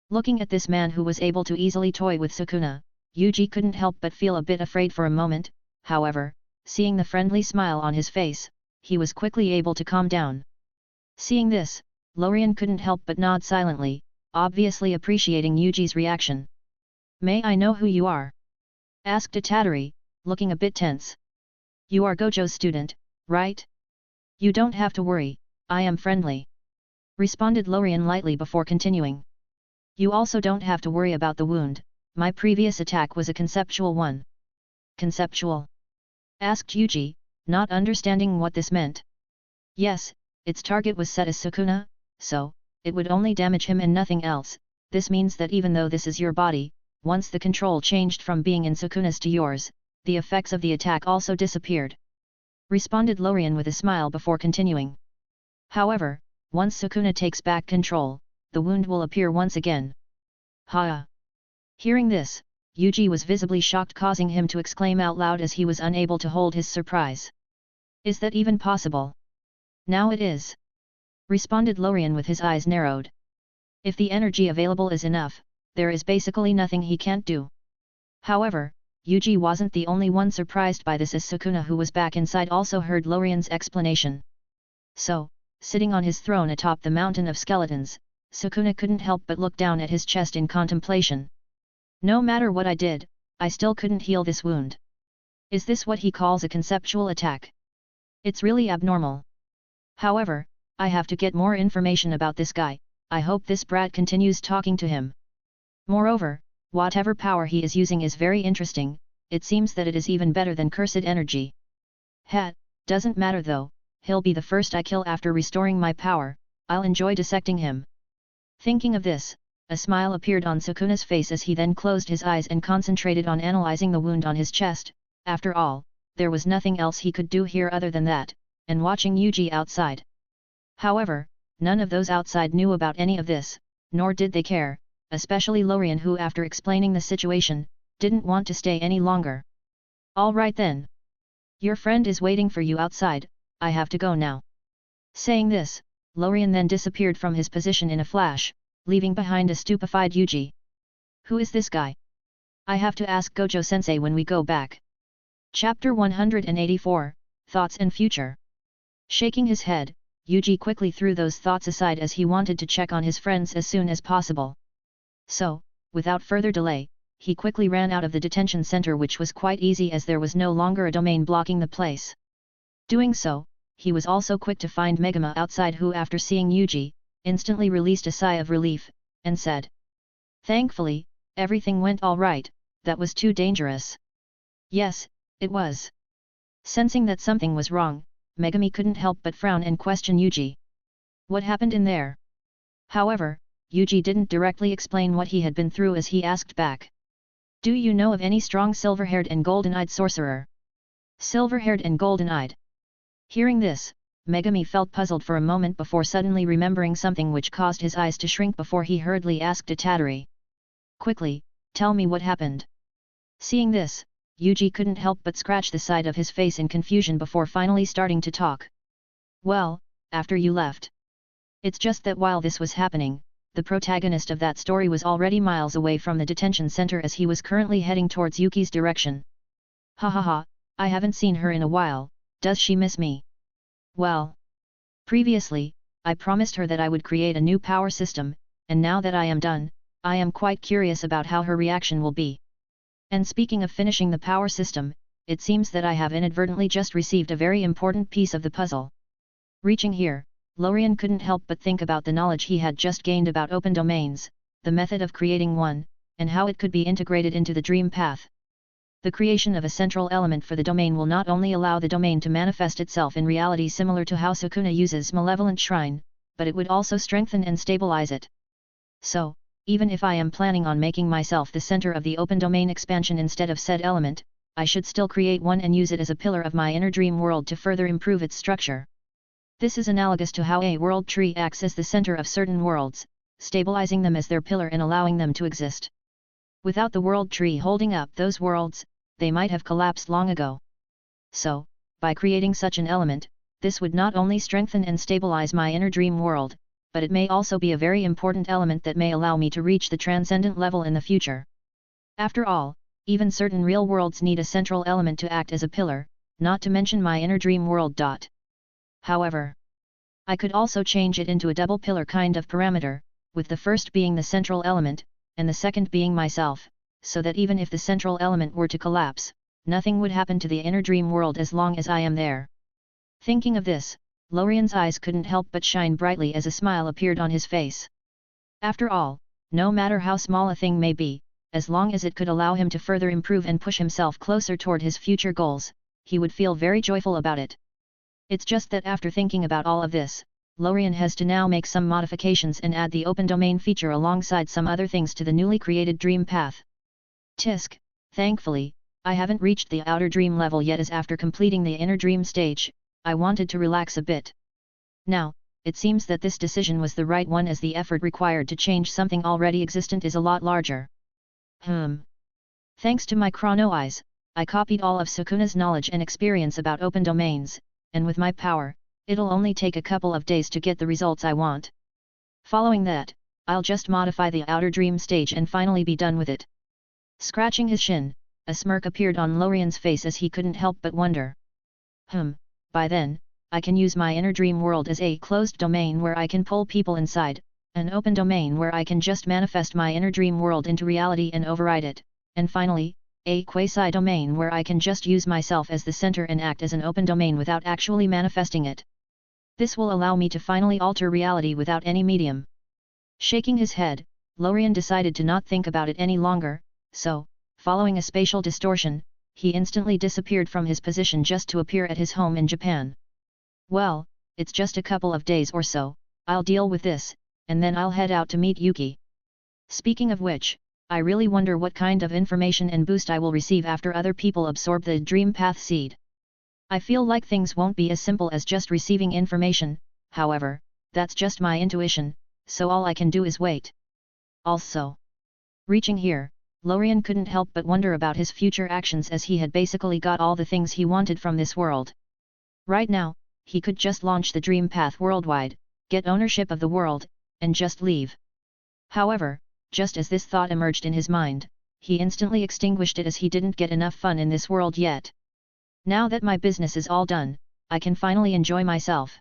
Looking at this man who was able to easily toy with Sukuna, Yuji couldn't help but feel a bit afraid for a moment. However, seeing the friendly smile on his face, he was quickly able to calm down. Seeing this, Lorien couldn't help but nod silently, obviously appreciating Yuji's reaction. May I know who you are? Asked Itadori, looking a bit tense. You are Gojo's student, right? You don't have to worry, I am friendly. responded Lorien lightly before continuing. You also don't have to worry about the wound, my previous attack was a conceptual one. Conceptual? Asked Yuji, not understanding what this meant. Yes, its target was set as Sukuna, so, it would only damage him and nothing else. This means that even though this is your body, once the control changed from being in Sukuna's to yours, the effects of the attack also disappeared. Responded Lorien with a smile before continuing. However, once Sukuna takes back control, the wound will appear once again. Ha! Hearing this, Yuji was visibly shocked, causing him to exclaim out loud as he was unable to hold his surprise. Is that even possible? Now it is. Responded Lorien with his eyes narrowed. If the energy available is enough, there is basically nothing he can't do. However, Yuji wasn't the only one surprised by this, as Sukuna, who was back inside, also heard Lorien's explanation. So, sitting on his throne atop the mountain of skeletons, Sukuna couldn't help but look down at his chest in contemplation. No matter what I did, I still couldn't heal this wound. Is this what he calls a conceptual attack? It's really abnormal. However, I have to get more information about this guy. I hope this brat continues talking to him. Moreover, whatever power he is using is very interesting. It seems that it is even better than cursed energy. Doesn't matter though, he'll be the first I kill after restoring my power. I'll enjoy dissecting him. Thinking of this, a smile appeared on Sukuna's face as he then closed his eyes and concentrated on analyzing the wound on his chest. After all, there was nothing else he could do here other than that, and watching Yuji outside. However, none of those outside knew about any of this, nor did they care, especially Lorien, who, after explaining the situation, didn't want to stay any longer. All right then. Your friend is waiting for you outside, I have to go now. Saying this, Lorien then disappeared from his position in a flash, leaving behind a stupefied Yuji. Who is this guy? I have to ask Gojo-sensei when we go back. Chapter 184, Thoughts and Future. Shaking his head, Yuji quickly threw those thoughts aside as he wanted to check on his friends as soon as possible. So, without further delay, he quickly ran out of the detention center, which was quite easy as there was no longer a domain blocking the place. Doing so, he was also quick to find Megama outside, who, after seeing Yuji, instantly released a sigh of relief, and said, "Thankfully, everything went all right. That was too dangerous." Yes, it was. Sensing that something was wrong, Megami couldn't help but frown and question Yuji. What happened in there? However, Yuji didn't directly explain what he had been through as he asked back. Do you know of any strong silver-haired and golden-eyed sorcerer? Silver-haired and golden-eyed. Hearing this, Megami felt puzzled for a moment before suddenly remembering something, which caused his eyes to shrink before he hurriedly asked Tatari. Quickly, tell me what happened. Seeing this, Yuji couldn't help but scratch the side of his face in confusion before finally starting to talk. Well, after you left. It's just that while this was happening, the protagonist of that story was already miles away from the detention center as he was currently heading towards Yuki's direction. Ha ha ha, I haven't seen her in a while, does she miss me? Well. Previously, I promised her that I would create a new power system, and now that I am done, I am quite curious about how her reaction will be. And speaking of finishing the power system, it seems that I have inadvertently just received a very important piece of the puzzle. Reaching here, Lorien couldn't help but think about the knowledge he had just gained about open domains, the method of creating one, and how it could be integrated into the dream path. The creation of a central element for the domain will not only allow the domain to manifest itself in reality similar to how Sukuna uses Malevolent Shrine, but it would also strengthen and stabilize it. So, even if I am planning on making myself the center of the open domain expansion instead of said element, I should still create one and use it as a pillar of my inner dream world to further improve its structure. This is analogous to how a world tree acts as the center of certain worlds, stabilizing them as their pillar and allowing them to exist. Without the world tree holding up those worlds, they might have collapsed long ago. So, by creating such an element, this would not only strengthen and stabilize my inner dream world, but it may also be a very important element that may allow me to reach the transcendent level in the future. After all, even certain real worlds need a central element to act as a pillar, not to mention my inner dream world. However, I could also change it into a double pillar kind of parameter, with the first being the central element, and the second being myself, so that even if the central element were to collapse, nothing would happen to the inner dream world as long as I am there. Thinking of this, Lorien's eyes couldn't help but shine brightly as a smile appeared on his face. After all, no matter how small a thing may be, as long as it could allow him to further improve and push himself closer toward his future goals, he would feel very joyful about it. It's just that after thinking about all of this, Lorien has to now make some modifications and add the open domain feature alongside some other things to the newly created dream path. Tisk, thankfully, I haven't reached the outer dream level yet, as after completing the inner dream stage, I wanted to relax a bit. Now, it seems that this decision was the right one, as the effort required to change something already existent is a lot larger. Thanks to my chrono eyes, I copied all of Sukuna's knowledge and experience about open domains, and with my power, it'll only take a couple of days to get the results I want. Following that, I'll just modify the outer dream stage and finally be done with it. Scratching his shin, a smirk appeared on Lorien's face as he couldn't help but wonder. By then, I can use my inner dream world as a closed domain where I can pull people inside, an open domain where I can just manifest my inner dream world into reality and override it, and finally, a quasi-domain where I can just use myself as the center and act as an open domain without actually manifesting it. This will allow me to finally alter reality without any medium. Shaking his head, Lorien decided to not think about it any longer, so, following a spatial distortion, he instantly disappeared from his position just to appear at his home in Japan. Well, it's just a couple of days or so, I'll deal with this, and then I'll head out to meet Yuki. Speaking of which, I really wonder what kind of information and boost I will receive after other people absorb the Dream Path seed. I feel like things won't be as simple as just receiving information, however, that's just my intuition, so all I can do is wait. Also, reaching here, Lorien couldn't help but wonder about his future actions, as he had basically got all the things he wanted from this world. Right now, he could just launch the Dream Path worldwide, get ownership of the world, and just leave. However, just as this thought emerged in his mind, he instantly extinguished it, as he didn't get enough fun in this world yet. Now that my business is all done, I can finally enjoy myself.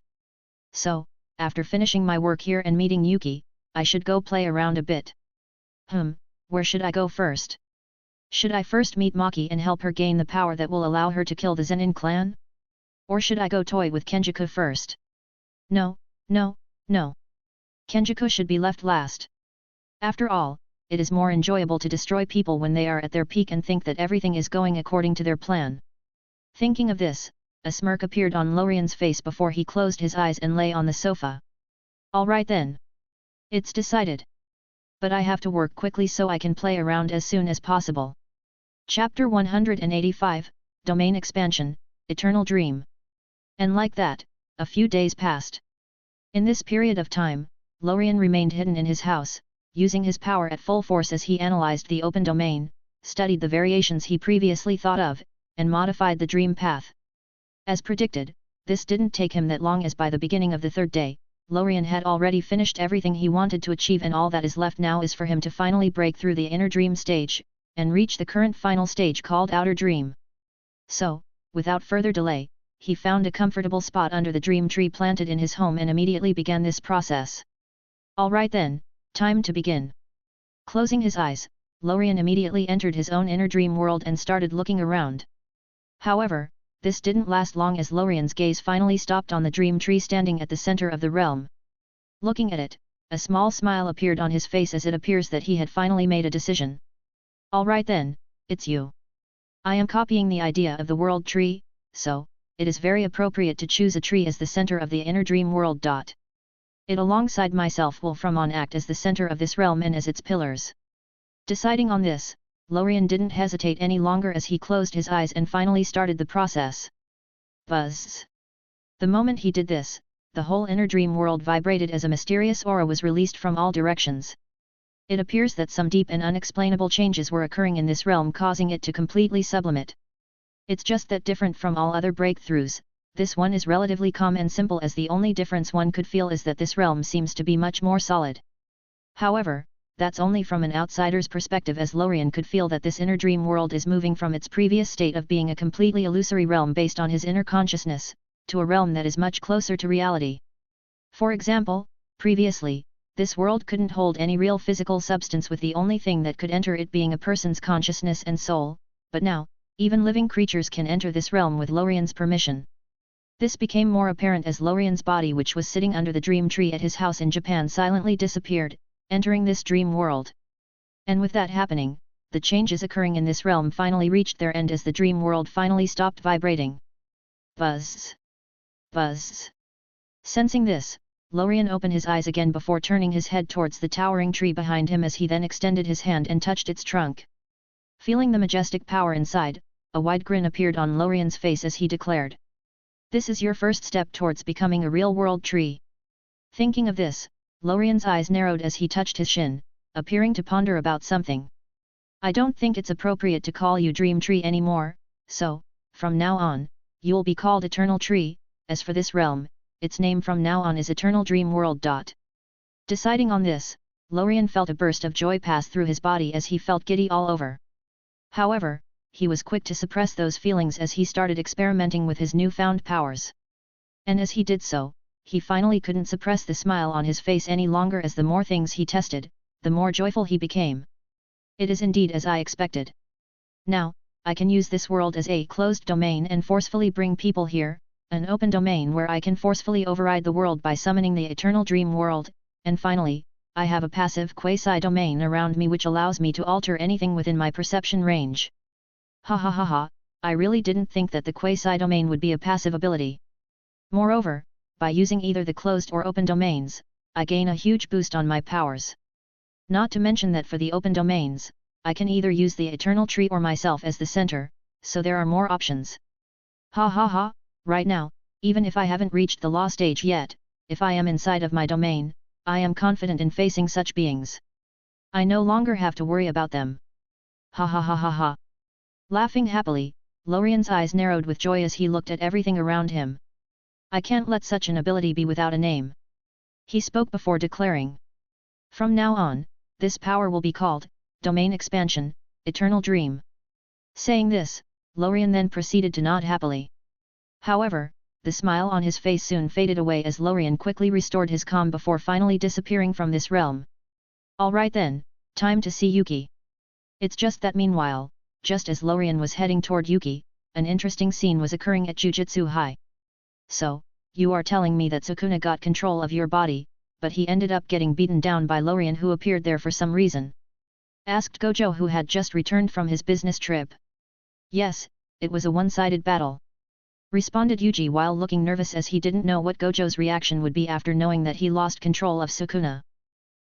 So, after finishing my work here and meeting Yuki, I should go play around a bit. Where should I go first? Should I first meet Maki and help her gain the power that will allow her to kill the Zenin clan? Or should I go toy with Kenjaku first? No. Kenjaku should be left last. After all, it is more enjoyable to destroy people when they are at their peak and think that everything is going according to their plan. Thinking of this, a smirk appeared on Lorien's face before he closed his eyes and lay on the sofa. Alright then. It's decided. But I have to work quickly so I can play around as soon as possible. Chapter 185, Domain Expansion, Eternal Dream. And like that, a few days passed. In this period of time, Lorien remained hidden in his house, using his power at full force as he analyzed the open domain, studied the variations he previously thought of, and modified the dream path. As predicted, this didn't take him that long, as by the beginning of the third day, Lorien had already finished everything he wanted to achieve, and all that is left now is for him to finally break through the inner dream stage, and reach the current final stage called Outer Dream. So, without further delay, he found a comfortable spot under the dream tree planted in his home and immediately began this process. Alright then, time to begin. Closing his eyes, Lorien immediately entered his own inner dream world and started looking around. However, this didn't last long, as Lorien's gaze finally stopped on the dream tree standing at the center of the realm. Looking at it, a small smile appeared on his face, as it appears that he had finally made a decision. Alright then, it's you. I am copying the idea of the world tree, so, it is very appropriate to choose a tree as the center of the inner dream world. It alongside myself will from on act as the center of this realm and as its pillars. Deciding on this, Lorien didn't hesitate any longer as he closed his eyes and finally started the process. Buzz! The moment he did this, the whole inner dream world vibrated as a mysterious aura was released from all directions. It appears that some deep and unexplainable changes were occurring in this realm, causing it to completely sublimate. It's just that different from all other breakthroughs, this one is relatively calm and simple, as the only difference one could feel is that this realm seems to be much more solid. However, that's only from an outsider's perspective, as Lorien could feel that this inner dream world is moving from its previous state of being a completely illusory realm based on his inner consciousness, to a realm that is much closer to reality. For example, previously, this world couldn't hold any real physical substance, with the only thing that could enter it being a person's consciousness and soul, but now, even living creatures can enter this realm with Lorien's permission. This became more apparent as Lorien's body, which was sitting under the dream tree at his house in Japan, silently disappeared, entering this dream world. And with that happening, the changes occurring in this realm finally reached their end as the dream world finally stopped vibrating. Buzz. Buzz. Sensing this, Lorien opened his eyes again before turning his head towards the towering tree behind him, as he then extended his hand and touched its trunk. Feeling the majestic power inside, a wide grin appeared on Lorien's face as he declared, "This is your first step towards becoming a real-world tree." Thinking of this, Lorien's eyes narrowed as he touched his shin, appearing to ponder about something. "I don't think it's appropriate to call you Dream Tree anymore, so, from now on, you'll be called Eternal Tree. As for this realm, its name from now on is Eternal Dream World." Deciding on this, Lorien felt a burst of joy pass through his body as he felt giddy all over. However, he was quick to suppress those feelings as he started experimenting with his newfound powers. And as he did so, he finally couldn't suppress the smile on his face any longer, as the more things he tested, the more joyful he became. "It is indeed as I expected. Now, I can use this world as a closed domain and forcefully bring people here, an open domain where I can forcefully override the world by summoning the Eternal Dream World, and finally, I have a passive quasi-domain around me which allows me to alter anything within my perception range. Ha ha ha ha, I really didn't think that the quasi-domain would be a passive ability. Moreover, by using either the closed or open domains, I gain a huge boost on my powers. Not to mention that for the open domains, I can either use the Eternal Tree or myself as the center, so there are more options. Ha ha ha, right now, even if I haven't reached the law stage yet, if I am inside of my domain, I am confident in facing such beings. I no longer have to worry about them. Ha ha ha ha ha." Laughing happily, Lorien's eyes narrowed with joy as he looked at everything around him. "I can't let such an ability be without a name," he spoke before declaring. "From now on, this power will be called Domain Expansion, Eternal Dream." Saying this, Lorien then proceeded to nod happily. However, the smile on his face soon faded away as Lorien quickly restored his calm before finally disappearing from this realm. "Alright then, time to see Yuki." It's just that meanwhile, just as Lorien was heading toward Yuki, an interesting scene was occurring at Jujutsu High. "So, you are telling me that Sukuna got control of your body, but he ended up getting beaten down by Lorien, who appeared there for some reason?" asked Gojo, who had just returned from his business trip. "Yes, it was a one-sided battle," responded Yuji while looking nervous as he didn't know what Gojo's reaction would be after knowing that he lost control of Sukuna.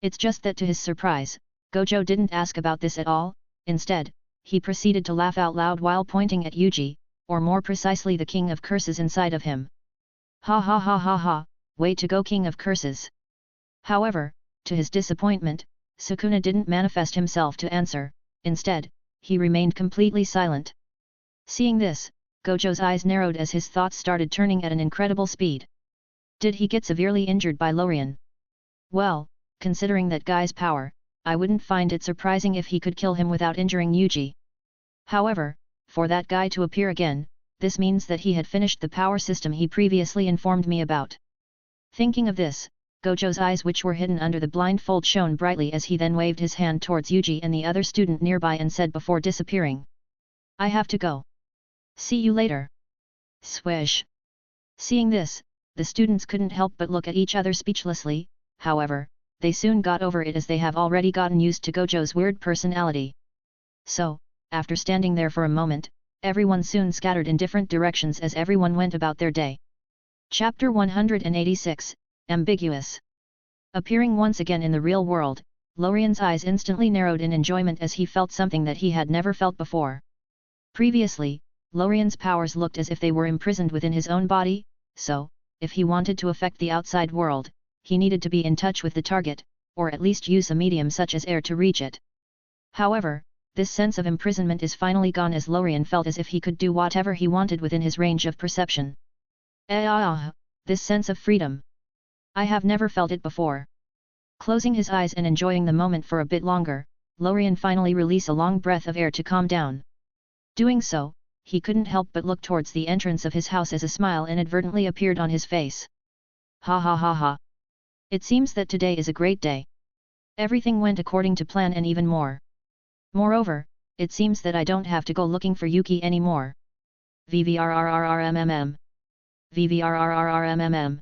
It's just that to his surprise, Gojo didn't ask about this at all. Instead, he proceeded to laugh out loud while pointing at Yuji, or more precisely the King of Curses inside of him. "Ha ha ha ha ha, way to go, King of Curses." However, to his disappointment, Sukuna didn't manifest himself to answer. Instead, he remained completely silent. Seeing this, Gojo's eyes narrowed as his thoughts started turning at an incredible speed. Did he get severely injured by Lorien? Well, considering that guy's power, I wouldn't find it surprising if he could kill him without injuring Yuji. However, for that guy to appear again, this means that he had finished the power system he previously informed me about. Thinking of this, Gojo's eyes, which were hidden under the blindfold, shone brightly as he then waved his hand towards Yuji and the other student nearby and said before disappearing, "I have to go. See you later." Swish. Seeing this, the students couldn't help but look at each other speechlessly. However, they soon got over it as they have already gotten used to Gojo's weird personality. So, after standing there for a moment, everyone soon scattered in different directions as everyone went about their day. Chapter 186, Ambiguous. Appearing once again in the real world, Lorien's eyes instantly narrowed in enjoyment as he felt something that he had never felt before. Previously, Lorien's powers looked as if they were imprisoned within his own body, so, if he wanted to affect the outside world, he needed to be in touch with the target, or at least use a medium such as air to reach it. However, this sense of imprisonment is finally gone as Lorien felt as if he could do whatever he wanted within his range of perception. This sense of freedom. I have never felt it before. Closing his eyes and enjoying the moment for a bit longer, Lorien finally released a long breath of air to calm down. Doing so, he couldn't help but look towards the entrance of his house as a smile inadvertently appeared on his face. Ha ha ha ha. It seems that today is a great day. Everything went according to plan and even more. Moreover, it seems that I don't have to go looking for Yuki anymore. VVRRRRMMM. VVRRRRMMM.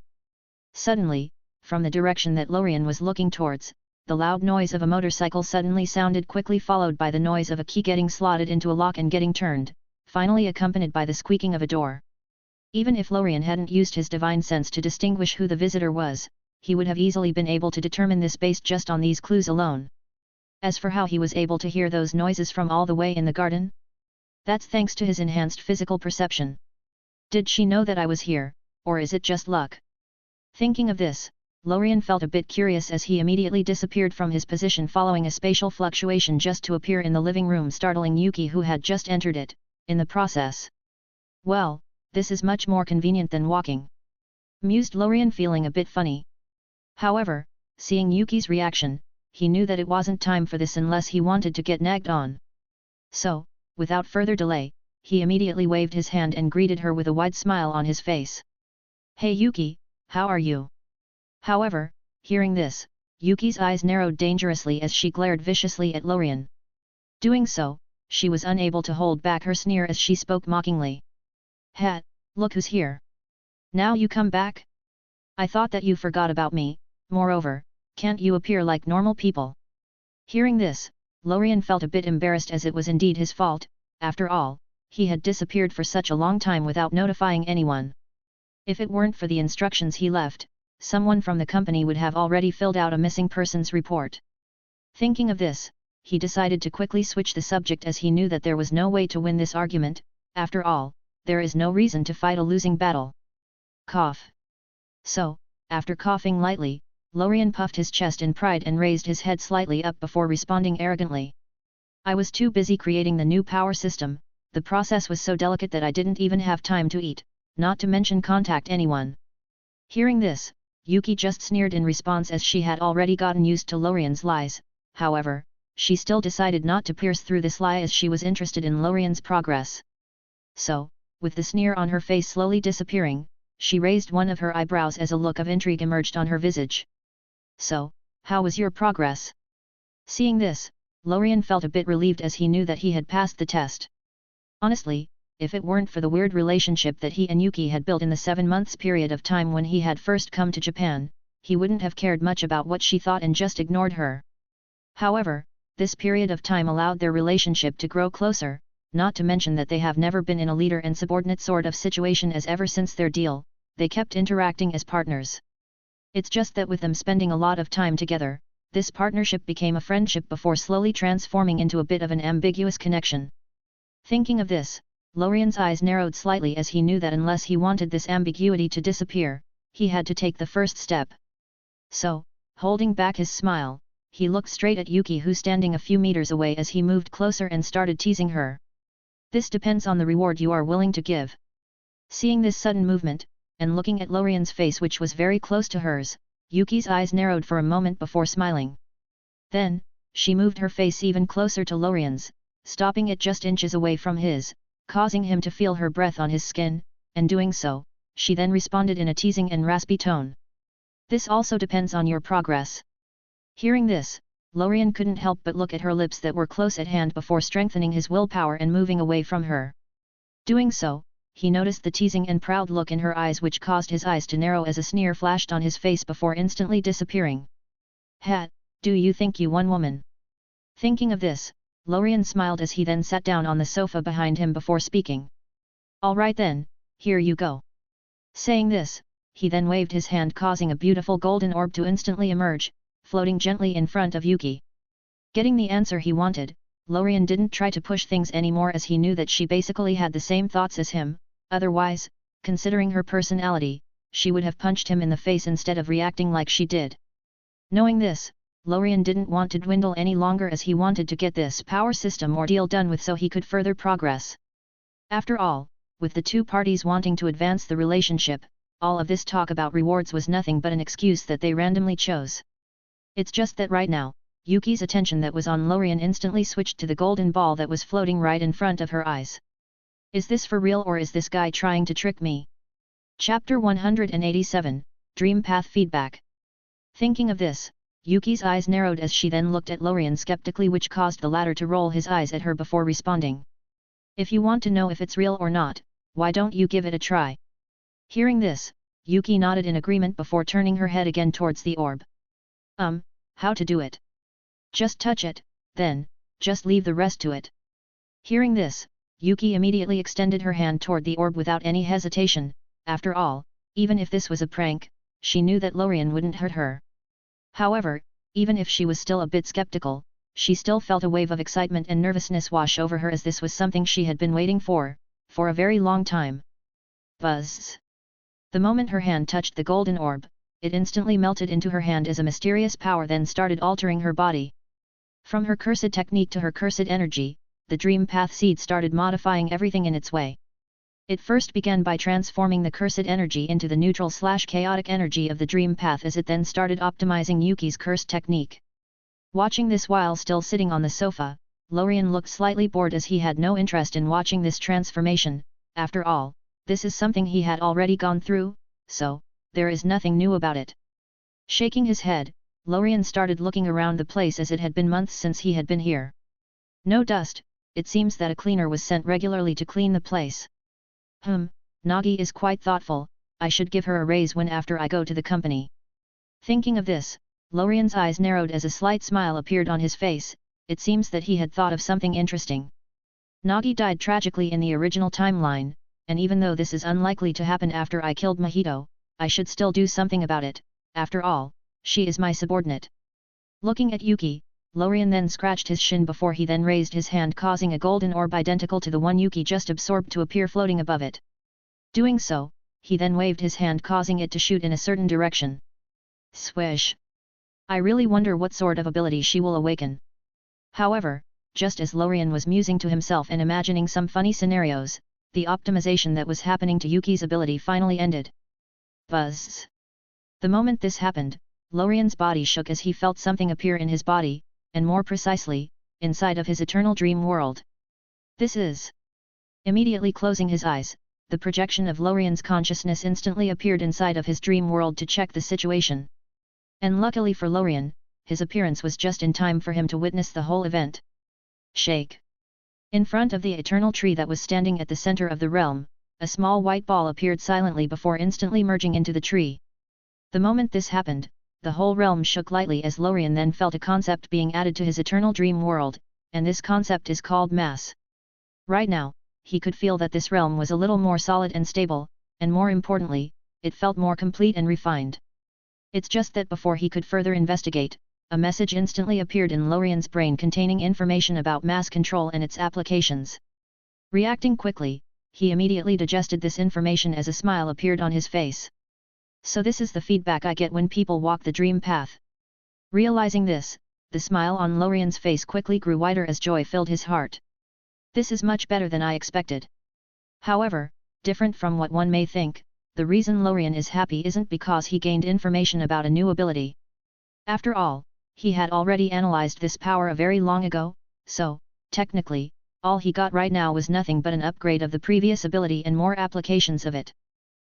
Suddenly, from the direction that Lorien was looking towards, the loud noise of a motorcycle suddenly sounded, quickly followed by the noise of a key getting slotted into a lock and getting turned, finally accompanied by the squeaking of a door. Even if Lorien hadn't used his divine sense to distinguish who the visitor was, he would have easily been able to determine this based just on these clues alone. As for how he was able to hear those noises from all the way in the garden, that's thanks to his enhanced physical perception. Did she know that I was here, or is it just luck? Thinking of this, Lorien felt a bit curious as he immediately disappeared from his position following a spatial fluctuation just to appear in the living room, startling Yuki, who had just entered it, in the process. Well, this is much more convenient than walking, mused Lorien, feeling a bit funny. However, seeing Yuki's reaction, he knew that it wasn't time for this unless he wanted to get nagged on. So, without further delay, he immediately waved his hand and greeted her with a wide smile on his face. Hey Yuki, how are you? However, hearing this, Yuki's eyes narrowed dangerously as she glared viciously at Lorien. Doing so, she was unable to hold back her sneer as she spoke mockingly. Hat, look who's here. Now you come back? I thought that you forgot about me. Moreover, can't you appear like normal people? Hearing this, Lorien felt a bit embarrassed, as it was indeed his fault. After all, he had disappeared for such a long time without notifying anyone. If it weren't for the instructions he left, someone from the company would have already filled out a missing persons report. Thinking of this, he decided to quickly switch the subject, as he knew that there was no way to win this argument. After all, there is no reason to fight a losing battle. Cough. So, after coughing lightly, Lorien puffed his chest in pride and raised his head slightly up before responding arrogantly. I was too busy creating the new power system. The process was so delicate that I didn't even have time to eat, not to mention contact anyone. Hearing this, Yuki just sneered in response, as she had already gotten used to Lorien's lies. However, she still decided not to pierce through this lie, as she was interested in Lorien's progress. So, with the sneer on her face slowly disappearing, she raised one of her eyebrows as a look of intrigue emerged on her visage. So, how was your progress? Seeing this, Lorien felt a bit relieved, as he knew that he had passed the test. Honestly, if it weren't for the weird relationship that he and Yuki had built in the 7 months period of time when he had first come to Japan, he wouldn't have cared much about what she thought and just ignored her. However, this period of time allowed their relationship to grow closer, not to mention that they have never been in a leader and subordinate sort of situation, as ever since their deal, they kept interacting as partners. It's just that with them spending a lot of time together, this partnership became a friendship before slowly transforming into a bit of an ambiguous connection. Thinking of this, Lorien's eyes narrowed slightly, as he knew that unless he wanted this ambiguity to disappear, he had to take the first step. So, holding back his smile, he looked straight at Yuki, who standing a few meters away, as he moved closer and started teasing her. This depends on the reward you are willing to give. Seeing this sudden movement, and looking at Lorien's face, which was very close to hers, Yuki's eyes narrowed for a moment before smiling. Then, she moved her face even closer to Lorien's, stopping it just inches away from his, causing him to feel her breath on his skin, and doing so, she then responded in a teasing and raspy tone. This also depends on your progress. Hearing this, Lorien couldn't help but look at her lips that were close at hand before strengthening his willpower and moving away from her. Doing so, he noticed the teasing and proud look in her eyes, which caused his eyes to narrow as a sneer flashed on his face before instantly disappearing. Hat, do you think you won, woman? Thinking of this, Lorien smiled as he then sat down on the sofa behind him before speaking. Alright then, here you go. Saying this, he then waved his hand, causing a beautiful golden orb to instantly emerge, floating gently in front of Yuki. Getting the answer he wanted, Lorien didn't try to push things anymore, as he knew that she basically had the same thoughts as him. Otherwise, considering her personality, she would have punched him in the face instead of reacting like she did. Knowing this, Lorien didn't want to dwindle any longer, as he wanted to get this power system ordeal done with so he could further progress. After all, with the two parties wanting to advance the relationship, all of this talk about rewards was nothing but an excuse that they randomly chose. It's just that right now, Yuki's attention that was on Lorien instantly switched to the golden ball that was floating right in front of her eyes. Is this for real, or is this guy trying to trick me? Chapter 187, Dream Path Feedback. Thinking of this, Yuki's eyes narrowed as she then looked at Lorien skeptically, which caused the latter to roll his eyes at her before responding. If you want to know if it's real or not, why don't you give it a try? Hearing this, Yuki nodded in agreement before turning her head again towards the orb. How to do it? Just touch it, then, just leave the rest to it. Hearing this, Yuki immediately extended her hand toward the orb without any hesitation. After all, even if this was a prank, she knew that Lorien wouldn't hurt her. However, even if she was still a bit skeptical, she still felt a wave of excitement and nervousness wash over her as this was something she had been waiting for a very long time. Buzz! The moment her hand touched the golden orb, it instantly melted into her hand as a mysterious power then started altering her body. From her cursed technique to her cursed energy, the dream path seed started modifying everything in its way. It first began by transforming the cursed energy into the neutral/chaotic energy of the dream path as it then started optimizing Yuki's cursed technique. Watching this while still sitting on the sofa, Lorien looked slightly bored as he had no interest in watching this transformation. After all, this is something he had already gone through, so there is nothing new about it. Shaking his head, Lorien started looking around the place as it had been months since he had been here. No dust, it seems that a cleaner was sent regularly to clean the place. Nagi is quite thoughtful, I should give her a raise when after I go to the company. Thinking of this, Lorien's eyes narrowed as a slight smile appeared on his face. It seems that he had thought of something interesting. Nagi died tragically in the original timeline, and even though this is unlikely to happen after I killed Mahito, I should still do something about it. After all, she is my subordinate. Looking at Yuki, Lorien then scratched his shin before he then raised his hand, causing a golden orb identical to the one Yuki just absorbed to appear floating above it. Doing so, he then waved his hand, causing it to shoot in a certain direction. Swish! I really wonder what sort of ability she will awaken. However, just as Lorien was musing to himself and imagining some funny scenarios, the optimization that was happening to Yuki's ability finally ended. Buzz! The moment this happened, Lorien's body shook as he felt something appear in his body, and more precisely, inside of his eternal dream world. This is... Immediately closing his eyes, the projection of Lorien's consciousness instantly appeared inside of his dream world to check the situation. And luckily for Lorien, his appearance was just in time for him to witness the whole event. Shake! In front of the eternal tree that was standing at the center of the realm, a small white ball appeared silently before instantly merging into the tree. The moment this happened, the whole realm shook lightly as Lorien then felt a concept being added to his eternal dream world, and this concept is called mass. Right now, he could feel that this realm was a little more solid and stable, and more importantly, it felt more complete and refined. It's just that before he could further investigate, a message instantly appeared in Lorien's brain containing information about mass control and its applications. Reacting quickly, he immediately digested this information as a smile appeared on his face. So this is the feedback I get when people walk the dream path. Realizing this, the smile on Lorien's face quickly grew wider as joy filled his heart. This is much better than I expected. However, different from what one may think, the reason Lorien is happy isn't because he gained information about a new ability. After all, he had already analyzed this power a very long ago, so, technically, all he got right now was nothing but an upgrade of the previous ability and more applications of it.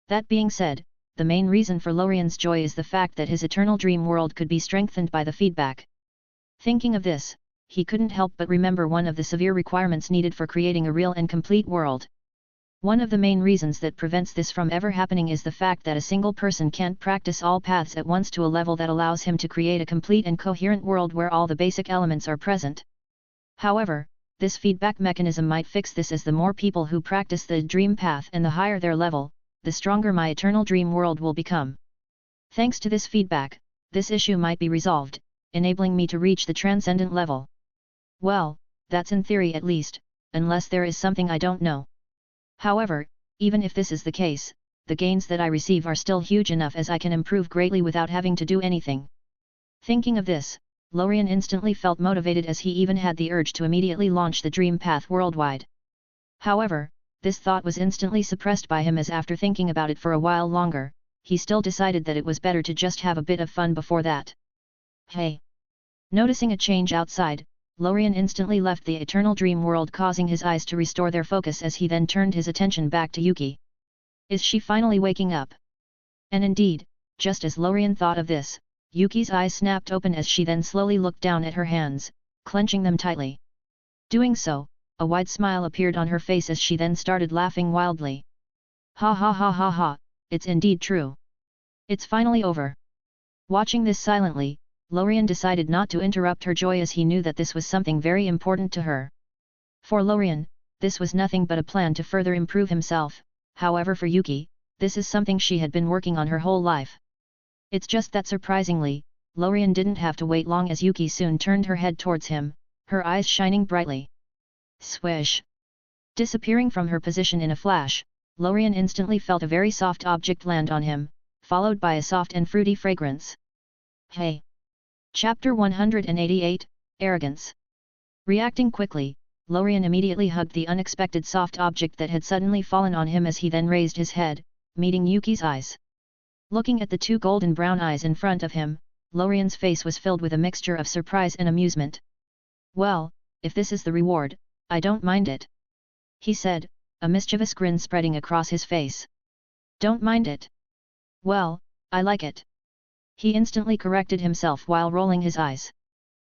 That being said, the main reason for Lorien's joy is the fact that his eternal dream world could be strengthened by the feedback. Thinking of this, he couldn't help but remember one of the severe requirements needed for creating a real and complete world. One of the main reasons that prevents this from ever happening is the fact that a single person can't practice all paths at once to a level that allows him to create a complete and coherent world where all the basic elements are present. However, this feedback mechanism might fix this, as the more people who practice the dream path and the higher their level, the stronger my eternal dream world will become. Thanks to this feedback, this issue might be resolved, enabling me to reach the transcendent level. Well, that's in theory at least, unless there is something I don't know. However, even if this is the case, the gains that I receive are still huge enough as I can improve greatly without having to do anything. Thinking of this, Lorien instantly felt motivated as he even had the urge to immediately launch the dream path worldwide. However, this thought was instantly suppressed by him, as after thinking about it for a while longer, he still decided that it was better to just have a bit of fun before that. Hey! Noticing a change outside, Lorien instantly left the eternal dream world, causing his eyes to restore their focus as he then turned his attention back to Yuki. Is she finally waking up? And indeed, just as Lorien thought of this, Yuki's eyes snapped open as she then slowly looked down at her hands, clenching them tightly. Doing so, a wide smile appeared on her face as she then started laughing wildly. Ha ha ha ha ha, it's indeed true. It's finally over. Watching this silently, Lorien decided not to interrupt her joy as he knew that this was something very important to her. For Lorien, this was nothing but a plan to further improve himself, however for Yuki, this is something she had been working on her whole life. It's just that surprisingly, Lorien didn't have to wait long as Yuki soon turned her head towards him, her eyes shining brightly. Swish! Disappearing from her position in a flash, Lorien instantly felt a very soft object land on him, followed by a soft and fruity fragrance. Hey! Chapter 188, Arrogance. Reacting quickly, Lorien immediately hugged the unexpected soft object that had suddenly fallen on him as he then raised his head, meeting Yuki's eyes. Looking at the two golden brown eyes in front of him, Lorien's face was filled with a mixture of surprise and amusement. Well, if this is the reward, I don't mind it. He said, a mischievous grin spreading across his face. Don't mind it? Well, I like it. He instantly corrected himself while rolling his eyes.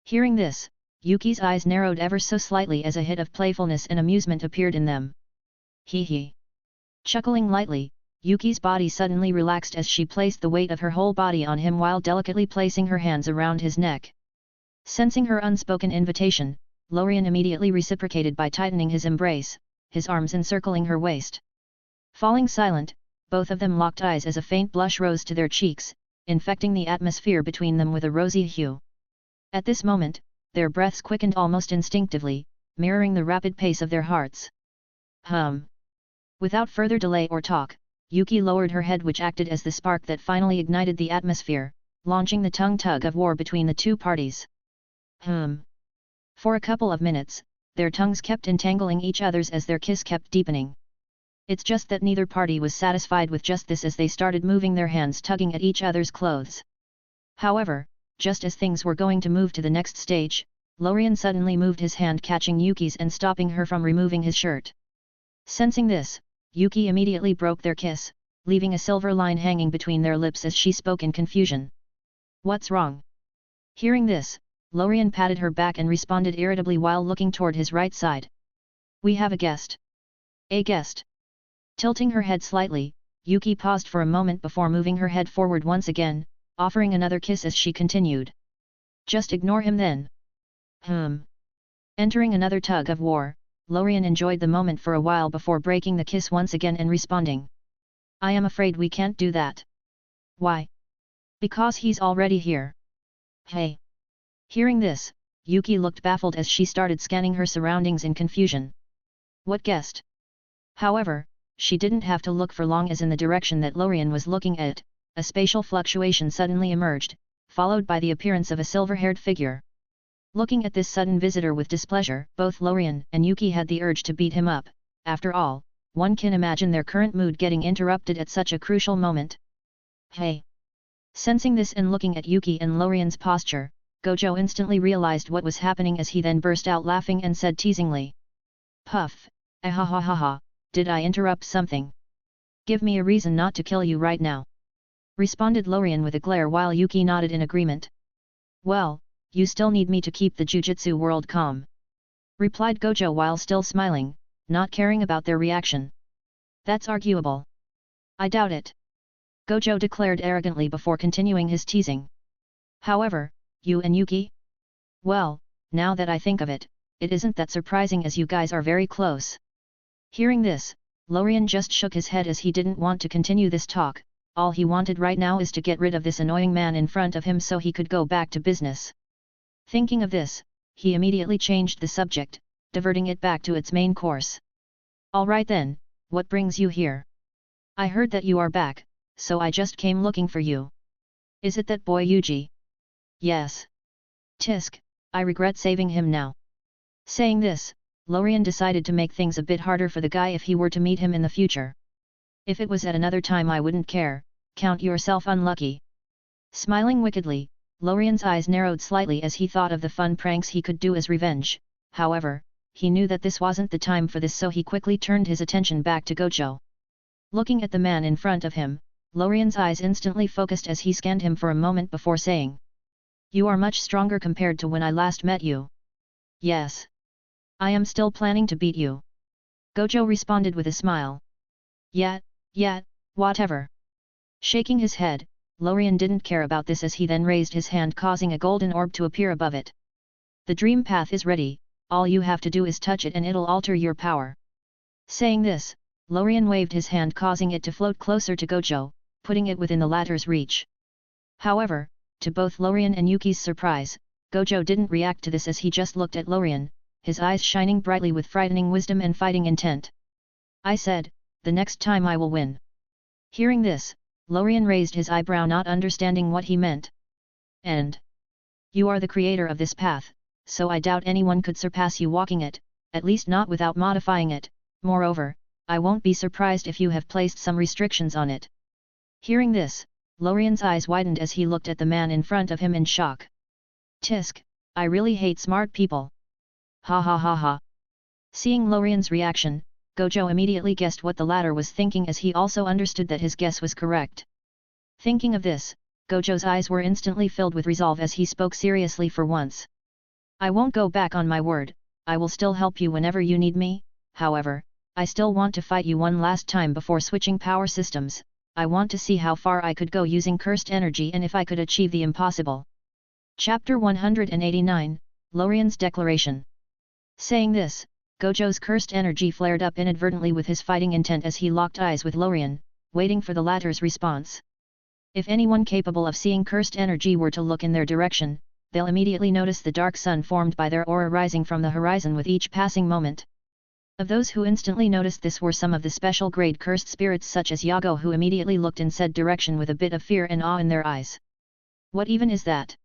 Hearing this, Yuki's eyes narrowed ever so slightly as a hit of playfulness and amusement appeared in them. Hee hee. Chuckling lightly, Yuki's body suddenly relaxed as she placed the weight of her whole body on him while delicately placing her hands around his neck. Sensing her unspoken invitation, Lorien immediately reciprocated by tightening his embrace, his arms encircling her waist. Falling silent, both of them locked eyes as a faint blush rose to their cheeks, infecting the atmosphere between them with a rosy hue. At this moment, their breaths quickened almost instinctively, mirroring the rapid pace of their hearts. Without further delay or talk, Yuki lowered her head, which acted as the spark that finally ignited the atmosphere, launching the tongue tug of war between the two parties. For a couple of minutes, their tongues kept entangling each other's as their kiss kept deepening. It's just that neither party was satisfied with just this as they started moving their hands tugging at each other's clothes. However, just as things were going to move to the next stage, Lorien suddenly moved his hand catching Yuki's and stopping her from removing his shirt. Sensing this, Yuki immediately broke their kiss, leaving a silver line hanging between their lips as she spoke in confusion. What's wrong? Hearing this, Lorien patted her back and responded irritably while looking toward his right side. We have a guest. A guest. Tilting her head slightly, Yuki paused for a moment before moving her head forward once again, offering another kiss as she continued. Just ignore him then. Entering another tug of war, Lorien enjoyed the moment for a while before breaking the kiss once again and responding. I am afraid we can't do that. Why? Because he's already here. Hey! Hearing this, Yuki looked baffled as she started scanning her surroundings in confusion. What guest? However, she didn't have to look for long as in the direction that Lorien was looking at, a spatial fluctuation suddenly emerged, followed by the appearance of a silver-haired figure. Looking at this sudden visitor with displeasure, both Lorien and Yuki had the urge to beat him up. After all, one can imagine their current mood getting interrupted at such a crucial moment. Hey! Sensing this and looking at Yuki and Lorien's posture, Gojo instantly realized what was happening as he then burst out laughing and said teasingly. Puff, ahahaha, did I interrupt something? Give me a reason not to kill you right now. Responded Lorien with a glare while Yuki nodded in agreement. Well, you still need me to keep the jujutsu world calm. Replied Gojo while still smiling, not caring about their reaction. That's arguable. I doubt it. Gojo declared arrogantly before continuing his teasing. However, you and Yuki? Well, now that I think of it, it isn't that surprising as you guys are very close. Hearing this, Lorien just shook his head as he didn't want to continue this talk. All he wanted right now is to get rid of this annoying man in front of him so he could go back to business. Thinking of this, he immediately changed the subject, diverting it back to its main course. Alright then, what brings you here? I heard that you are back, so I just came looking for you. Is it that boy Yuji? Yes. Tisk, I regret saving him now. Saying this, Lorien decided to make things a bit harder for the guy if he were to meet him in the future. If it was at another time I wouldn't care, count yourself unlucky. Smiling wickedly, Lorien's eyes narrowed slightly as he thought of the fun pranks he could do as revenge. However, he knew that this wasn't the time for this, so he quickly turned his attention back to Gojo. Looking at the man in front of him, Lorien's eyes instantly focused as he scanned him for a moment before saying. You are much stronger compared to when I last met you. Yes. I am still planning to beat you. Gojo responded with a smile. Yeah, whatever. Shaking his head, Lorien didn't care about this as he then raised his hand causing a golden orb to appear above it. The dream path is ready, all you have to do is touch it and it'll alter your power. Saying this, Lorien waved his hand causing it to float closer to Gojo, putting it within the latter's reach. However, to both Lorien and Yuki's surprise, Gojo didn't react to this as he just looked at Lorien, his eyes shining brightly with frightening wisdom and fighting intent. I said, the next time I will win. Hearing this, Lorien raised his eyebrow not understanding what he meant. And you are the creator of this path, so I doubt anyone could surpass you walking it, at least not without modifying it, moreover, I won't be surprised if you have placed some restrictions on it. Hearing this, Lorien's eyes widened as he looked at the man in front of him in shock. Tisk, I really hate smart people. Ha ha ha ha. Seeing Lorien's reaction, Gojo immediately guessed what the latter was thinking as he also understood that his guess was correct. Thinking of this, Gojo's eyes were instantly filled with resolve as he spoke seriously for once. I won't go back on my word, I will still help you whenever you need me, however, I still want to fight you one last time before switching power systems. I want to see how far I could go using cursed energy and if I could achieve the impossible. Chapter 189, Lorien's Declaration. Saying this, Gojo's cursed energy flared up inadvertently with his fighting intent as he locked eyes with Lorien, waiting for the latter's response. If anyone capable of seeing cursed energy were to look in their direction, they'll immediately notice the dark sun formed by their aura rising from the horizon with each passing moment. Of those who instantly noticed this were some of the special grade cursed spirits such as Yago, who immediately looked in said direction with a bit of fear and awe in their eyes. What even is that?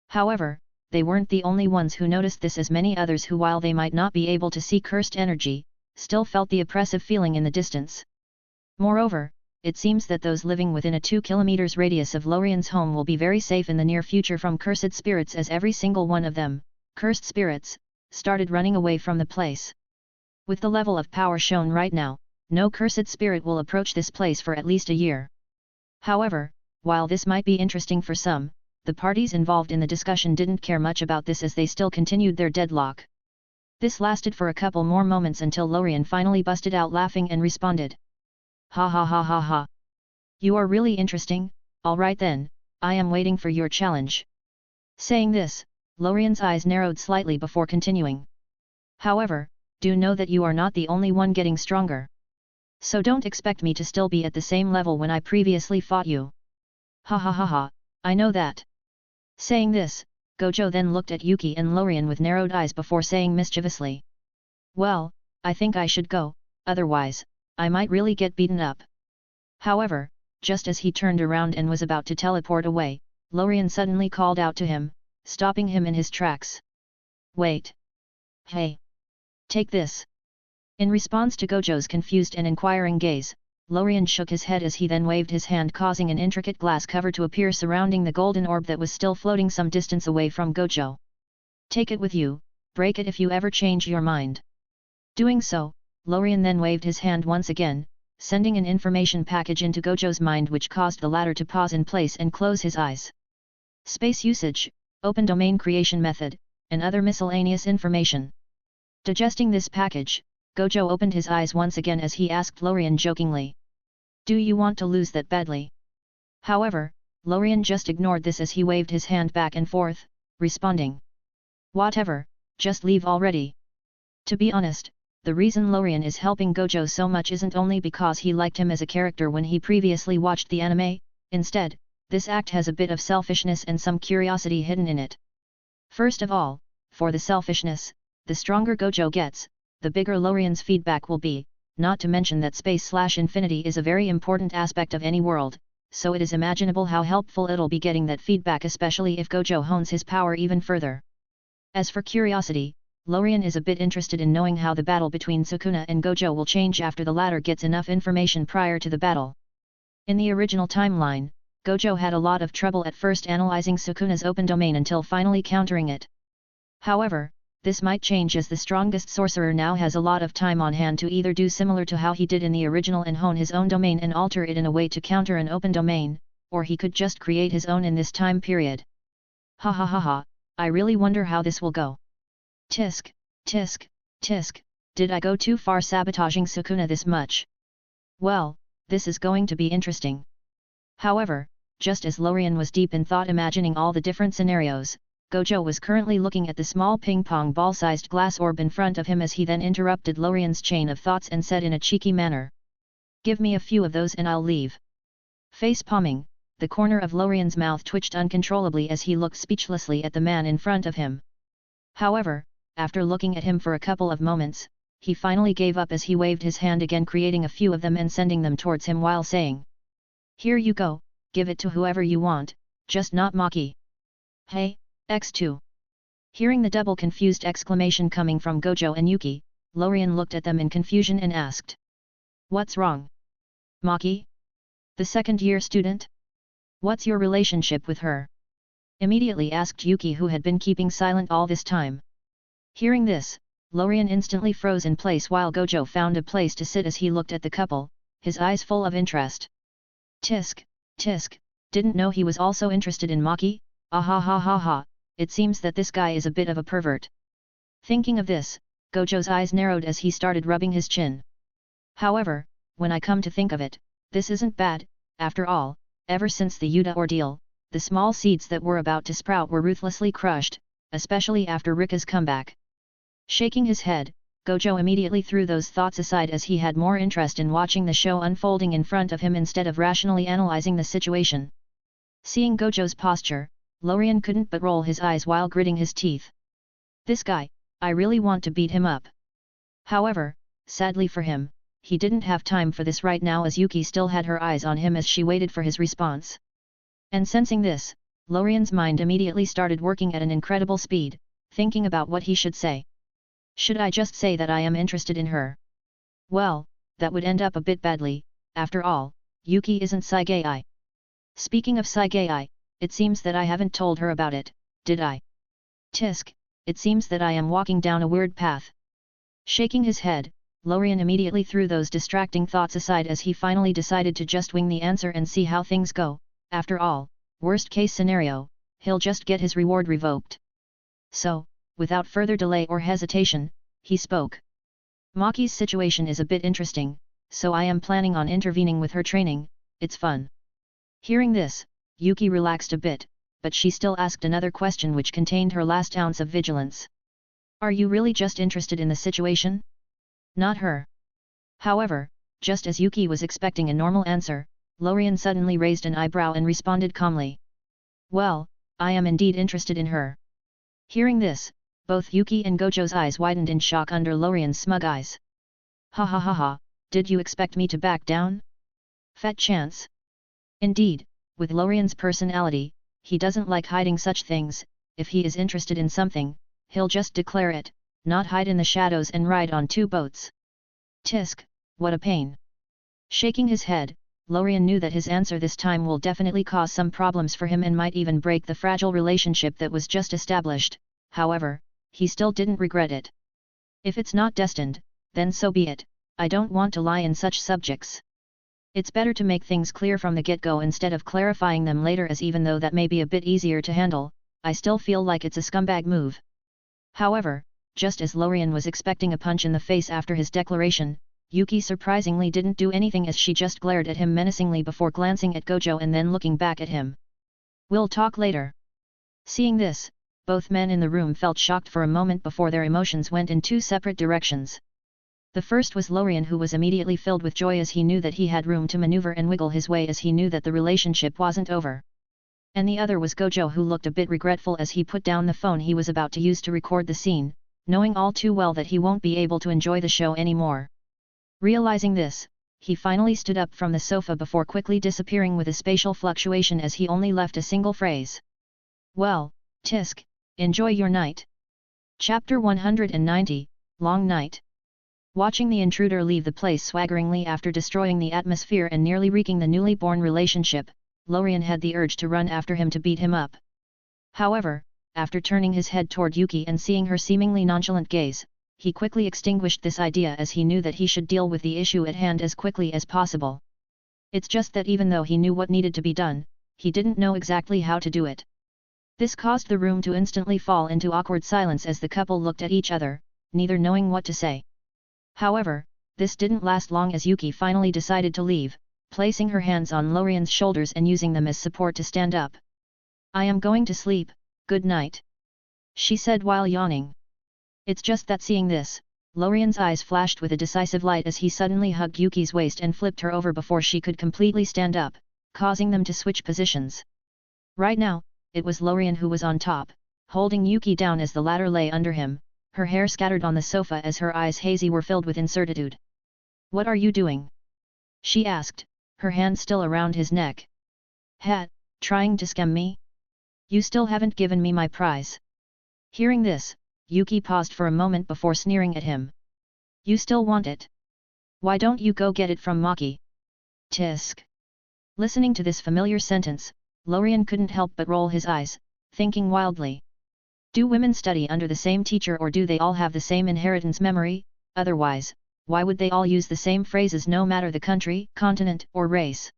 However, they weren't the only ones who noticed this, as many others who, while they might not be able to see cursed energy, still felt the oppressive feeling in the distance. Moreover, it seems that those living within a 2 kilometers radius of Lorien's home will be very safe in the near future from cursed spirits, as every single one of them, cursed spirits, started running away from the place. With the level of power shown right now, no cursed spirit will approach this place for at least a year. However, while this might be interesting for some, the parties involved in the discussion didn't care much about this as they still continued their deadlock. This lasted for a couple more moments until Lorien finally busted out laughing and responded. Ha ha ha ha ha. You are really interesting, alright then, I am waiting for your challenge. Saying this, Lorien's eyes narrowed slightly before continuing. However, do know that you are not the only one getting stronger. So don't expect me to still be at the same level when I previously fought you. Ha ha ha ha, I know that. Saying this, Gojo then looked at Yuki and Lorien with narrowed eyes before saying mischievously. Well, I think I should go, otherwise, I might really get beaten up. However, just as he turned around and was about to teleport away, Lorien suddenly called out to him, stopping him in his tracks. Wait. Hey. Take this. In response to Gojo's confused and inquiring gaze, Lorien shook his head as he then waved his hand, causing an intricate glass cover to appear surrounding the golden orb that was still floating some distance away from Gojo. Take it with you, break it if you ever change your mind. Doing so, Lorien then waved his hand once again, sending an information package into Gojo's mind which caused the latter to pause in place and close his eyes. Space usage, open domain creation method, and other miscellaneous information. Digesting this package, Gojo opened his eyes once again as he asked Lorien jokingly. Do you want to lose that badly? However, Lorien just ignored this as he waved his hand back and forth, responding. Whatever, just leave already. To be honest, the reason Lorien is helping Gojo so much isn't only because he liked him as a character when he previously watched the anime, instead, this act has a bit of selfishness and some curiosity hidden in it. First of all, for the selfishness, the stronger Gojo gets, the bigger Lorien's feedback will be, not to mention that space/infinity is a very important aspect of any world, so it is imaginable how helpful it'll be getting that feedback, especially if Gojo hones his power even further. As for curiosity, Lorien is a bit interested in knowing how the battle between Sukuna and Gojo will change after the latter gets enough information prior to the battle. In the original timeline, Gojo had a lot of trouble at first analyzing Sukuna's open domain until finally countering it. However, this might change as the strongest sorcerer now has a lot of time on hand to either do similar to how he did in the original and hone his own domain and alter it in a way to counter an open domain, or he could just create his own in this time period. Ha ha ha ha, I really wonder how this will go. Tisk, tisk, tisk, did I go too far sabotaging Sukuna this much? Well, this is going to be interesting. However, just as Lorien was deep in thought imagining all the different scenarios, Gojo was currently looking at the small ping-pong ball-sized glass orb in front of him as he then interrupted Lorien's chain of thoughts and said in a cheeky manner. "Give me a few of those and I'll leave." Face palming, the corner of Lorien's mouth twitched uncontrollably as he looked speechlessly at the man in front of him. However, after looking at him for a couple of moments, he finally gave up as he waved his hand again, creating a few of them and sending them towards him while saying, "Here you go, give it to whoever you want, just not Maki." "Hey, X2. Hearing the double confused exclamation coming from Gojo and Yuki, Lorien looked at them in confusion and asked. "What's wrong? Maki? The second-year student? What's your relationship with her?" Immediately asked Yuki, who had been keeping silent all this time. Hearing this, Lorien instantly froze in place while Gojo found a place to sit as he looked at the couple, his eyes full of interest. Tisk, didn't know he was also interested in Maki? Ah ha ha ha ha. It seems that this guy is a bit of a pervert. Thinking of this, Gojo's eyes narrowed as he started rubbing his chin. However, when I come to think of it, this isn't bad. After all, ever since the Yuta ordeal, the small seeds that were about to sprout were ruthlessly crushed, especially after Rika's comeback. Shaking his head, Gojo immediately threw those thoughts aside as he had more interest in watching the show unfolding in front of him instead of rationally analyzing the situation. Seeing Gojo's posture, Lorien couldn't but roll his eyes while gritting his teeth. This guy, I really want to beat him up. However, sadly for him, he didn't have time for this right now as Yuki still had her eyes on him as she waited for his response. And sensing this, Lorien's mind immediately started working at an incredible speed, thinking about what he should say. Should I just say that I am interested in her? Well, that would end up a bit badly. After all, Yuki isn't Saigei. Speaking of Saigei, it seems that I haven't told her about it, did I? Tisk, it seems that I am walking down a weird path. Shaking his head, Lorien immediately threw those distracting thoughts aside as he finally decided to just wing the answer and see how things go. After all, worst case scenario, he'll just get his reward revoked. So, without further delay or hesitation, he spoke. Maki's situation is a bit interesting, so I am planning on intervening with her training. It's fun. Hearing this, Yuki relaxed a bit, but she still asked another question which contained her last ounce of vigilance. Are you really just interested in the situation? Not her. However, just as Yuki was expecting a normal answer, Lorien suddenly raised an eyebrow and responded calmly. Well, I am indeed interested in her. Hearing this, both Yuki and Gojo's eyes widened in shock under Lorien's smug eyes. Ha ha ha ha, did you expect me to back down? Fat chance. Indeed, with Lorien's personality, he doesn't like hiding such things. If he is interested in something, he'll just declare it, not hide in the shadows and ride on two boats. Tisk, what a pain. Shaking his head, Lorien knew that his answer this time will definitely cause some problems for him and might even break the fragile relationship that was just established. However, he still didn't regret it. If it's not destined, then so be it. I don't want to lie in such subjects. It's better to make things clear from the get-go instead of clarifying them later, as even though that may be a bit easier to handle, I still feel like it's a scumbag move. However, just as Lorien was expecting a punch in the face after his declaration, Yuki surprisingly didn't do anything as she just glared at him menacingly before glancing at Gojo and then looking back at him. We'll talk later. Seeing this, both men in the room felt shocked for a moment before their emotions went in two separate directions. The first was Lorien, who was immediately filled with joy as he knew that he had room to maneuver and wiggle his way as he knew that the relationship wasn't over. And the other was Gojo, who looked a bit regretful as he put down the phone he was about to use to record the scene, knowing all too well that he won't be able to enjoy the show anymore. Realizing this, he finally stood up from the sofa before quickly disappearing with a spatial fluctuation as he only left a single phrase. Well, Tisk, enjoy your night. Chapter 190, Long Night. Watching the intruder leave the place swaggeringly after destroying the atmosphere and nearly wreaking the newly born relationship, Lorien had the urge to run after him to beat him up. However, after turning his head toward Yuki and seeing her seemingly nonchalant gaze, he quickly extinguished this idea as he knew that he should deal with the issue at hand as quickly as possible. It's just that even though he knew what needed to be done, he didn't know exactly how to do it. This caused the room to instantly fall into awkward silence as the couple looked at each other, neither knowing what to say. However, this didn't last long as Yuki finally decided to leave, placing her hands on Lorien's shoulders and using them as support to stand up. I am going to sleep, good night, she said while yawning. It's just that seeing this, Lorien's eyes flashed with a decisive light as he suddenly hugged Yuki's waist and flipped her over before she could completely stand up, causing them to switch positions. Right now, it was Lorien who was on top, holding Yuki down as the latter lay under him, her hair scattered on the sofa as her eyes hazy were filled with incertitude. What are you doing? She asked, her hand still around his neck. Trying to scam me? You still haven't given me my prize. Hearing this, Yuki paused for a moment before sneering at him. You still want it? Why don't you go get it from Maki? Tisk. Listening to this familiar sentence, Lorien couldn't help but roll his eyes, thinking wildly. Do women study under the same teacher or do they all have the same inheritance memory? Otherwise, why would they all use the same phrases no matter the country, continent, or race?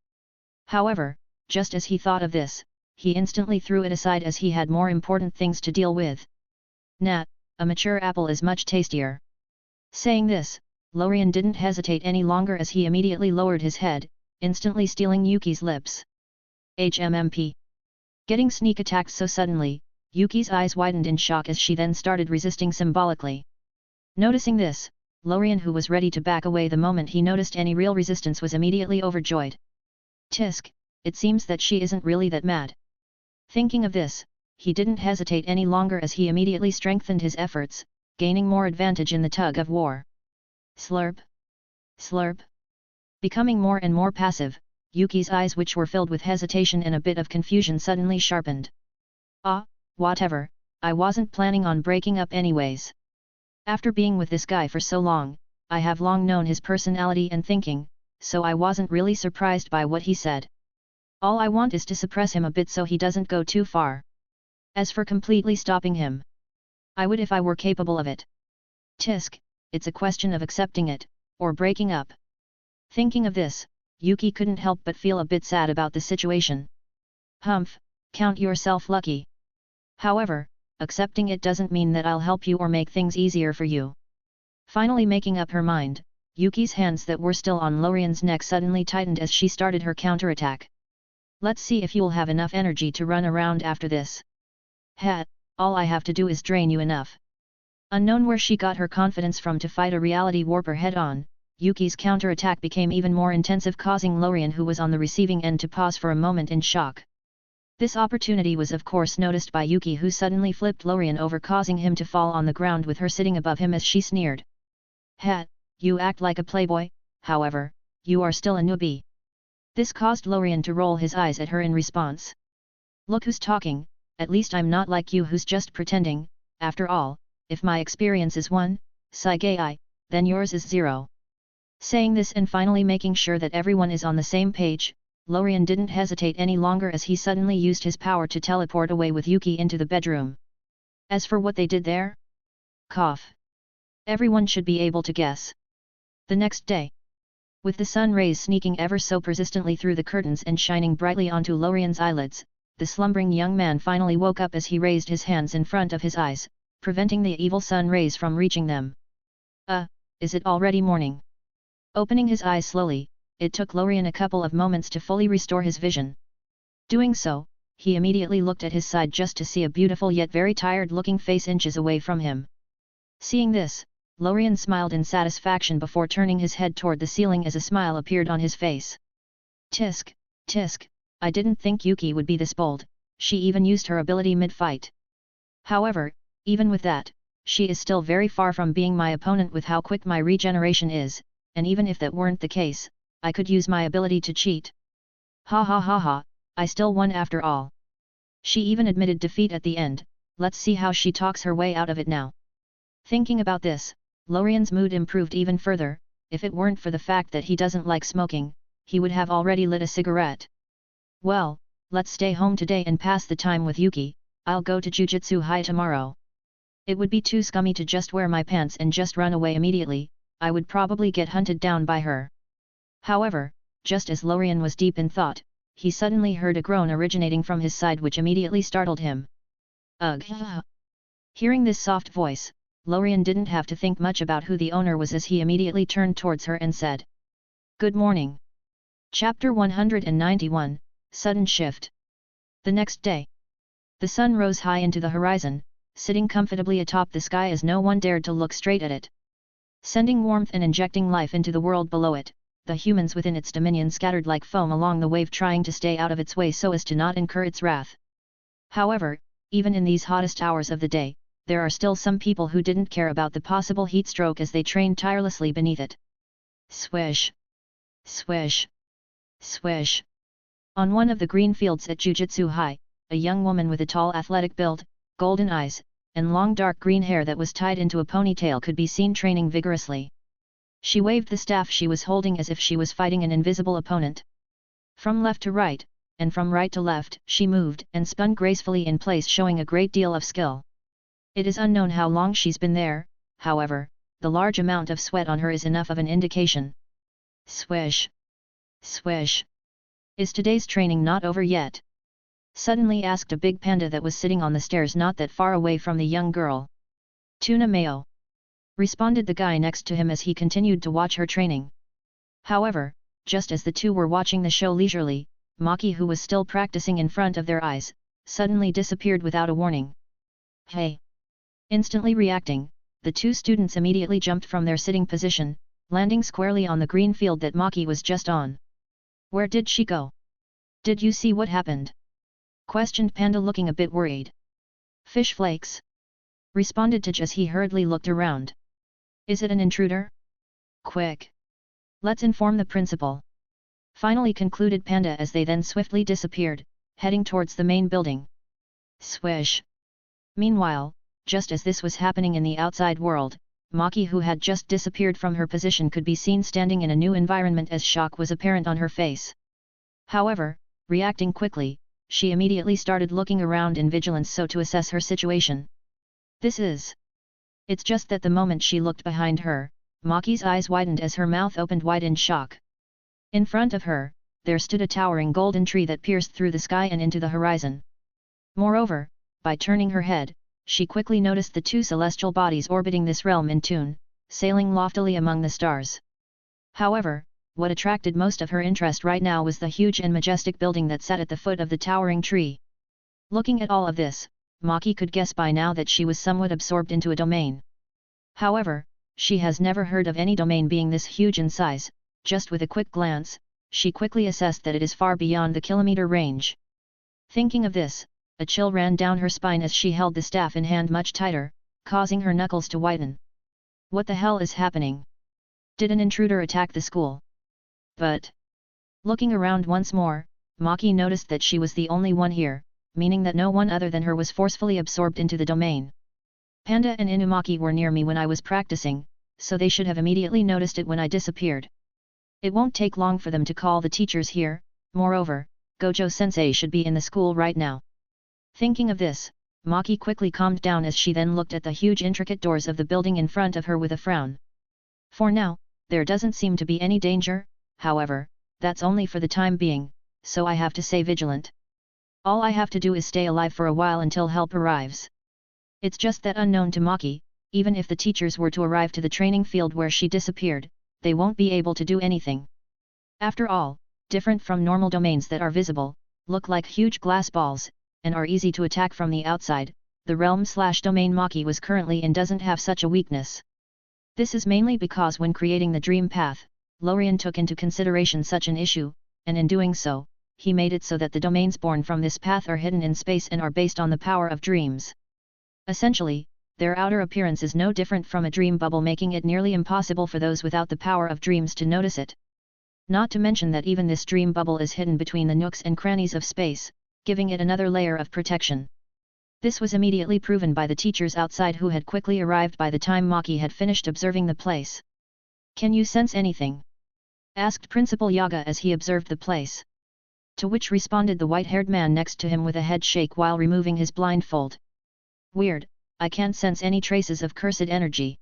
However, just as he thought of this, he instantly threw it aside as he had more important things to deal with. Nat, a mature apple is much tastier. Saying this, Lorien didn't hesitate any longer as he immediately lowered his head, instantly stealing Yuki's lips. HMMP. Getting sneak attacked so suddenly, Yuki's eyes widened in shock as she then started resisting symbolically. Noticing this, Lorien, who was ready to back away the moment he noticed any real resistance, was immediately overjoyed. Tisk, it seems that she isn't really that mad. Thinking of this, he didn't hesitate any longer as he immediately strengthened his efforts, gaining more advantage in the tug of war. Slurp. Slurp. Becoming more and more passive, Yuki's eyes, which were filled with hesitation and a bit of confusion, suddenly sharpened. Whatever, I wasn't planning on breaking up anyways. After being with this guy for so long, I have long known his personality and thinking, so I wasn't really surprised by what he said. All I want is to suppress him a bit so he doesn't go too far. As for completely stopping him, I would if I were capable of it. Tisk, it's a question of accepting it, or breaking up. Thinking of this, Yuki couldn't help but feel a bit sad about the situation. Humph, count yourself lucky. However, accepting it doesn't mean that I'll help you or make things easier for you. Finally making up her mind, Yuki's hands that were still on Lorien's neck suddenly tightened as she started her counterattack. Let's see if you'll have enough energy to run around after this. All I have to do is drain you enough. Unknown where she got her confidence from to fight a reality warper head-on, Yuki's counterattack became even more intensive, causing Lorien, who was on the receiving end, to pause for a moment in shock. This opportunity was of course noticed by Yuki, who suddenly flipped Lorien over, causing him to fall on the ground with her sitting above him as she sneered. You act like a playboy, however, you are still a newbie. This caused Lorien to roll his eyes at her in response. Look who's talking, at least I'm not like you who's just pretending. After all, if my experience is 1, Saigai, then yours is 0. Saying this and finally making sure that everyone is on the same page, Lorien didn't hesitate any longer as he suddenly used his power to teleport away with Yuki into the bedroom. As for what they did there? Cough. Everyone should be able to guess. The next day, with the sun rays sneaking ever so persistently through the curtains and shining brightly onto Lorien's eyelids, the slumbering young man finally woke up as he raised his hands in front of his eyes, preventing the evil sun rays from reaching them. Is it already morning? Opening his eyes slowly, it took Lorien a couple of moments to fully restore his vision. Doing so, he immediately looked at his side just to see a beautiful yet very tired-looking face inches away from him. Seeing this, Lorien smiled in satisfaction before turning his head toward the ceiling as a smile appeared on his face. Tisk, I didn't think Yuki would be this bold. She even used her ability mid-fight. However, even with that, she is still very far from being my opponent with how quick my regeneration is, and even if that weren't the case, I could use my ability to cheat. Ha, I still won after all. She even admitted defeat at the end. Let's see how she talks her way out of it now. Thinking about this, Lorien's mood improved even further. If it weren't for the fact that he doesn't like smoking, he would have already lit a cigarette. Well, let's stay home today and pass the time with Yuki. I'll go to Jujutsu High tomorrow. It would be too scummy to just wear my pants and just run away immediately. I would probably get hunted down by her. However, just as Lorien was deep in thought, he suddenly heard a groan originating from his side, which immediately startled him. Ugh! Hearing this soft voice, Lorien didn't have to think much about who the owner was as he immediately turned towards her and said, "Good morning." Chapter 191, Sudden Shift. The next day. The sun rose high into the horizon, sitting comfortably atop the sky as no one dared to look straight at it. Sending warmth and injecting life into the world below it, the humans within its dominion scattered like foam along the wave trying to stay out of its way so as to not incur its wrath. However, even in these hottest hours of the day, there are still some people who didn't care about the possible heat stroke as they trained tirelessly beneath it. Swish! Swish! Swish! On one of the green fields at Jujutsu High, a young woman with a tall athletic build, golden eyes, and long dark green hair that was tied into a ponytail could be seen training vigorously. She waved the staff she was holding as if she was fighting an invisible opponent. From left to right, and from right to left, she moved and spun gracefully in place, showing a great deal of skill. It is unknown how long she's been there, however, the large amount of sweat on her is enough of an indication. Swish! Swish! Is today's training not over yet? Suddenly asked a big panda that was sitting on the stairs not that far away from the young girl. Tuna Mayo. Responded the guy next to him as he continued to watch her training. However, just as the two were watching the show leisurely, Maki, who was still practicing in front of their eyes, suddenly disappeared without a warning. Hey! Instantly reacting, the two students immediately jumped from their sitting position, landing squarely on the green field that Maki was just on. Where did she go? Did you see what happened? Questioned Panda, looking a bit worried. Fish flakes. Responded Tej as he hurriedly looked around. Is it an intruder? Quick! Let's inform the principal. Finally concluded Panda as they then swiftly disappeared, heading towards the main building. Swish! Meanwhile, just as this was happening in the outside world, Maki, who had just disappeared from her position, could be seen standing in a new environment as shock was apparent on her face. However, reacting quickly, she immediately started looking around in vigilance so to assess her situation. It's just that the moment she looked behind her, Maki's eyes widened as her mouth opened wide in shock. In front of her, there stood a towering golden tree that pierced through the sky and into the horizon. Moreover, by turning her head, she quickly noticed the two celestial bodies orbiting this realm in tune, sailing loftily among the stars. However, what attracted most of her interest right now was the huge and majestic building that sat at the foot of the towering tree. Looking at all of this, Maki could guess by now that she was somewhat absorbed into a domain. However, she has never heard of any domain being this huge in size. Just with a quick glance, she quickly assessed that it is far beyond the kilometer range. Thinking of this, a chill ran down her spine as she held the staff in hand much tighter, causing her knuckles to whiten. What the hell is happening? Did an intruder attack the school? But, looking around once more, Maki noticed that she was the only one here, meaning that no one other than her was forcefully absorbed into the domain. Panda and Inumaki were near me when I was practicing, so they should have immediately noticed it when I disappeared. It won't take long for them to call the teachers here. Moreover, Gojo-sensei should be in the school right now. Thinking of this, Maki quickly calmed down as she then looked at the huge intricate doors of the building in front of her with a frown. For now, there doesn't seem to be any danger, however, that's only for the time being, so I have to stay vigilant. All I have to do is stay alive for a while until help arrives. It's just that unknown to Maki, even if the teachers were to arrive to the training field where she disappeared, they won't be able to do anything. After all, different from normal domains that are visible, look like huge glass balls, and are easy to attack from the outside, the realm/domain Maki was currently in doesn't have such a weakness. This is mainly because when creating the dream path, Lorien took into consideration such an issue, and in doing so, he made it so that the domains born from this path are hidden in space and are based on the power of dreams. Essentially, their outer appearance is no different from a dream bubble, making it nearly impossible for those without the power of dreams to notice it. Not to mention that even this dream bubble is hidden between the nooks and crannies of space, giving it another layer of protection. This was immediately proven by the teachers outside who had quickly arrived by the time Maki had finished observing the place. Can you sense anything? Asked Principal Yaga as he observed the place. To which responded the white-haired man next to him with a head shake while removing his blindfold. Weird, I can't sense any traces of cursed energy.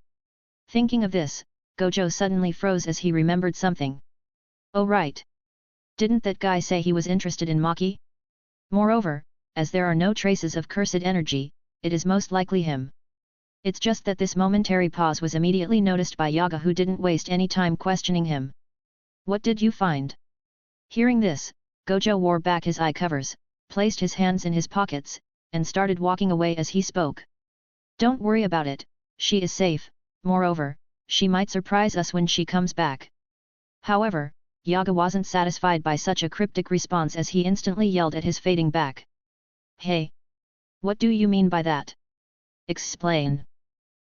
Thinking of this, Gojo suddenly froze as he remembered something. Oh right. Didn't that guy say he was interested in Maki? Moreover, as there are no traces of cursed energy, it is most likely him. It's just that this momentary pause was immediately noticed by Yaga, who didn't waste any time questioning him. What did you find? Hearing this, Gojo wore back his eye covers, placed his hands in his pockets, and started walking away as he spoke. Don't worry about it, she is safe, moreover, she might surprise us when she comes back. However, Yaga wasn't satisfied by such a cryptic response as he instantly yelled at his fading back. Hey! What do you mean by that? Explain.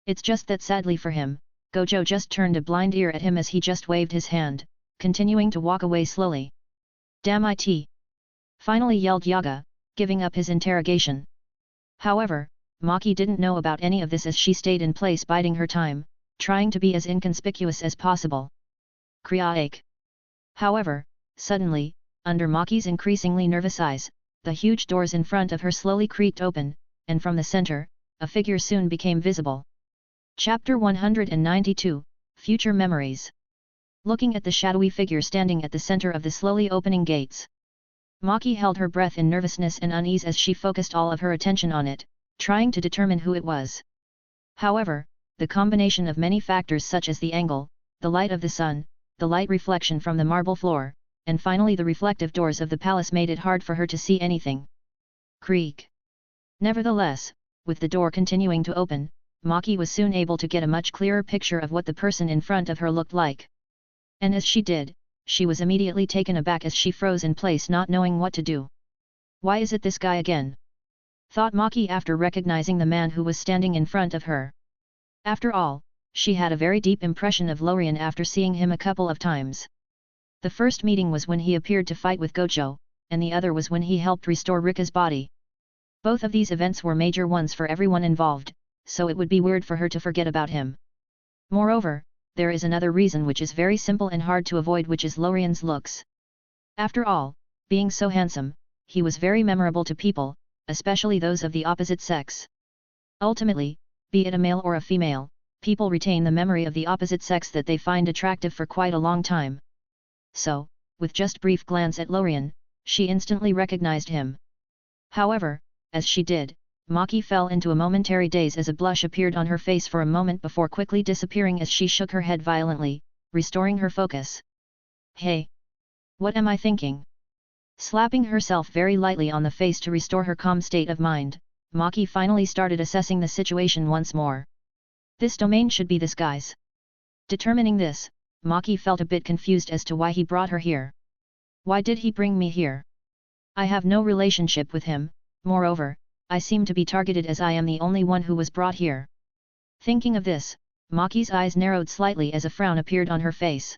It's just that sadly for him, Gojo just turned a blind ear at him as he just waved his hand, continuing to walk away slowly. Damn it! Finally yelled Yaga, giving up his interrogation. However, Maki didn't know about any of this as she stayed in place biding her time, trying to be as inconspicuous as possible. Kriaake. However, suddenly, under Maki's increasingly nervous eyes, the huge doors in front of her slowly creaked open, and from the center, a figure soon became visible. Chapter 192, Future Memories. Looking at the shadowy figure standing at the center of the slowly opening gates, Maki held her breath in nervousness and unease as she focused all of her attention on it, trying to determine who it was. However, the combination of many factors such as the angle, the light of the sun, the light reflection from the marble floor, and finally the reflective doors of the palace made it hard for her to see anything. Creak. Nevertheless, with the door continuing to open, Maki was soon able to get a much clearer picture of what the person in front of her looked like. And as she did, she was immediately taken aback as she froze in place not knowing what to do. Why is it this guy again? Thought Maki after recognizing the man who was standing in front of her. After all, she had a very deep impression of Lorien after seeing him a couple of times. The first meeting was when he appeared to fight with Gojo, and the other was when he helped restore Rika's body. Both of these events were major ones for everyone involved, so it would be weird for her to forget about him. Moreover, there is another reason which is very simple and hard to avoid, which is Lorien's looks. After all, being so handsome, he was very memorable to people, especially those of the opposite sex. Ultimately, be it a male or a female, people retain the memory of the opposite sex that they find attractive for quite a long time. So, with just brief glance at Lorien, she instantly recognized him. However, as she did, Maki fell into a momentary daze as a blush appeared on her face for a moment before quickly disappearing as she shook her head violently, restoring her focus. Hey! What am I thinking? Slapping herself very lightly on the face to restore her calm state of mind, Maki finally started assessing the situation once more. This domain should be this guy's. Determining this, Maki felt a bit confused as to why he brought her here. Why did he bring me here? I have no relationship with him, moreover, I seem to be targeted as I am the only one who was brought here. Thinking of this, Maki's eyes narrowed slightly as a frown appeared on her face.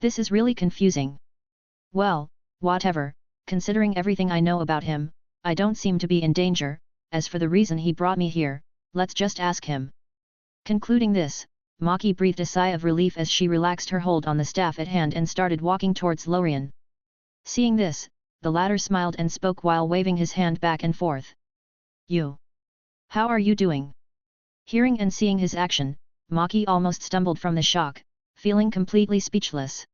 This is really confusing. Well, whatever, considering everything I know about him, I don't seem to be in danger. As for the reason he brought me here, let's just ask him. Concluding this, Maki breathed a sigh of relief as she relaxed her hold on the staff at hand and started walking towards Lorien. Seeing this, the latter smiled and spoke while waving his hand back and forth. You. How are you doing? Hearing and seeing his action, Maki almost stumbled from the shock, feeling completely speechless.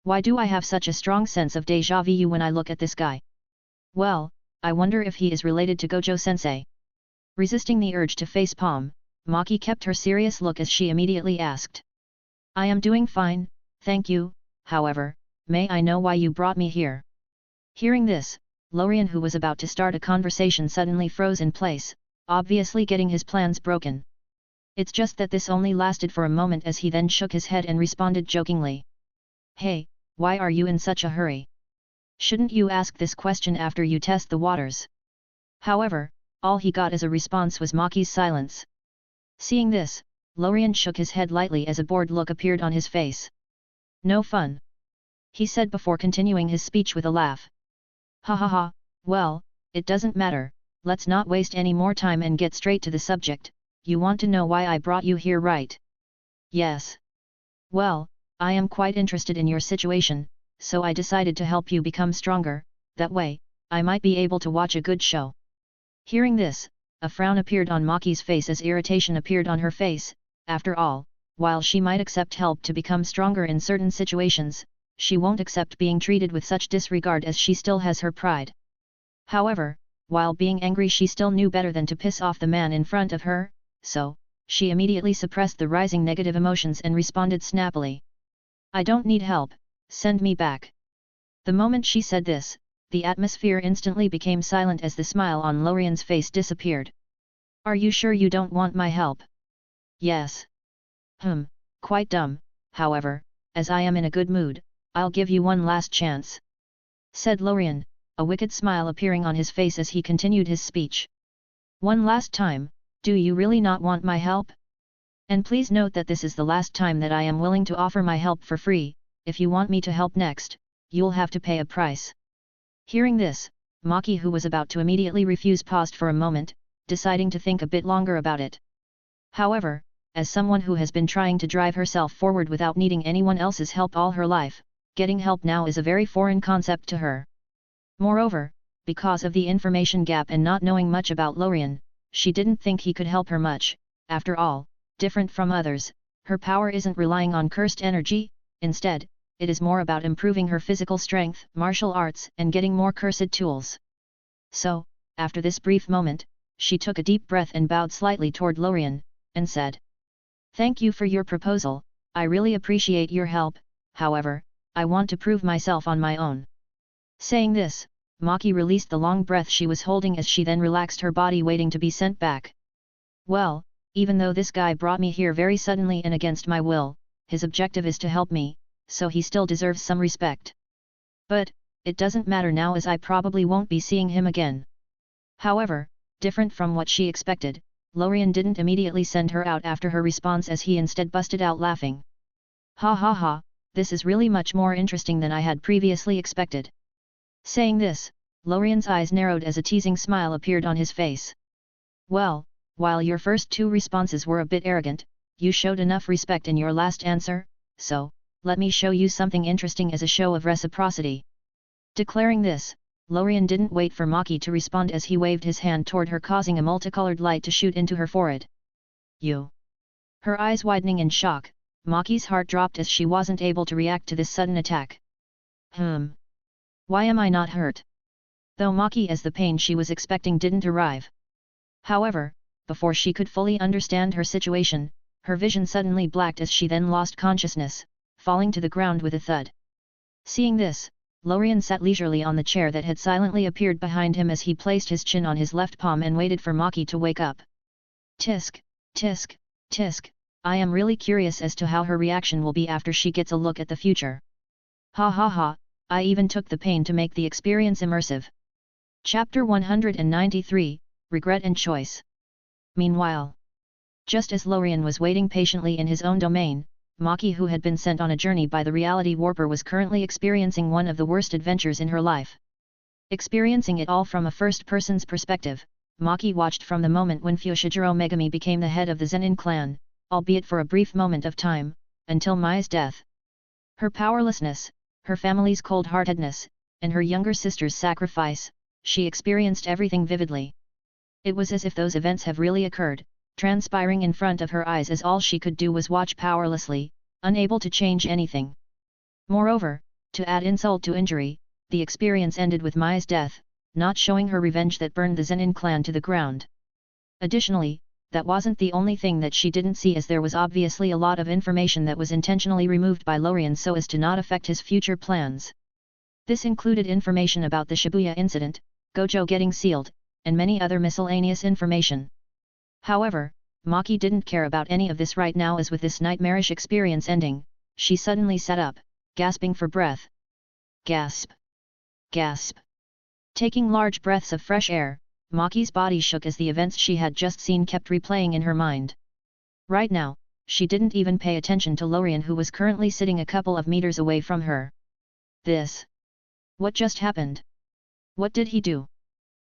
Why do I have such a strong sense of déjà vu when I look at this guy? Well, I wonder if he is related to Gojo-sensei. Resisting the urge to face palm, Maki kept her serious look as she immediately asked. I am doing fine, thank you, however, may I know why you brought me here? Hearing this, Lorien, who was about to start a conversation, suddenly froze in place, obviously getting his plans broken. It's just that this only lasted for a moment as he then shook his head and responded jokingly. Hey, why are you in such a hurry? Shouldn't you ask this question after you test the waters? However, all he got as a response was Maki's silence. Seeing this, Lorien shook his head lightly as a bored look appeared on his face. No fun. He said before continuing his speech with a laugh. Ha ha ha, well, it doesn't matter, let's not waste any more time and get straight to the subject. You want to know why I brought you here, right? Yes. Well, I am quite interested in your situation, so I decided to help you become stronger, that way, I might be able to watch a good show. Hearing this, a frown appeared on Maki's face as irritation appeared on her face. After all, while she might accept help to become stronger in certain situations, she won't accept being treated with such disregard as she still has her pride. However, while being angry, she still knew better than to piss off the man in front of her, so, she immediately suppressed the rising negative emotions and responded snappily. I don't need help, send me back. The moment she said this, the atmosphere instantly became silent as the smile on Lorien's face disappeared. Are you sure you don't want my help? Yes. Quite dumb, however, as I am in a good mood, I'll give you one last chance. Said Lorien, a wicked smile appearing on his face as he continued his speech. One last time, do you really not want my help? And please note that this is the last time that I am willing to offer my help for free. If you want me to help next, you'll have to pay a price. Hearing this, Maki, who was about to immediately refuse, paused for a moment, deciding to think a bit longer about it. However, as someone who has been trying to drive herself forward without needing anyone else's help all her life, getting help now is a very foreign concept to her. Moreover, because of the information gap and not knowing much about Lorien, she didn't think he could help her much. After all, different from others, her power isn't relying on cursed energy, instead, it is more about improving her physical strength, martial arts, and getting more cursed tools. So, after this brief moment, she took a deep breath and bowed slightly toward Lorien, and said, "Thank you for your proposal, I really appreciate your help, however, I want to prove myself on my own." Saying this, Maki released the long breath she was holding as she then relaxed her body, waiting to be sent back. Well, even though this guy brought me here very suddenly and against my will, his objective is to help me, so he still deserves some respect. But, it doesn't matter now as I probably won't be seeing him again. However, different from what she expected, Lorien didn't immediately send her out after her response, as he instead busted out laughing. Ha ha ha, this is really much more interesting than I had previously expected. Saying this, Lorien's eyes narrowed as a teasing smile appeared on his face. Well, while your first two responses were a bit arrogant, you showed enough respect in your last answer, so, let me show you something interesting as a show of reciprocity. Declaring this, Lorien didn't wait for Maki to respond as he waved his hand toward her, causing a multicolored light to shoot into her forehead. You. Her eyes widening in shock, Maki's heart dropped as she wasn't able to react to this sudden attack. Why am I not hurt? Though Maki, as the pain she was expecting didn't arrive. However, before she could fully understand her situation, her vision suddenly blacked as she then lost consciousness, falling to the ground with a thud. Seeing this, Lorien sat leisurely on the chair that had silently appeared behind him as he placed his chin on his left palm and waited for Maki to wake up. Tisk, tisk, tisk, I am really curious as to how her reaction will be after she gets a look at the future. Ha ha ha, I even took the pain to make the experience immersive. Chapter 193, Regret and Choice. Meanwhile, just as Lorien was waiting patiently in his own domain, Maki, who had been sent on a journey by the reality warper, was currently experiencing one of the worst adventures in her life. Experiencing it all from a first-person's perspective, Maki watched from the moment when Fushiguro Megami became the head of the Zenin clan, albeit for a brief moment of time, until Mai's death. Her powerlessness, her family's cold-heartedness, and her younger sister's sacrifice, she experienced everything vividly. It was as if those events have really occurred, transpiring in front of her eyes, as all she could do was watch powerlessly, unable to change anything. Moreover, to add insult to injury, the experience ended with Mai's death, not showing her revenge that burned the Zenin clan to the ground. Additionally, that wasn't the only thing that she didn't see, as there was obviously a lot of information that was intentionally removed by Lorien so as to not affect his future plans. This included information about the Shibuya incident, Gojo getting sealed, and many other miscellaneous information. However, Maki didn't care about any of this right now, as with this nightmarish experience ending, she suddenly sat up, gasping for breath. Gasp! Gasp! Taking large breaths of fresh air, Maki's body shook as the events she had just seen kept replaying in her mind. Right now, she didn't even pay attention to Lorien, who was currently sitting a couple of meters away from her. This. What just happened? What did he do?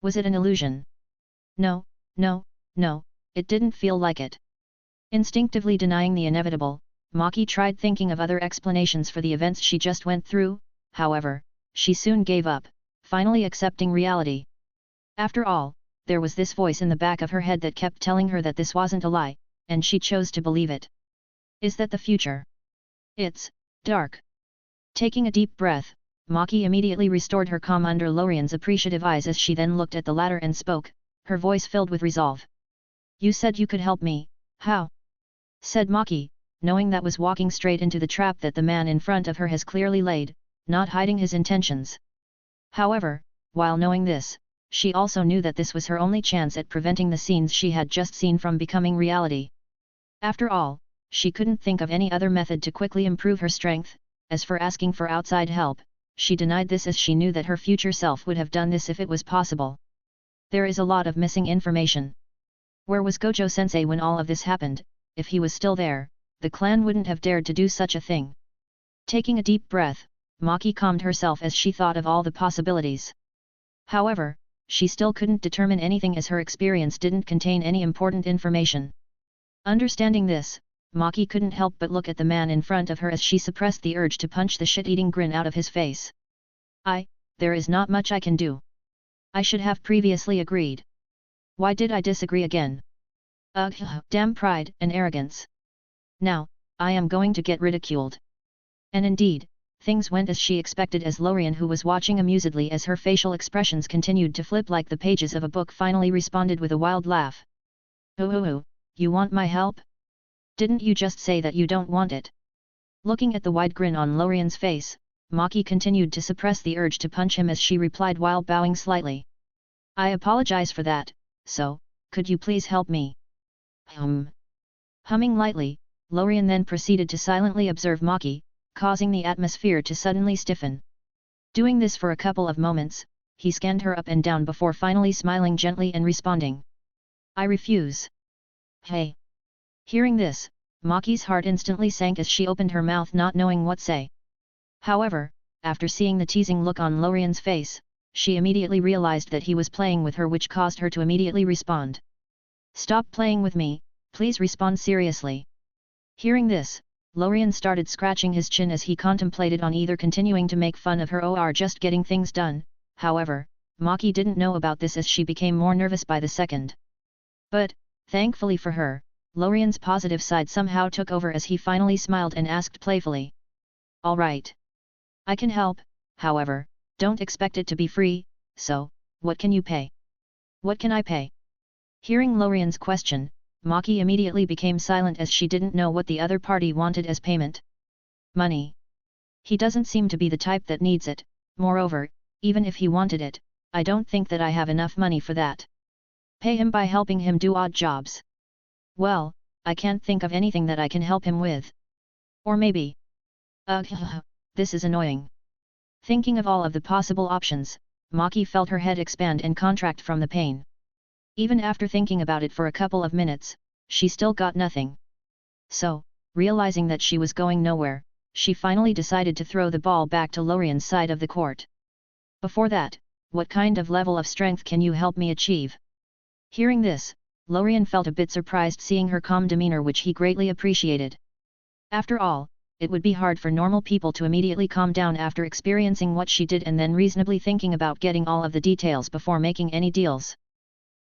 Was it an illusion? No, no, no, it didn't feel like it. Instinctively denying the inevitable, Maki tried thinking of other explanations for the events she just went through, however, she soon gave up, finally accepting reality. After all, there was this voice in the back of her head that kept telling her that this wasn't a lie, and she chose to believe it. Is that the future? It's dark. Taking a deep breath, Maki immediately restored her calm under Lorien's appreciative eyes as she then looked at the latter and spoke, her voice filled with resolve. You said you could help me, how? Said Maki, knowing that was walking straight into the trap that the man in front of her has clearly laid, not hiding his intentions. However, while knowing this, she also knew that this was her only chance at preventing the scenes she had just seen from becoming reality. After all, she couldn't think of any other method to quickly improve her strength. As for asking for outside help, she denied this as she knew that her future self would have done this if it was possible. There is a lot of missing information. Where was Gojo-sensei when all of this happened? If he was still there, the clan wouldn't have dared to do such a thing. Taking a deep breath, Maki calmed herself as she thought of all the possibilities. However, she still couldn't determine anything as her experience didn't contain any important information. Understanding this, Maki couldn't help but look at the man in front of her as she suppressed the urge to punch the shit-eating grin out of his face. There is not much I can do. I should have previously agreed. Why did I disagree again? Ugh, damn pride and arrogance. Now, I am going to get ridiculed. And indeed, things went as she expected as Lorien, who was watching amusedly as her facial expressions continued to flip like the pages of a book, finally responded with a wild laugh. Oh, you want my help? Didn't you just say that you don't want it? Looking at the wide grin on Lorien's face, Maki continued to suppress the urge to punch him as she replied while bowing slightly. I apologize for that, so, could you please help me? Humming lightly, Lorien then proceeded to silently observe Maki, causing the atmosphere to suddenly stiffen. Doing this for a couple of moments, he scanned her up and down before finally smiling gently and responding. I refuse. Hey. Hearing this, Maki's heart instantly sank as she opened her mouth, not knowing what to say. However, after seeing the teasing look on Lorien's face, she immediately realized that he was playing with her, which caused her to immediately respond. Stop playing with me, please respond seriously. Hearing this, Lorien started scratching his chin as he contemplated on either continuing to make fun of her or just getting things done. However, Maki didn't know about this as she became more nervous by the second. But, thankfully for her, Lorien's positive side somehow took over as he finally smiled and asked playfully. All right. I can help, however, don't expect it to be free, so, what can you pay? What can I pay? Hearing Lorien's question, Maki immediately became silent as she didn't know what the other party wanted as payment. Money. He doesn't seem to be the type that needs it, moreover, even if he wanted it, I don't think that I have enough money for that. Pay him by helping him do odd jobs. Well, I can't think of anything that I can help him with. Or maybe. Ugh, this is annoying. Thinking of all of the possible options, Maki felt her head expand and contract from the pain. Even after thinking about it for a couple of minutes, she still got nothing. So, realizing that she was going nowhere, she finally decided to throw the ball back to Lorien's side of the court. Before that, what kind of level of strength can you help me achieve? Hearing this, Lorien felt a bit surprised seeing her calm demeanor, which he greatly appreciated. After all, it would be hard for normal people to immediately calm down after experiencing what she did and then reasonably thinking about getting all of the details before making any deals.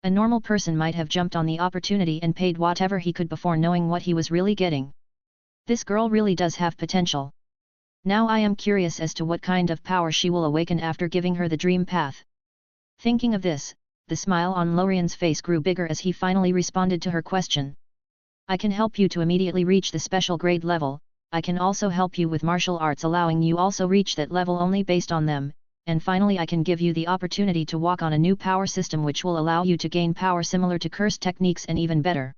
A normal person might have jumped on the opportunity and paid whatever he could before knowing what he was really getting. This girl really does have potential. Now I am curious as to what kind of power she will awaken after giving her the dream path. Thinking of this, the smile on Lorien's face grew bigger as he finally responded to her question. I can help you to immediately reach the special grade level. I can also help you with martial arts, allowing you also reach that level only based on them, and finally I can give you the opportunity to walk on a new power system which will allow you to gain power similar to curse techniques and even better.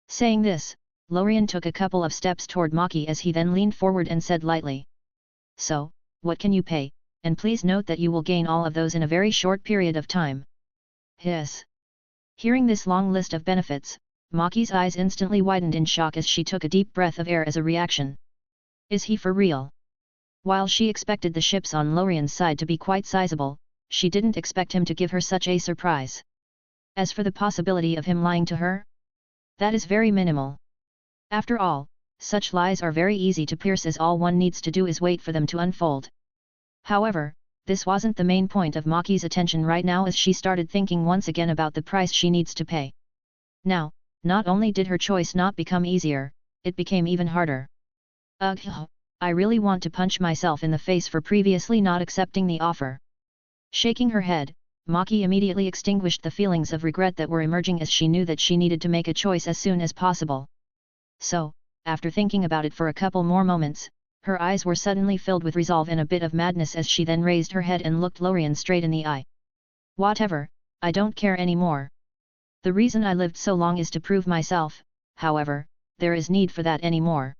Saying this, Lorien took a couple of steps toward Maki as he then leaned forward and said lightly. So, what can you pay, and please note that you will gain all of those in a very short period of time. Yes. Hearing this long list of benefits, Maki's eyes instantly widened in shock as she took a deep breath of air as a reaction. Is he for real? While she expected the ships on Lorien's side to be quite sizable, she didn't expect him to give her such a surprise. As for the possibility of him lying to her, that is very minimal. After all, such lies are very easy to pierce as all one needs to do is wait for them to unfold. However, this wasn't the main point of Maki's attention right now as she started thinking once again about the price she needs to pay. Now, not only did her choice not become easier, it became even harder. Ugh, I really want to punch myself in the face for previously not accepting the offer. Shaking her head, Maki immediately extinguished the feelings of regret that were emerging as she knew that she needed to make a choice as soon as possible. So, after thinking about it for a couple more moments, Her eyes were suddenly filled with resolve and a bit of madness as she then raised her head and looked Lorien straight in the eye. Whatever, I don't care anymore. The reason I lived so long is to prove myself, however, there is need for that anymore.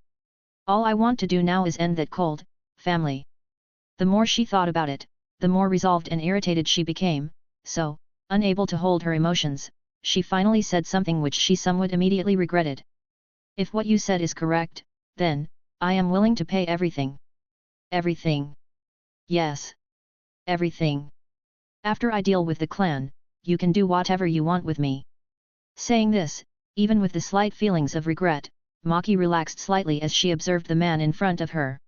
All I want to do now is end that cold family. The more she thought about it, the more resolved and irritated she became, so, unable to hold her emotions, she finally said something which she somewhat immediately regretted. If what you said is correct, then, I am willing to pay everything. Everything. Yes. Everything. After I deal with the clan, you can do whatever you want with me. Saying this, even with the slight feelings of regret, Maki relaxed slightly as she observed the man in front of her.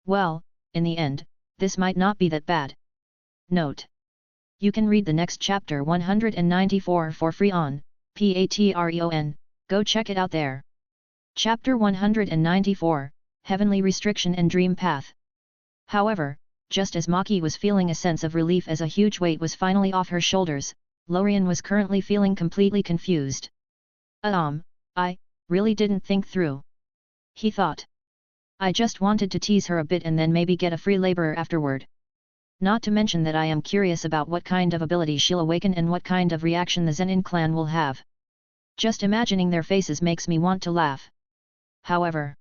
Well, in the end, this might not be that bad. Note. You can read the next chapter 194 for free on Patreon, go check it out there. Chapter 194, Heavenly Restriction and Dream Path. However, just as Maki was feeling a sense of relief as a huge weight was finally off her shoulders, Lorien was currently feeling completely confused. I really didn't think through. He thought. I just wanted to tease her a bit and then maybe get a free laborer afterward. Not to mention that I am curious about what kind of ability she'll awaken and what kind of reaction the Zenin clan will have. Just imagining their faces makes me want to laugh. However,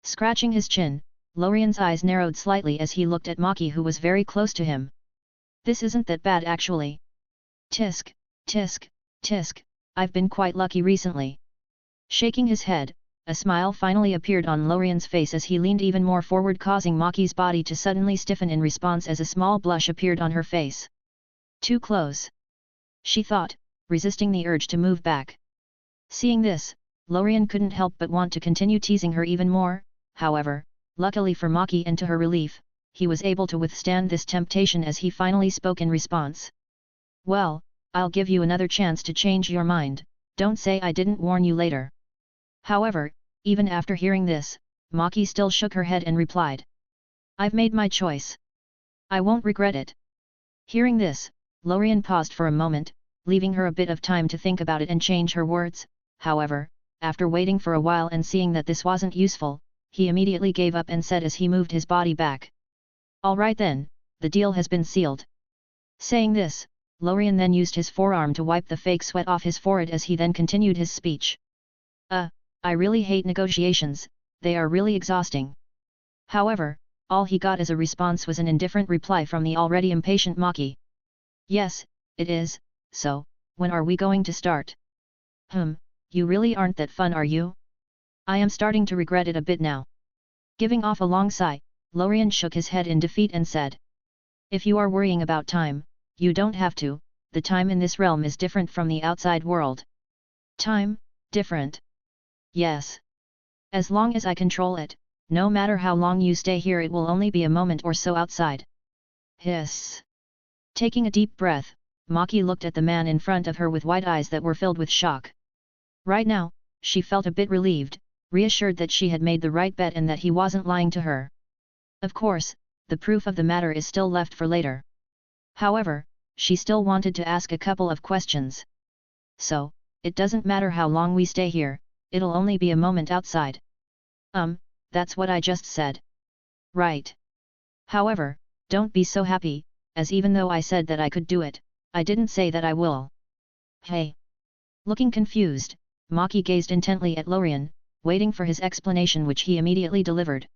scratching his chin, Lorien's eyes narrowed slightly as he looked at Maki, who was very close to him. This isn't that bad actually. Tisk, tisk, tisk, I've been quite lucky recently. Shaking his head, a smile finally appeared on Lorien's face as he leaned even more forward, causing Maki's body to suddenly stiffen in response as a small blush appeared on her face. Too close, she thought, resisting the urge to move back. Seeing this, Lorien couldn't help but want to continue teasing her even more. However, luckily for Maki and to her relief, he was able to withstand this temptation as he finally spoke in response. Well, I'll give you another chance to change your mind, don't say I didn't warn you later. However, even after hearing this, Maki still shook her head and replied. I've made my choice. I won't regret it. Hearing this, Lorien paused for a moment, leaving her a bit of time to think about it and change her words. However, after waiting for a while and seeing that this wasn't useful, he immediately gave up and said as he moved his body back. All right then, the deal has been sealed. Saying this, Lorien then used his forearm to wipe the fake sweat off his forehead as he then continued his speech. I really hate negotiations, they are really exhausting. However, all he got as a response was an indifferent reply from the already impatient Maki. Yes, it is, so, when are we going to start? You really aren't that fun, are you? I am starting to regret it a bit now. Giving off a long sigh, Lorien shook his head in defeat and said. If you are worrying about time, you don't have to, the time in this realm is different from the outside world. Time, different. Yes. As long as I control it, no matter how long you stay here it will only be a moment or so outside. Hiss. Taking a deep breath, Maki looked at the man in front of her with wide eyes that were filled with shock. Right now, she felt a bit relieved, reassured that she had made the right bet and that he wasn't lying to her. Of course, the proof of the matter is still left for later. However, she still wanted to ask a couple of questions. So, it doesn't matter how long we stay here, it'll only be a moment outside. That's what I just said. Right. However, don't be so happy, as even though I said that I could do it, I didn't say that I will. Hey. Looking confused, Maki gazed intently at Lorien, waiting for his explanation, which he immediately delivered.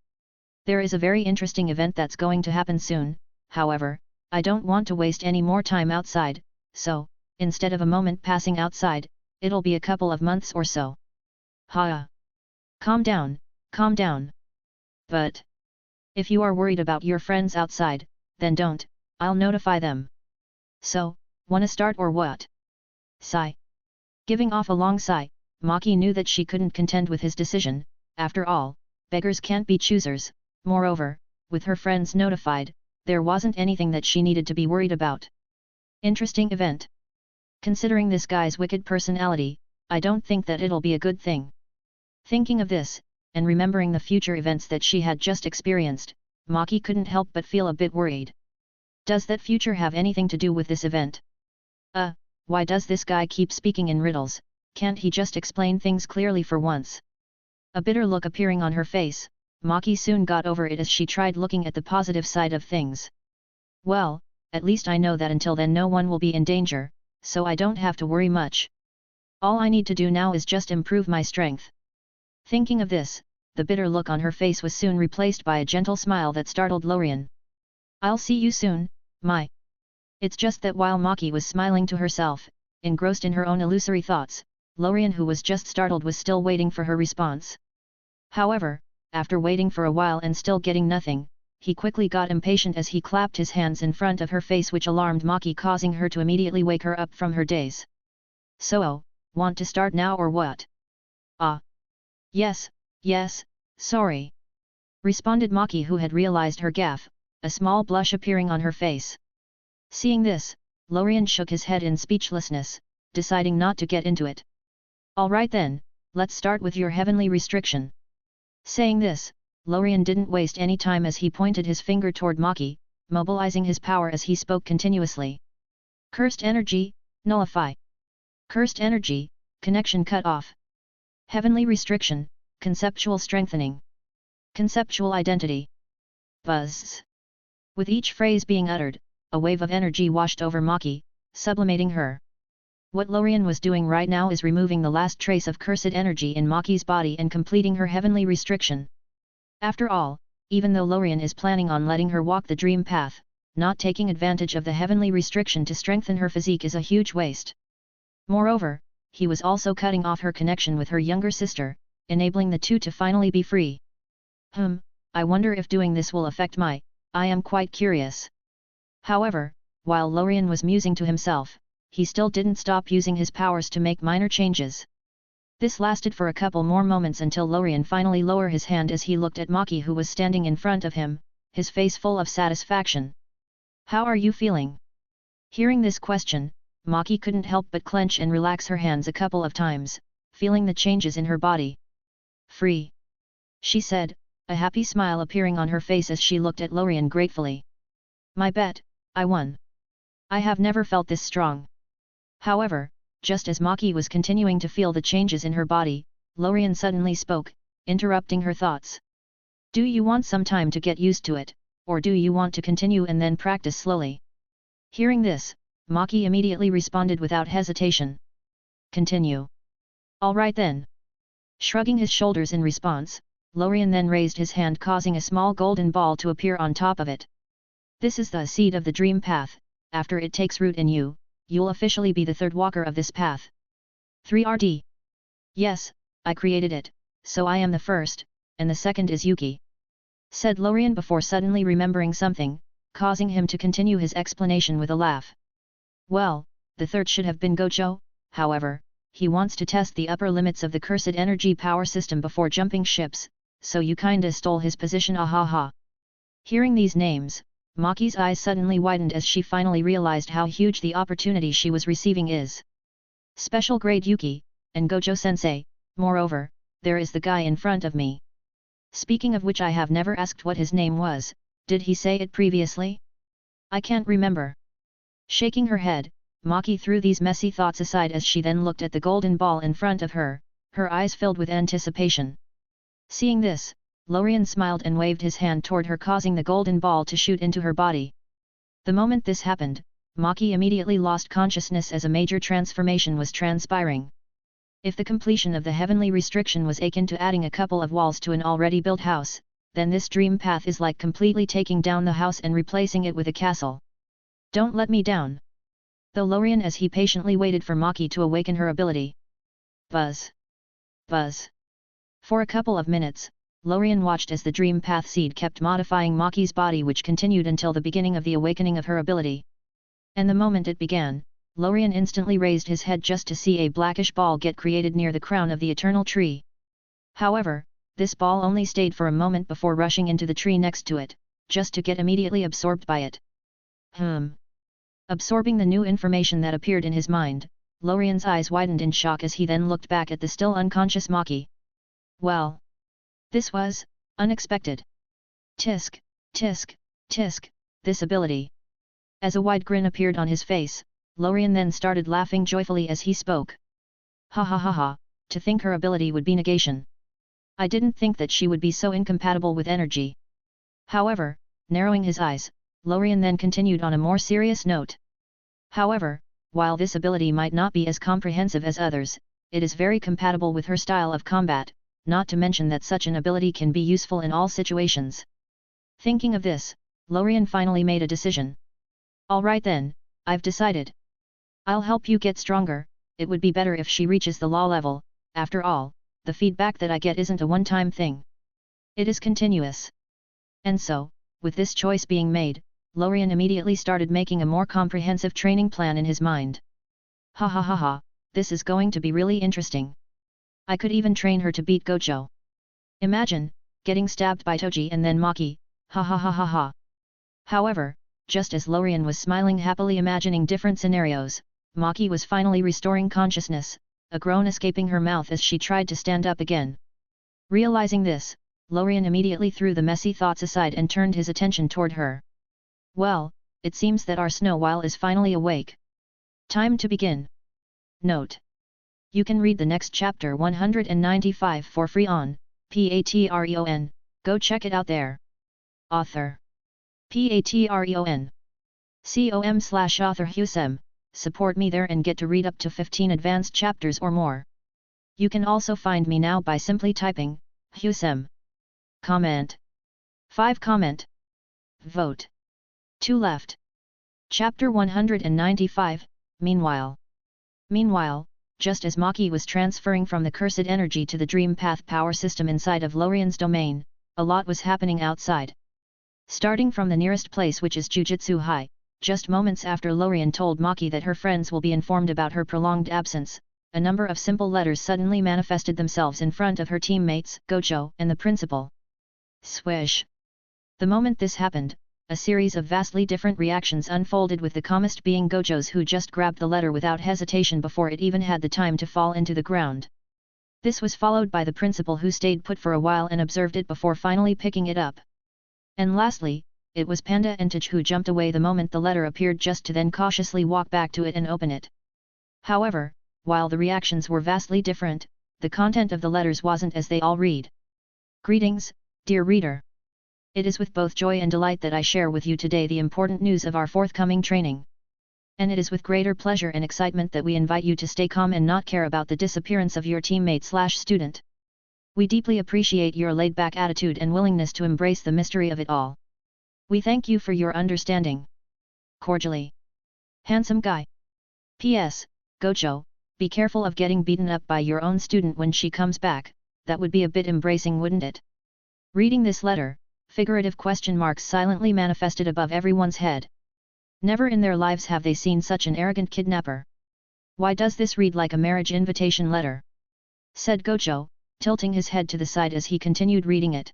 There is a very interesting event that's going to happen soon, however, I don't want to waste any more time outside, so, instead of a moment passing outside, it'll be a couple of months or so. Ha! Calm down, calm down. But if you are worried about your friends outside, then don't, I'll notify them. So, wanna start or what? Sigh. Giving off a long sigh, Maki knew that she couldn't contend with his decision. After all, beggars can't be choosers. Moreover, with her friends notified, there wasn't anything that she needed to be worried about. Interesting event. Considering this guy's wicked personality, I don't think that it'll be a good thing. Thinking of this, and remembering the future events that she had just experienced, Maki couldn't help but feel a bit worried. Does that future have anything to do with this event? Why does this guy keep speaking in riddles? Can't he just explain things clearly for once? A bitter look appearing on her face, Maki soon got over it as she tried looking at the positive side of things. Well, at least I know that until then no one will be in danger, so I don't have to worry much. All I need to do now is just improve my strength. Thinking of this, the bitter look on her face was soon replaced by a gentle smile that startled Lorien. I'll see you soon, Mai. It's just that while Maki was smiling to herself, engrossed in her own illusory thoughts, Lorien, who was just startled, was still waiting for her response. However, after waiting for a while and still getting nothing, he quickly got impatient as he clapped his hands in front of her face, which alarmed Maki, causing her to immediately wake her up from her daze. So, want to start now or what? Ah. Yes, sorry. Responded Maki, who had realized her gaffe, a small blush appearing on her face. Seeing this, Lorien shook his head in speechlessness, deciding not to get into it. Alright then, let's start with your heavenly restriction. Saying this, Lorien didn't waste any time as he pointed his finger toward Maki, mobilizing his power as he spoke continuously. Cursed energy, nullify. Cursed energy, connection cut off. Heavenly restriction, conceptual strengthening. Conceptual identity. Buzz. With each phrase being uttered, a wave of energy washed over Maki, sublimating her. What Lorien was doing right now is removing the last trace of cursed energy in Maki's body and completing her heavenly restriction. After all, even though Lorien is planning on letting her walk the dream path, not taking advantage of the heavenly restriction to strengthen her physique is a huge waste. Moreover, he was also cutting off her connection with her younger sister, enabling the two to finally be free. I wonder if doing this will affect I am quite curious. However, while Lorien was musing to himself, he still didn't stop using his powers to make minor changes. This lasted for a couple more moments until Lorien finally lowered his hand as he looked at Maki, who was standing in front of him, his face full of satisfaction. How are you feeling? Hearing this question, Maki couldn't help but clench and relax her hands a couple of times, feeling the changes in her body. Free. She said, a happy smile appearing on her face as she looked at Lorien gratefully. My bet, I won. I have never felt this strong. However, just as Maki was continuing to feel the changes in her body, Lorien suddenly spoke, interrupting her thoughts. Do you want some time to get used to it, or do you want to continue and then practice slowly? Hearing this, Maki immediately responded without hesitation. Continue. Alright then. Shrugging his shoulders in response, Lorien then raised his hand, causing a small golden ball to appear on top of it. This is the seed of the dream path. After it takes root in you, you'll officially be the third walker of this path. 3RD. Yes, I created it, so I am the first, and the second is Yuki. Said Lorien before suddenly remembering something, causing him to continue his explanation with a laugh. Well, the third should have been Gojo, however, he wants to test the upper limits of the cursed energy power system before jumping ships, so you kinda stole his position, ahaha. Hearing these names, Maki's eyes suddenly widened as she finally realized how huge the opportunity she was receiving is. Special grade Yuki, and Gojo-sensei, moreover, there is the guy in front of me. Speaking of which, I have never asked what his name was, did he say it previously? I can't remember. Shaking her head, Maki threw these messy thoughts aside as she then looked at the golden ball in front of her, her eyes filled with anticipation. Seeing this, Lorien smiled and waved his hand toward her, causing the golden ball to shoot into her body. The moment this happened, Maki immediately lost consciousness as a major transformation was transpiring. If the completion of the heavenly restriction was akin to adding a couple of walls to an already built house, then this dream path is like completely taking down the house and replacing it with a castle. Don't let me down. Though Lorien as he patiently waited for Maki to awaken her ability. Buzz. Buzz. For a couple of minutes, Lorien watched as the dream path seed kept modifying Maki's body, which continued until the beginning of the awakening of her ability. And the moment it began, Lorien instantly raised his head just to see a blackish ball get created near the crown of the eternal tree. However, this ball only stayed for a moment before rushing into the tree next to it, just to get immediately absorbed by it. Absorbing the new information that appeared in his mind, Lorien's eyes widened in shock as he then looked back at the still unconscious Maki. Well. This was unexpected. Tisk, tisk, tisk, this ability. As a wide grin appeared on his face, Lorien then started laughing joyfully as he spoke. Ha ha ha ha, to think her ability would be negation. I didn't think that she would be so incompatible with energy. However, narrowing his eyes, Lorien then continued on a more serious note. However, while this ability might not be as comprehensive as others, it is very compatible with her style of combat, not to mention that such an ability can be useful in all situations. Thinking of this, Lorien finally made a decision. Alright then, I've decided. I'll help you get stronger. It would be better if she reaches the law level. After all, the feedback that I get isn't a one-time thing. It is continuous. And so, with this choice being made, Lorien immediately started making a more comprehensive training plan in his mind. Ha ha ha ha, this is going to be really interesting. I could even train her to beat Gojo. Imagine, getting stabbed by Toji and then Maki, ha ha ha ha ha. However, just as Lorien was smiling happily imagining different scenarios, Maki was finally restoring consciousness, a groan escaping her mouth as she tried to stand up again. Realizing this, Lorien immediately threw the messy thoughts aside and turned his attention toward her. Well, it seems that our Snow is finally awake. Time to begin. Note: you can read the next chapter 195 for free on Patreon, go check it out there. Author patreon.com/author Husem, support me there and get to read up to 15 advanced chapters or more. You can also find me now by simply typing Husem. Comment. 5 comment. Vote. 2 left. Chapter 195, Meanwhile, just as Maki was transferring from the cursed energy to the Dream Path power system inside of Lorien's domain, a lot was happening outside. Starting from the nearest place, which is Jujutsu High, just moments after Lorien told Maki that her friends will be informed about her prolonged absence, a number of simple letters suddenly manifested themselves in front of her teammates, Gojo, and the principal. Swish! The moment this happened, a series of vastly different reactions unfolded, with the calmest being Gojo's, who just grabbed the letter without hesitation before it even had the time to fall into the ground. This was followed by the principal, who stayed put for a while and observed it before finally picking it up. And lastly, it was Panda and Tej, who jumped away the moment the letter appeared, just to then cautiously walk back to it and open it. However, while the reactions were vastly different, the content of the letters wasn't, as they all read. Greetings, dear reader. It is with both joy and delight that I share with you today the important news of our forthcoming training. And it is with greater pleasure and excitement that we invite you to stay calm and not care about the disappearance of your teammate/student. We deeply appreciate your laid-back attitude and willingness to embrace the mystery of it all. We thank you for your understanding. Cordially, Handsome Guy. P.S. Gojo, be careful of getting beaten up by your own student when she comes back. That would be a bit embracing, wouldn't it? Reading this letter, figurative question marks silently manifested above everyone's head. Never in their lives have they seen such an arrogant kidnapper. Why does this read like a marriage invitation letter? Said Gojo, tilting his head to the side as he continued reading it.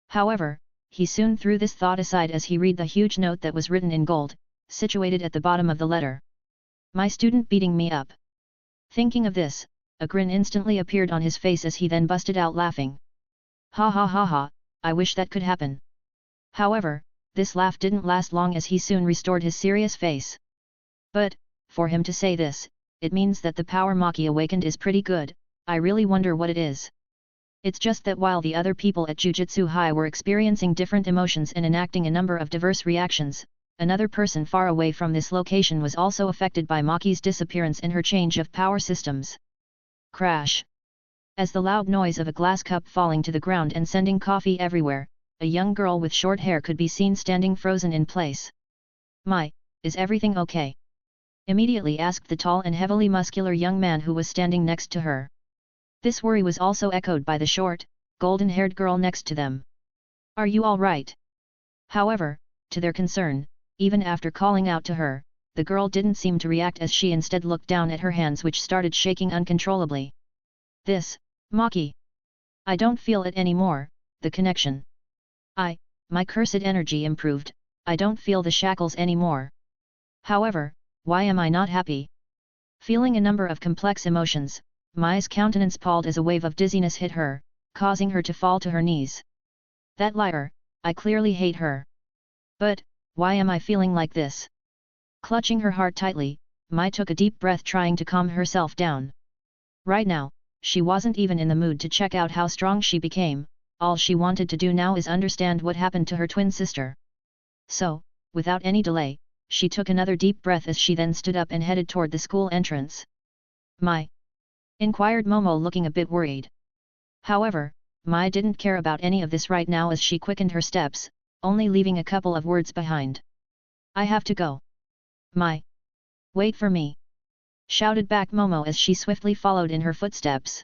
However, he soon threw this thought aside as he read the huge note that was written in gold, situated at the bottom of the letter. My student beating me up. Thinking of this, a grin instantly appeared on his face as he then busted out laughing. Ha ha ha ha, I wish that could happen. However, this laugh didn't last long, as he soon restored his serious face. But, for him to say this, it means that the power Maki awakened is pretty good. I really wonder what it is. It's just that while the other people at Jujutsu High were experiencing different emotions and enacting a number of diverse reactions, another person far away from this location was also affected by Maki's disappearance and her change of power systems. Crash! As the loud noise of a glass cup falling to the ground and sending coffee everywhere, a young girl with short hair could be seen standing frozen in place. My, is everything okay? Immediately asked the tall and heavily muscular young man who was standing next to her. This worry was also echoed by the short, golden-haired girl next to them. Are you all right? However, to their concern, even after calling out to her, the girl didn't seem to react, as she instead looked down at her hands, which started shaking uncontrollably. This, Maki. I don't feel it anymore, the connection. My cursed energy improved, I don't feel the shackles anymore. However, why am I not happy? Feeling a number of complex emotions, Mai's countenance palled as a wave of dizziness hit her, causing her to fall to her knees. That liar, I clearly hate her. But, why am I feeling like this? Clutching her heart tightly, Mai took a deep breath, trying to calm herself down. Right now, she wasn't even in the mood to check out how strong she became, all she wanted to do now is understand what happened to her twin sister. So, without any delay, she took another deep breath as she then stood up and headed toward the school entrance. "Mai?" inquired Momo, looking a bit worried. However, Mai didn't care about any of this right now as she quickened her steps, only leaving a couple of words behind. "I have to go." "Mai? Wait for me!" shouted back Momo as she swiftly followed in her footsteps.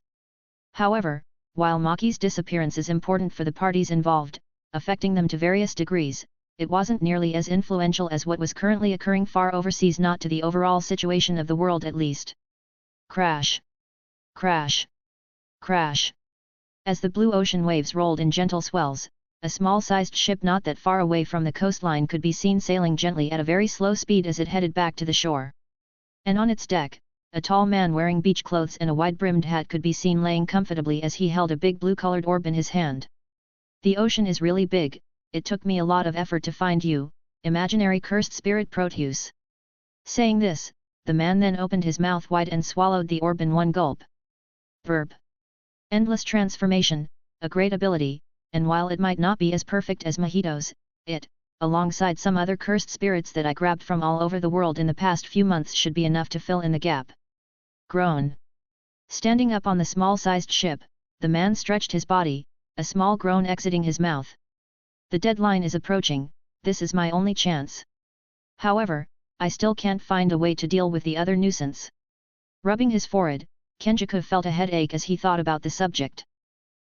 However, while Maki's disappearance is important for the parties involved, affecting them to various degrees, it wasn't nearly as influential as what was currently occurring far overseas, not to the overall situation of the world at least. Crash! Crash! Crash! As the blue ocean waves rolled in gentle swells, a small-sized ship not that far away from the coastline could be seen sailing gently at a very slow speed as it headed back to the shore. And on its deck, a tall man wearing beach clothes and a wide-brimmed hat could be seen laying comfortably as he held a big blue-colored orb in his hand. "The ocean is really big, it took me a lot of effort to find you, imaginary cursed spirit Proteus." Saying this, the man then opened his mouth wide and swallowed the orb in one gulp. Verb. Endless transformation, a great ability, and while it might not be as perfect as Mahito's, it, alongside some other cursed spirits that I grabbed from all over the world in the past few months, should be enough to fill in the gap. Groan. Standing up on the small-sized ship, the man stretched his body, a small groan exiting his mouth. "The deadline is approaching, this is my only chance. However, I still can't find a way to deal with the other nuisance." Rubbing his forehead, Kenjaku felt a headache as he thought about the subject.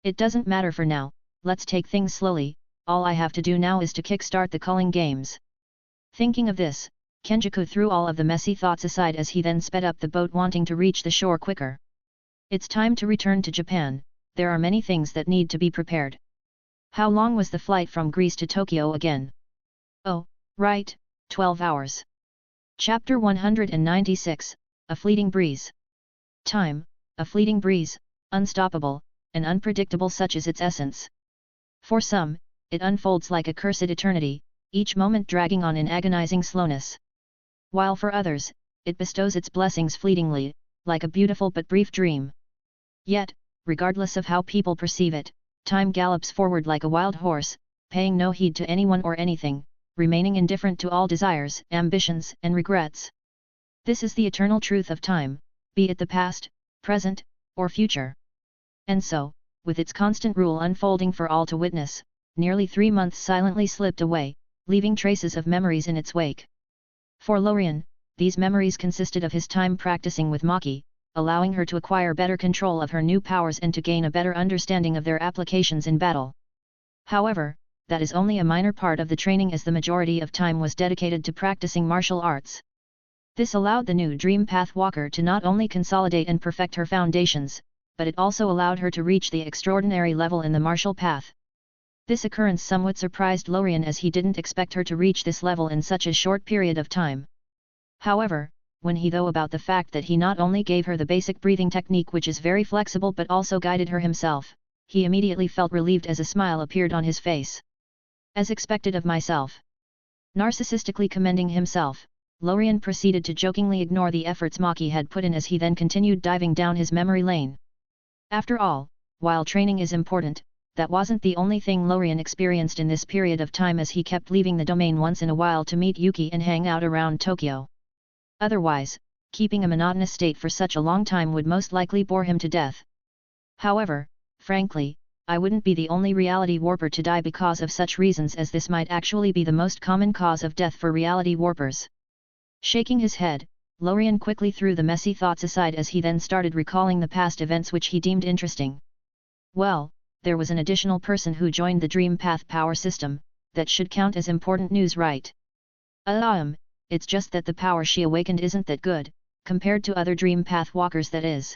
"It doesn't matter for now, let's take things slowly, all I have to do now is to kickstart the culling games." Thinking of this, Kenjaku threw all of the messy thoughts aside as he then sped up the boat, wanting to reach the shore quicker. It's time to return to Japan, there are many things that need to be prepared. How long was the flight from Greece to Tokyo again? Oh, right, 12 hours. Chapter 196, A Fleeting Breeze. Time, a fleeting breeze, unstoppable, and unpredictable, such is its essence. For some, it unfolds like a cursed eternity, each moment dragging on in agonizing slowness. While for others, it bestows its blessings fleetingly, like a beautiful but brief dream. Yet, regardless of how people perceive it, time gallops forward like a wild horse, paying no heed to anyone or anything, remaining indifferent to all desires, ambitions, and regrets. This is the eternal truth of time, be it the past, present, or future. And so, with its constant rule unfolding for all to witness, nearly 3 months silently slipped away, leaving traces of memories in its wake. For Lorien, these memories consisted of his time practicing with Maki, allowing her to acquire better control of her new powers and to gain a better understanding of their applications in battle. However, that is only a minor part of the training, as the majority of time was dedicated to practicing martial arts. This allowed the new Dream Path Walker to not only consolidate and perfect her foundations, but it also allowed her to reach the extraordinary level in the martial path. This occurrence somewhat surprised Lorien, as he didn't expect her to reach this level in such a short period of time. However, when he thought about the fact that he not only gave her the basic breathing technique, which is very flexible, but also guided her himself, he immediately felt relieved as a smile appeared on his face. As expected of myself. Narcissistically commending himself, Lorien proceeded to jokingly ignore the efforts Maki had put in as he then continued diving down his memory lane. After all, while training is important, that wasn't the only thing Lorien experienced in this period of time, as he kept leaving the domain once in a while to meet Yuki and hang out around Tokyo. Otherwise, keeping a monotonous state for such a long time would most likely bore him to death. However, frankly, I wouldn't be the only reality warper to die because of such reasons, as this might actually be the most common cause of death for reality warpers. Shaking his head, Lorien quickly threw the messy thoughts aside as he then started recalling the past events which he deemed interesting. Well, there was an additional person who joined the Dream Path power system, that should count as important news, right? It's just that the power she awakened isn't that good, compared to other Dream Path walkers, that is.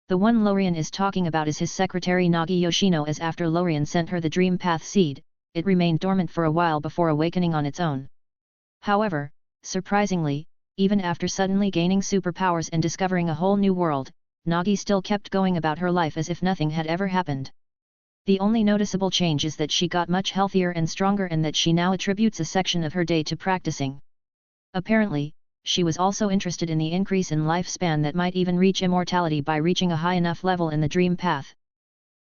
The one Lorien is talking about is his secretary Nagi Yoshino, as after Lorien sent her the Dream Path seed, it remained dormant for a while before awakening on its own. However, surprisingly, even after suddenly gaining superpowers and discovering a whole new world, Nagi still kept going about her life as if nothing had ever happened. The only noticeable change is that she got much healthier and stronger, and that she now attributes a section of her day to practicing. Apparently, she was also interested in the increase in lifespan that might even reach immortality by reaching a high enough level in the dream path.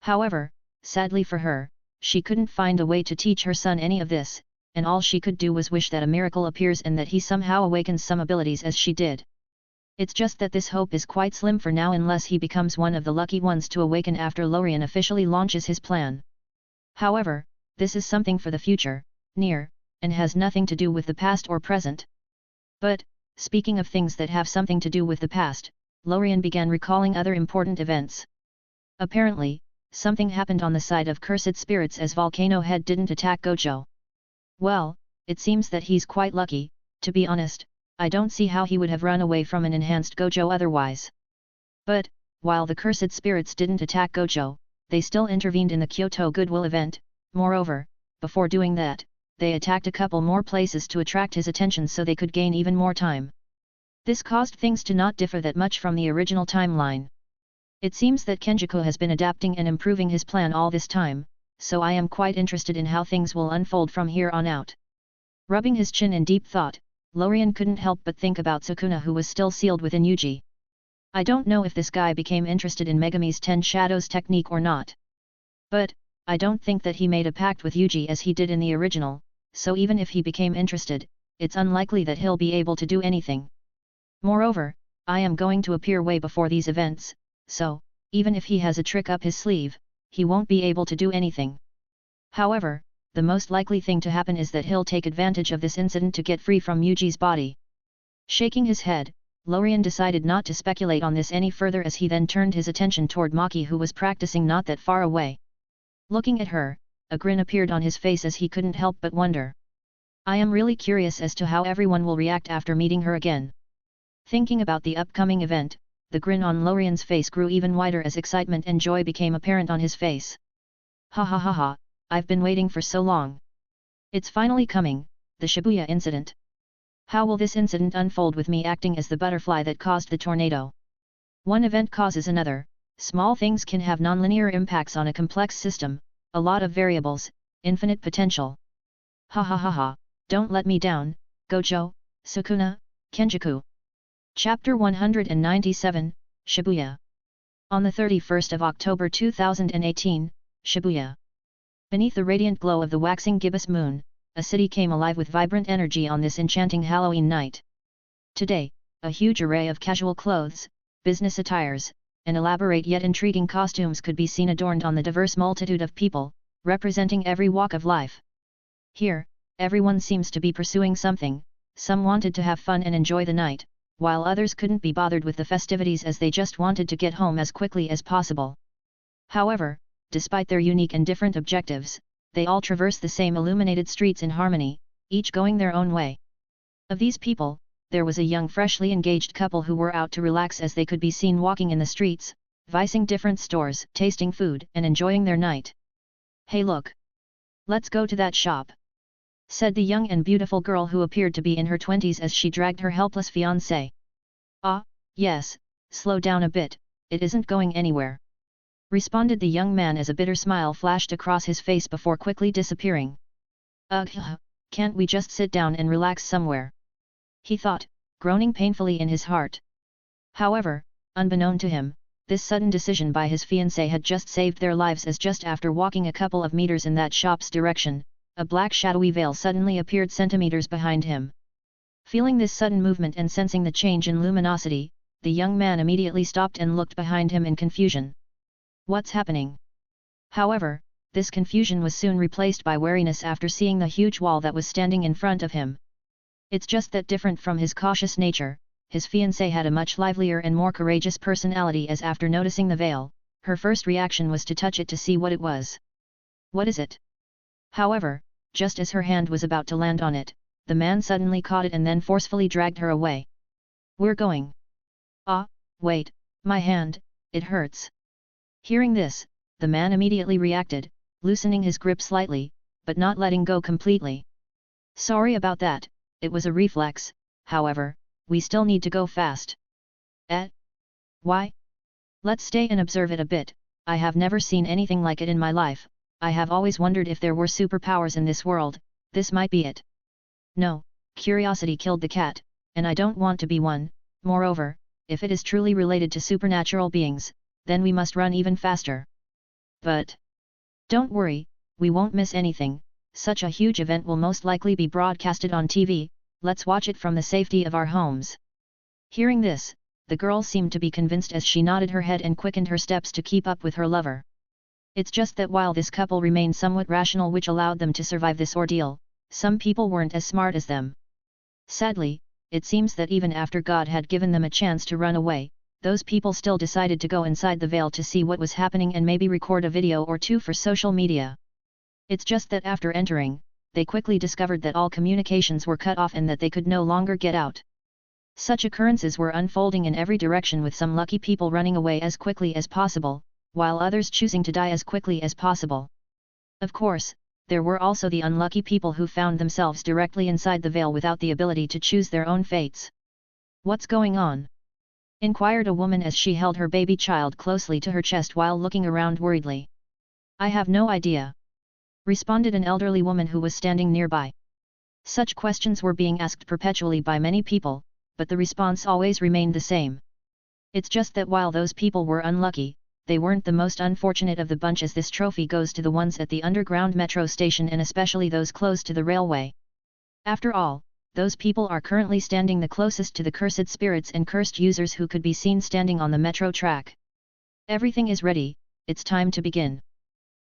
However, sadly for her, she couldn't find a way to teach her son any of this, and all she could do was wish that a miracle appears and that he somehow awakens some abilities as she did. It's just that this hope is quite slim for now unless he becomes one of the lucky ones to awaken after Lorien officially launches his plan. However, this is something for the future, near, and has nothing to do with the past or present. But, speaking of things that have something to do with the past, Lorien began recalling other important events. Apparently, something happened on the side of cursed spirits as Volcano Head didn't attack Gojo. Well, it seems that he's quite lucky, to be honest. I don't see how he would have run away from an enhanced Gojo otherwise. But, while the cursed spirits didn't attack Gojo, they still intervened in the Kyoto Goodwill event. Moreover, before doing that, they attacked a couple more places to attract his attention so they could gain even more time. This caused things to not differ that much from the original timeline. It seems that Kenjaku has been adapting and improving his plan all this time, so I am quite interested in how things will unfold from here on out. Rubbing his chin in deep thought, Lorien couldn't help but think about Sukuna, who was still sealed within Yuji. I don't know if this guy became interested in Megami's 10 Shadows technique or not. But, I don't think that he made a pact with Yuji as he did in the original, so even if he became interested, it's unlikely that he'll be able to do anything. Moreover, I am going to appear way before these events, so, even if he has a trick up his sleeve, he won't be able to do anything. However, the most likely thing to happen is that he'll take advantage of this incident to get free from Yuji's body. Shaking his head, Lorien decided not to speculate on this any further as he then turned his attention toward Maki, who was practicing not that far away. Looking at her, a grin appeared on his face as he couldn't help but wonder. I am really curious as to how everyone will react after meeting her again. Thinking about the upcoming event, the grin on Lorien's face grew even wider as excitement and joy became apparent on his face. Ha ha ha ha, I've been waiting for so long. It's finally coming, the Shibuya incident. How will this incident unfold with me acting as the butterfly that caused the tornado? One event causes another, small things can have nonlinear impacts on a complex system, a lot of variables, infinite potential. Ha ha ha ha, don't let me down, Gojo, Sukuna, Kenjaku. Chapter 197, Shibuya. On the 31st of October 2018, Shibuya. Beneath the radiant glow of the waxing gibbous moon, a city came alive with vibrant energy on this enchanting Halloween night. Today, a huge array of casual clothes, business attires, and elaborate yet intriguing costumes could be seen adorned on the diverse multitude of people, representing every walk of life. Here, everyone seems to be pursuing something. Some wanted to have fun and enjoy the night, while others couldn't be bothered with the festivities as they just wanted to get home as quickly as possible. However, despite their unique and different objectives, they all traverse the same illuminated streets in harmony, each going their own way. Of these people, there was a young freshly engaged couple who were out to relax as they could be seen walking in the streets, vising different stores, tasting food, and enjoying their night. Hey look! Let's go to that shop, said the young and beautiful girl who appeared to be in her 20s as she dragged her helpless fiancé. Ah, yes, slow down a bit, it isn't going anywhere, responded the young man as a bitter smile flashed across his face before quickly disappearing. Ugh, can't we just sit down and relax somewhere? He thought, groaning painfully in his heart. However, unbeknown to him, this sudden decision by his fiancé had just saved their lives as just after walking a couple of meters in that shop's direction, a black shadowy veil suddenly appeared centimeters behind him. Feeling this sudden movement and sensing the change in luminosity, the young man immediately stopped and looked behind him in confusion. What's happening? However, this confusion was soon replaced by wariness after seeing the huge wall that was standing in front of him. It's just that different from his cautious nature, his fiancée had a much livelier and more courageous personality as after noticing the veil, her first reaction was to touch it to see what it was. What is it? However, just as her hand was about to land on it, the man suddenly caught it and then forcefully dragged her away. We're going. Ah, wait, my hand, it hurts. Hearing this, the man immediately reacted, loosening his grip slightly, but not letting go completely. Sorry about that, it was a reflex, however, we still need to go fast. Why? Let's stay and observe it a bit, I have never seen anything like it in my life, I have always wondered if there were superpowers in this world, this might be it. No, curiosity killed the cat, and I don't want to be one. Moreover, if it is truly related to supernatural beings, then we must run even faster. But don't worry, we won't miss anything. Such a huge event will most likely be broadcasted on TV, let's watch it from the safety of our homes." Hearing this, the girl seemed to be convinced as she nodded her head and quickened her steps to keep up with her lover. It's just that while this couple remained somewhat rational, which allowed them to survive this ordeal, some people weren't as smart as them. Sadly, it seems that even after God had given them a chance to run away, those people still decided to go inside the veil to see what was happening and maybe record a video or two for social media. It's just that after entering, they quickly discovered that all communications were cut off and that they could no longer get out. Such occurrences were unfolding in every direction, with some lucky people running away as quickly as possible, while others choosing to die as quickly as possible. Of course, there were also the unlucky people who found themselves directly inside the veil without the ability to choose their own fates. "What's going on?" inquired a woman as she held her baby child closely to her chest while looking around worriedly. "I have no idea," responded an elderly woman who was standing nearby. Such questions were being asked perpetually by many people, but the response always remained the same. It's just that while those people were unlucky, they weren't the most unfortunate of the bunch, as this trophy goes to the ones at the underground metro station and especially those close to the railway. After all, those people are currently standing the closest to the cursed spirits and cursed users who could be seen standing on the metro track. "Everything is ready, it's time to begin.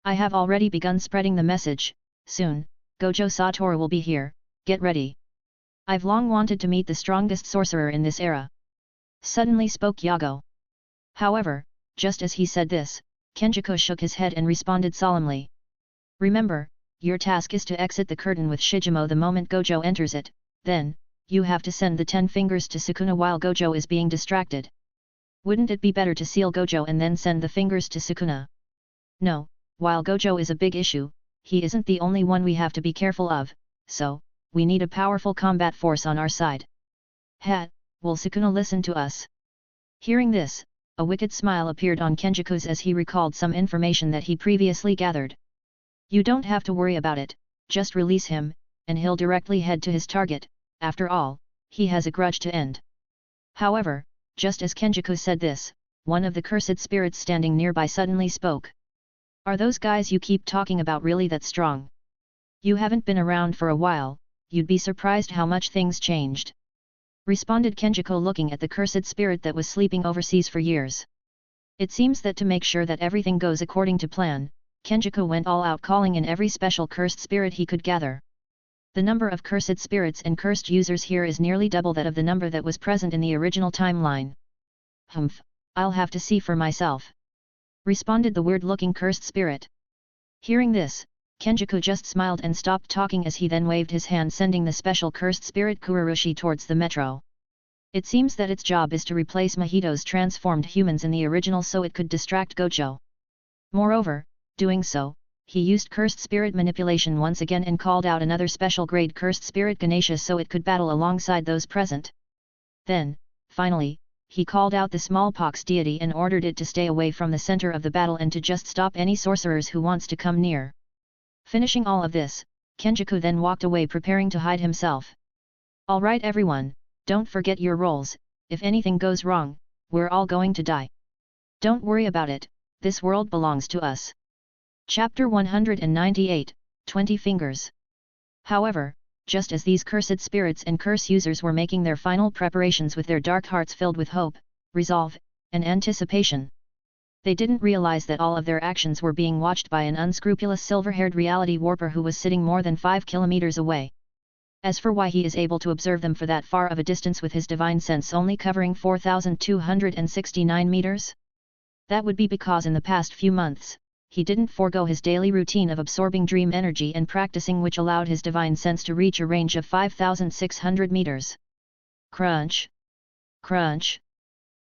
I have already begun spreading the message. Soon, Gojo Satoru will be here, get ready. I've long wanted to meet the strongest sorcerer in this era," suddenly spoke Yago. However, just as he said this, Kenjaku shook his head and responded solemnly. "Remember, your task is to exit the curtain with Shijimo the moment Gojo enters it, then, you have to send the 10 fingers to Sukuna while Gojo is being distracted. Wouldn't it be better to seal Gojo and then send the fingers to Sukuna? No, while Gojo is a big issue, he isn't the only one we have to be careful of, so, we need a powerful combat force on our side. Will Sukuna listen to us?" Hearing this, a wicked smile appeared on Kenjaku's as he recalled some information that he previously gathered. "You don't have to worry about it, just release him, and he'll directly head to his target. After all, he has a grudge to end." However, just as Kenjaku said this, one of the cursed spirits standing nearby suddenly spoke. "Are those guys you keep talking about really that strong? You haven't been around for a while, you'd be surprised how much things changed," responded Kenjaku, looking at the cursed spirit that was sleeping overseas for years. It seems that to make sure that everything goes according to plan, Kenjaku went all out, calling in every special cursed spirit he could gather. The number of cursed spirits and cursed users here is nearly double that of the number that was present in the original timeline. "Humph, I'll have to see for myself," responded the weird-looking cursed spirit. Hearing this, Kenjaku just smiled and stopped talking as he then waved his hand, sending the special cursed spirit Kururushi towards the metro. It seems that its job is to replace Mahito's transformed humans in the original so it could distract Gojo. Moreover, doing so, he used cursed spirit manipulation once again and called out another special grade cursed spirit Ganesha so it could battle alongside those present. Then, finally, he called out the smallpox deity and ordered it to stay away from the center of the battle and to just stop any sorcerers who wants to come near. Finishing all of this, Kenjaku then walked away, preparing to hide himself. "Alright everyone, don't forget your roles. If anything goes wrong, we're all going to die. Don't worry about it, this world belongs to us." Chapter 198, 20 Fingers. However, just as these cursed spirits and curse users were making their final preparations with their dark hearts filled with hope, resolve, and anticipation, they didn't realize that all of their actions were being watched by an unscrupulous silver-haired reality warper who was sitting more than 5 kilometers away. As for why he is able to observe them for that far of a distance with his divine sense only covering 4,269 meters? That would be because in the past few months, he didn't forego his daily routine of absorbing dream energy and practicing, which allowed his divine sense to reach a range of 5,600 meters. Crunch! Crunch!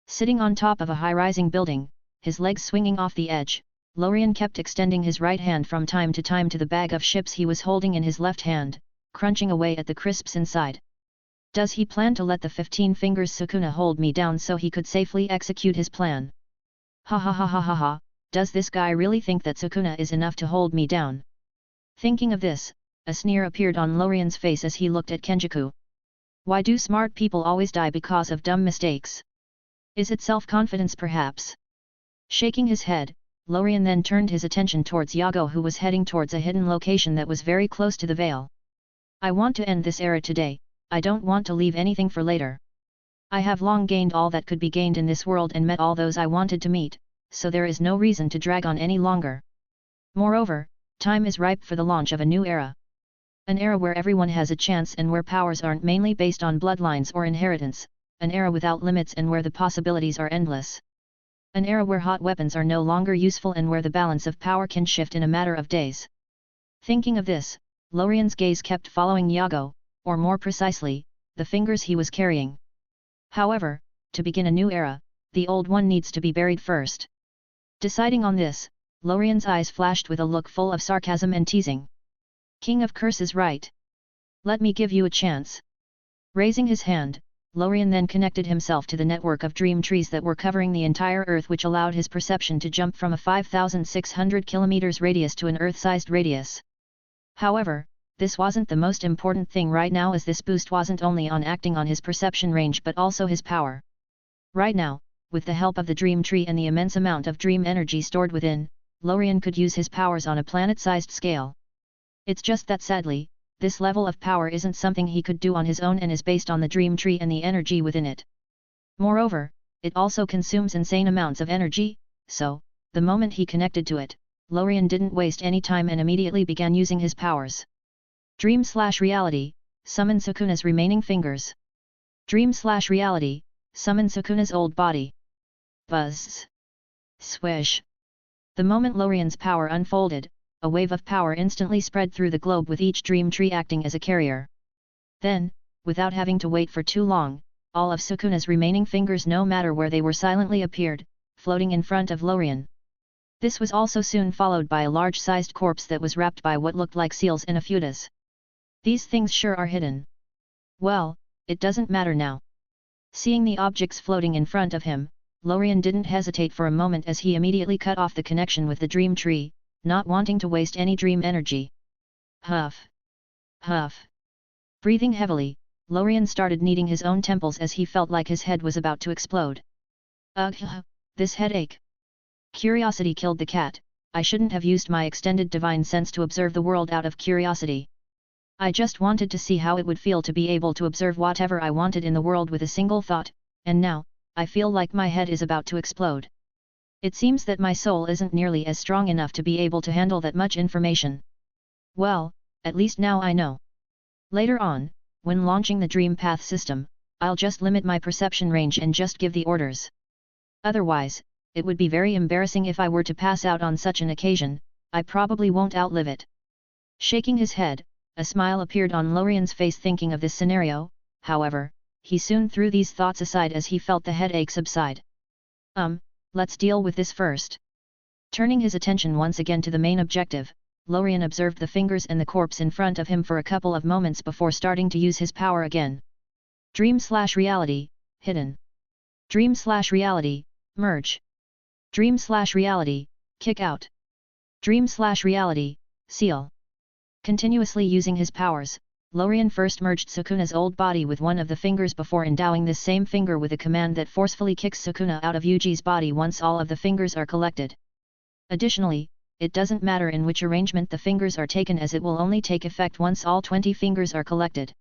Sitting on top of a high-rising building, his legs swinging off the edge, Lorien kept extending his right hand from time to time to the bag of ships he was holding in his left hand, crunching away at the crisps inside. Does he plan to let the 15 fingers Sukuna hold me down so he could safely execute his plan? Ha ha ha ha ha ha, does this guy really think that Sukuna is enough to hold me down? Thinking of this, a sneer appeared on Lorien's face as he looked at Kenjaku. Why do smart people always die because of dumb mistakes? Is it self-confidence perhaps? Shaking his head, Lorien then turned his attention towards Yago, who was heading towards a hidden location that was very close to the veil. I want to end this era today, I don't want to leave anything for later. I have long gained all that could be gained in this world and met all those I wanted to meet, so there is no reason to drag on any longer. Moreover, time is ripe for the launch of a new era. An era where everyone has a chance and where powers aren't mainly based on bloodlines or inheritance, an era without limits and where the possibilities are endless. An era where hot weapons are no longer useful and where the balance of power can shift in a matter of days. Thinking of this, Lorien's gaze kept following Yago, or more precisely, the fingers he was carrying. However, to begin a new era, the old one needs to be buried first. Deciding on this, Lorien's eyes flashed with a look full of sarcasm and teasing. King of Curses, right? Let me give you a chance. Raising his hand, Lorien then connected himself to the network of dream trees that were covering the entire Earth, which allowed his perception to jump from a 5,600 km radius to an Earth-sized radius. However, this wasn't the most important thing right now, as this boost wasn't only acting on his perception range but also his power. Right now, with the help of the dream tree and the immense amount of dream energy stored within, Lorien could use his powers on a planet-sized scale. It's just that sadly, this level of power isn't something he could do on his own and is based on the dream tree and the energy within it. Moreover, it also consumes insane amounts of energy, so, the moment he connected to it, Lorien didn't waste any time and immediately began using his powers. Dream/reality, summon Sukuna's remaining fingers. Dream/reality, summon Sukuna's old body. Buzz. Swish. The moment Lorien's power unfolded, a wave of power instantly spread through the globe, with each dream tree acting as a carrier. Then, without having to wait for too long, all of Sukuna's remaining fingers, no matter where they were, silently appeared, floating in front of Lorien. This was also soon followed by a large-sized corpse that was wrapped by what looked like seals and a fudas. These things sure are hidden. Well, it doesn't matter now. Seeing the objects floating in front of him, Lorien didn't hesitate for a moment as he immediately cut off the connection with the dream tree, not wanting to waste any dream energy. Huff. Huff. Breathing heavily, Lorien started kneading his own temples as he felt like his head was about to explode. Ugh, this headache. Curiosity killed the cat. I shouldn't have used my extended divine sense to observe the world out of curiosity. I just wanted to see how it would feel to be able to observe whatever I wanted in the world with a single thought, and now, I feel like my head is about to explode. It seems that my soul isn't nearly as strong enough to be able to handle that much information. Well, at least now I know. Later on, when launching the Dream Path system, I'll just limit my perception range and just give the orders. Otherwise, it would be very embarrassing if I were to pass out on such an occasion. I probably won't outlive it. Shaking his head, a smile appeared on Lorien's face thinking of this scenario. However, he soon threw these thoughts aside as he felt the headache subside. Let's deal with this first. Turning his attention once again to the main objective, Lorien observed the fingers and the corpse in front of him for a couple of moments before starting to use his power again. Dream/reality, hidden. Dream/reality, merge. Dream/reality, kick out. Dream/reality, seal. Continuously using his powers, Lorien first merged Sukuna's old body with one of the fingers before endowing this same finger with a command that forcefully kicks Sukuna out of Yuji's body once all of the fingers are collected. Additionally, it doesn't matter in which arrangement the fingers are taken, as it will only take effect once all 20 fingers are collected.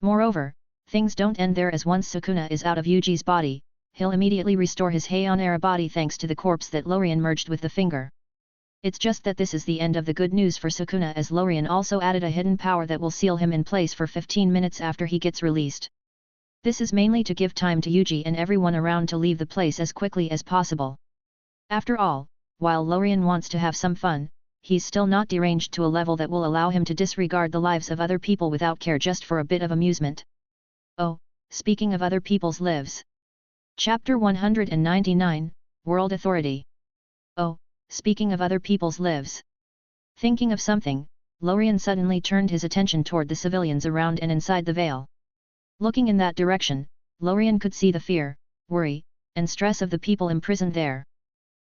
Moreover, things don't end there, as once Sukuna is out of Yuji's body, he'll immediately restore his Heion-era body thanks to the corpse that Lorien merged with the finger. It's just that this is the end of the good news for Sukuna, as Lorien also added a hidden power that will seal him in place for 15 minutes after he gets released. This is mainly to give time to Yuji and everyone around to leave the place as quickly as possible. After all, while Lorien wants to have some fun, he's still not deranged to a level that will allow him to disregard the lives of other people without care just for a bit of amusement. Oh, speaking of other people's lives. Chapter 199, World Authority. Oh, speaking of other people's lives. Thinking of something, Lorien suddenly turned his attention toward the civilians around and inside the veil. Looking in that direction, Lorien could see the fear, worry, and stress of the people imprisoned there.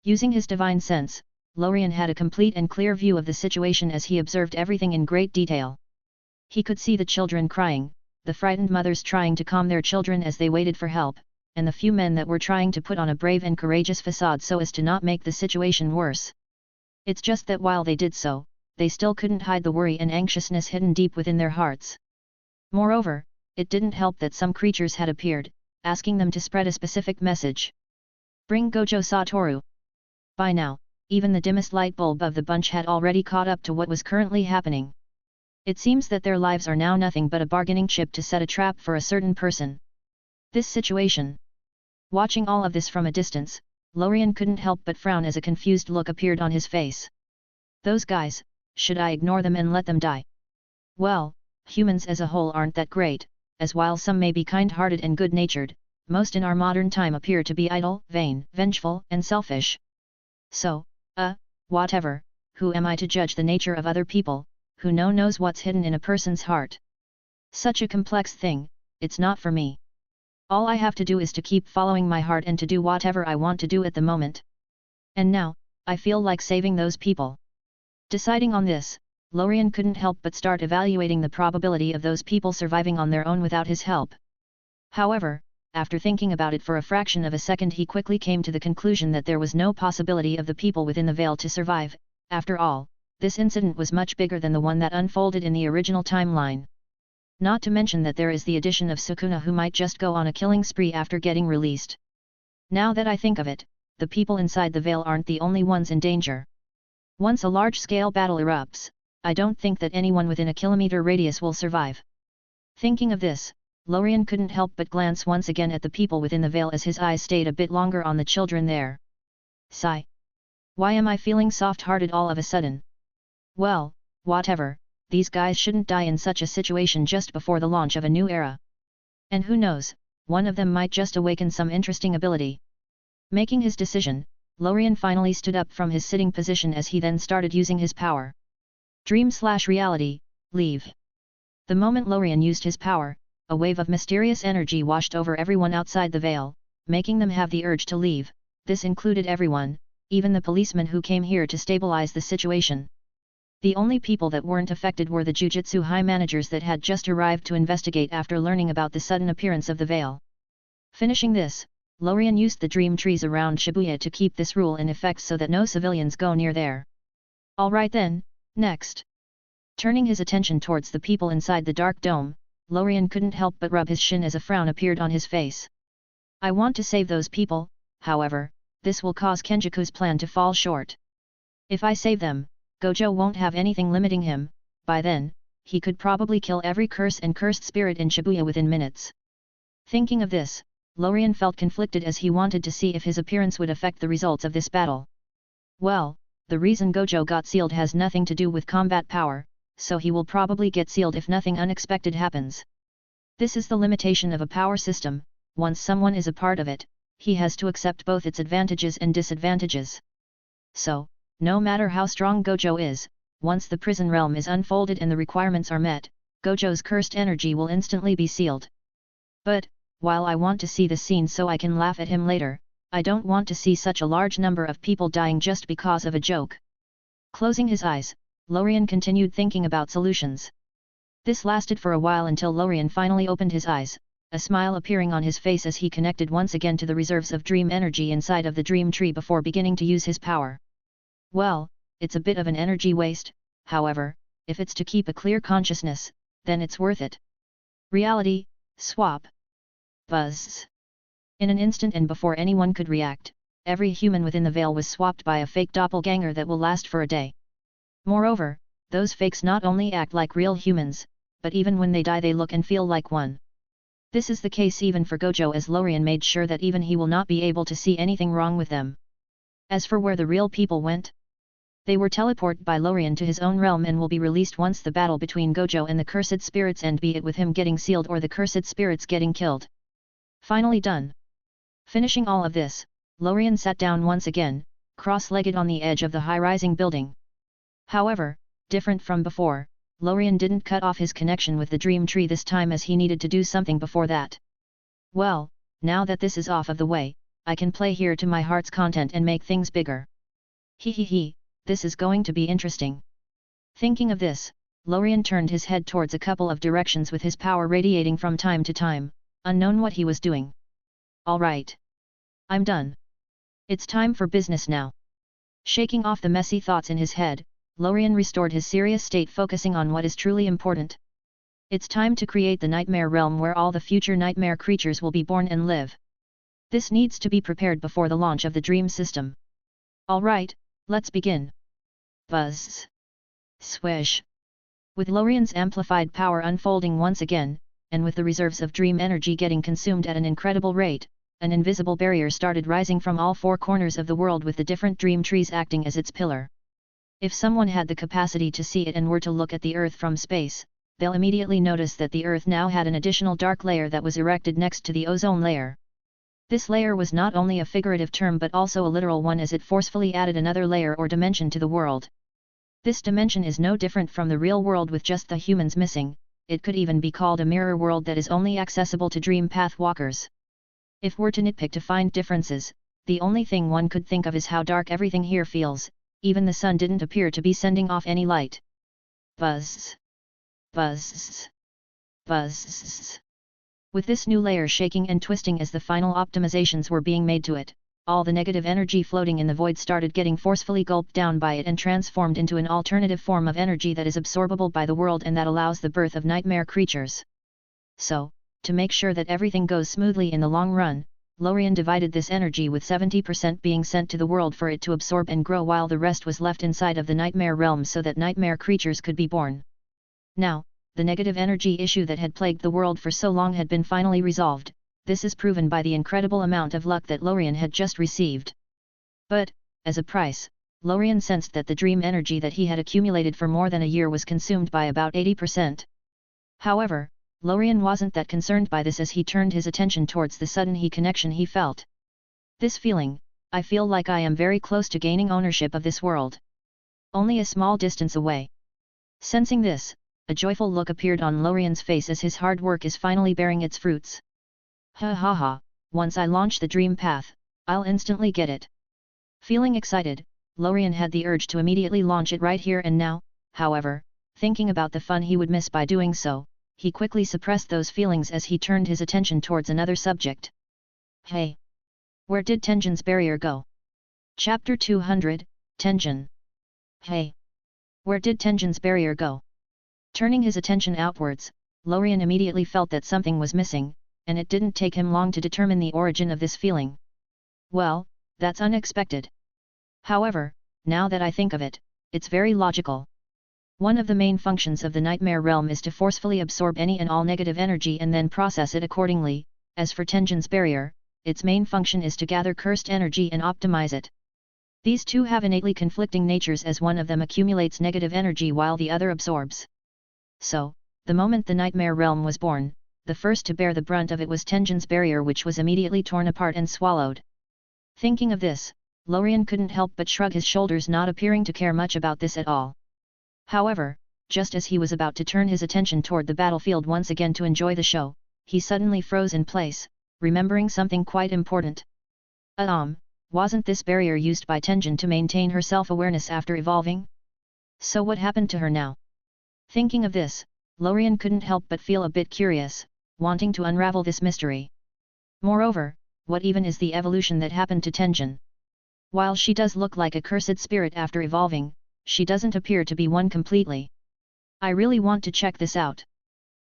Using his divine sense, Lorien had a complete and clear view of the situation as he observed everything in great detail. He could see the children crying, the frightened mothers trying to calm their children as they waited for help, and the few men that were trying to put on a brave and courageous facade so as to not make the situation worse. It's just that while they did so, they still couldn't hide the worry and anxiousness hidden deep within their hearts. Moreover, it didn't help that some creatures had appeared, asking them to spread a specific message. Bring Gojo Satoru. By now, even the dimmest light bulb of the bunch had already caught up to what was currently happening. It seems that their lives are now nothing but a bargaining chip to set a trap for a certain person. This situation. Watching all of this from a distance, Lorien couldn't help but frown as a confused look appeared on his face. Those guys, should I ignore them and let them die? Well, humans as a whole aren't that great, as while some may be kind-hearted and good-natured, most in our modern time appear to be idle, vain, vengeful, and selfish. So, whatever, who am I to judge the nature of other people, who knows what's hidden in a person's heart? Such a complex thing, it's not for me. All I have to do is to keep following my heart and to do whatever I want to do at the moment. And now, I feel like saving those people. Deciding on this, Lorien couldn't help but start evaluating the probability of those people surviving on their own without his help. However, after thinking about it for a fraction of a second, he quickly came to the conclusion that there was no possibility of the people within the veil to survive. After all, this incident was much bigger than the one that unfolded in the original timeline. Not to mention that there is the addition of Sukuna, who might just go on a killing spree after getting released. Now that I think of it, the people inside the veil aren't the only ones in danger. Once a large-scale battle erupts, I don't think that anyone within a kilometer radius will survive. Thinking of this, Lorien couldn't help but glance once again at the people within the veil as his eyes stayed a bit longer on the children there. Sigh. Why am I feeling soft-hearted all of a sudden? Well, whatever, these guys shouldn't die in such a situation just before the launch of a new era. And who knows, one of them might just awaken some interesting ability. Making his decision, Lorien finally stood up from his sitting position as he then started using his power. Dream/reality, leave. The moment Lorien used his power, a wave of mysterious energy washed over everyone outside the veil, making them have the urge to leave. This included everyone, even the policemen who came here to stabilize the situation. The only people that weren't affected were the Jujutsu High managers that had just arrived to investigate after learning about the sudden appearance of the veil. Finishing this, Lorien used the dream trees around Shibuya to keep this rule in effect so that no civilians go near there. Alright then, next. Turning his attention towards the people inside the dark dome, Lorien couldn't help but rub his shin as a frown appeared on his face. I want to save those people, however, this will cause Kenjaku's plan to fall short. If I save them, Gojo won't have anything limiting him. By then, he could probably kill every curse and cursed spirit in Shibuya within minutes. Thinking of this, Lorien felt conflicted as he wanted to see if his appearance would affect the results of this battle. Well, the reason Gojo got sealed has nothing to do with combat power, so he will probably get sealed if nothing unexpected happens. This is the limitation of a power system. Once someone is a part of it, he has to accept both its advantages and disadvantages. So, no matter how strong Gojo is, once the prison realm is unfolded and the requirements are met, Gojo's cursed energy will instantly be sealed. But, while I want to see the scene so I can laugh at him later, I don't want to see such a large number of people dying just because of a joke. Closing his eyes, Lorien continued thinking about solutions. This lasted for a while until Lorien finally opened his eyes, a smile appearing on his face as he connected once again to the reserves of dream energy inside of the dream tree before beginning to use his power. Well, it's a bit of an energy waste, however, if it's to keep a clear consciousness, then it's worth it. Reality, swap. Buzz. In an instant and before anyone could react, every human within the veil was swapped by a fake doppelganger that will last for a day. Moreover, those fakes not only act like real humans, but even when they die they look and feel like one. This is the case even for Gojo, as Lorien made sure that even he will not be able to see anything wrong with them. As for where the real people went, they were teleported by Lorien to his own realm and will be released once the battle between Gojo and the cursed spirits ends, be it with him getting sealed or the cursed spirits getting killed. Finally done. Finishing all of this, Lorien sat down once again, cross-legged on the edge of the high-rising building. However, different from before, Lorien didn't cut off his connection with the dream tree this time, as he needed to do something before that. Well, now that this is off of the way, I can play here to my heart's content and make things bigger. He, this is going to be interesting. Thinking of this, Lorien turned his head towards a couple of directions with his power radiating from time to time, unknown what he was doing. All right. I'm done. It's time for business now. Shaking off the messy thoughts in his head, Lorien restored his serious state, focusing on what is truly important. It's time to create the nightmare realm where all the future nightmare creatures will be born and live. This needs to be prepared before the launch of the dream system. Alright, let's begin. Buzz. Swish. With Lorien's amplified power unfolding once again, and with the reserves of dream energy getting consumed at an incredible rate, an invisible barrier started rising from all four corners of the world, with the different dream trees acting as its pillar. If someone had the capacity to see it and were to look at the Earth from space, they'll immediately notice that the Earth now had an additional dark layer that was erected next to the ozone layer. This layer was not only a figurative term but also a literal one, as it forcefully added another layer or dimension to the world. This dimension is no different from the real world with just the humans missing. It could even be called a mirror world that is only accessible to dream path walkers. If we're to nitpick to find differences, the only thing one could think of is how dark everything here feels. Even the sun didn't appear to be sending off any light. Buzz. Buzz. Buzz. With this new layer shaking and twisting as the final optimizations were being made to it, all the negative energy floating in the void started getting forcefully gulped down by it and transformed into an alternative form of energy that is absorbable by the world and that allows the birth of nightmare creatures. So, to make sure that everything goes smoothly in the long run, Lorien divided this energy, with 70% being sent to the world for it to absorb and grow, while the rest was left inside of the nightmare realm so that nightmare creatures could be born. Now, the negative energy issue that had plagued the world for so long had been finally resolved. This is proven by the incredible amount of luck that Lorien had just received. But, as a price, Lorien sensed that the dream energy that he had accumulated for more than a year was consumed by about 80%. However, Lorien wasn't that concerned by this as he turned his attention towards the sudden connection he felt. This feeling, I feel like I am very close to gaining ownership of this world. Only a small distance away. Sensing this, a joyful look appeared on Lorien's face as his hard work is finally bearing its fruits. Ha ha ha, once I launch the dream path, I'll instantly get it. Feeling excited, Lorien had the urge to immediately launch it right here and now. However, thinking about the fun he would miss by doing so, he quickly suppressed those feelings as he turned his attention towards another subject. Hey! Where did Tengen's barrier go? Chapter 200, Tengen. Hey! Where did Tengen's barrier go? Turning his attention outwards, Lorien immediately felt that something was missing, and it didn't take him long to determine the origin of this feeling. Well, that's unexpected. However, now that I think of it, it's very logical. One of the main functions of the nightmare realm is to forcefully absorb any and all negative energy and then process it accordingly. As for Tengen's barrier, its main function is to gather cursed energy and optimize it. These two have innately conflicting natures, as one of them accumulates negative energy while the other absorbs. So, the moment the nightmare realm was born, the first to bear the brunt of it was Tengen's barrier, which was immediately torn apart and swallowed. Thinking of this, Lorien couldn't help but shrug his shoulders, not appearing to care much about this at all. However, just as he was about to turn his attention toward the battlefield once again to enjoy the show, he suddenly froze in place, remembering something quite important. Wasn't this barrier used by Tengen to maintain her self-awareness after evolving? So what happened to her now? Thinking of this, Lorien couldn't help but feel a bit curious, wanting to unravel this mystery. Moreover, what even is the evolution that happened to Tengen? While she does look like a cursed spirit after evolving, she doesn't appear to be one completely. I really want to check this out.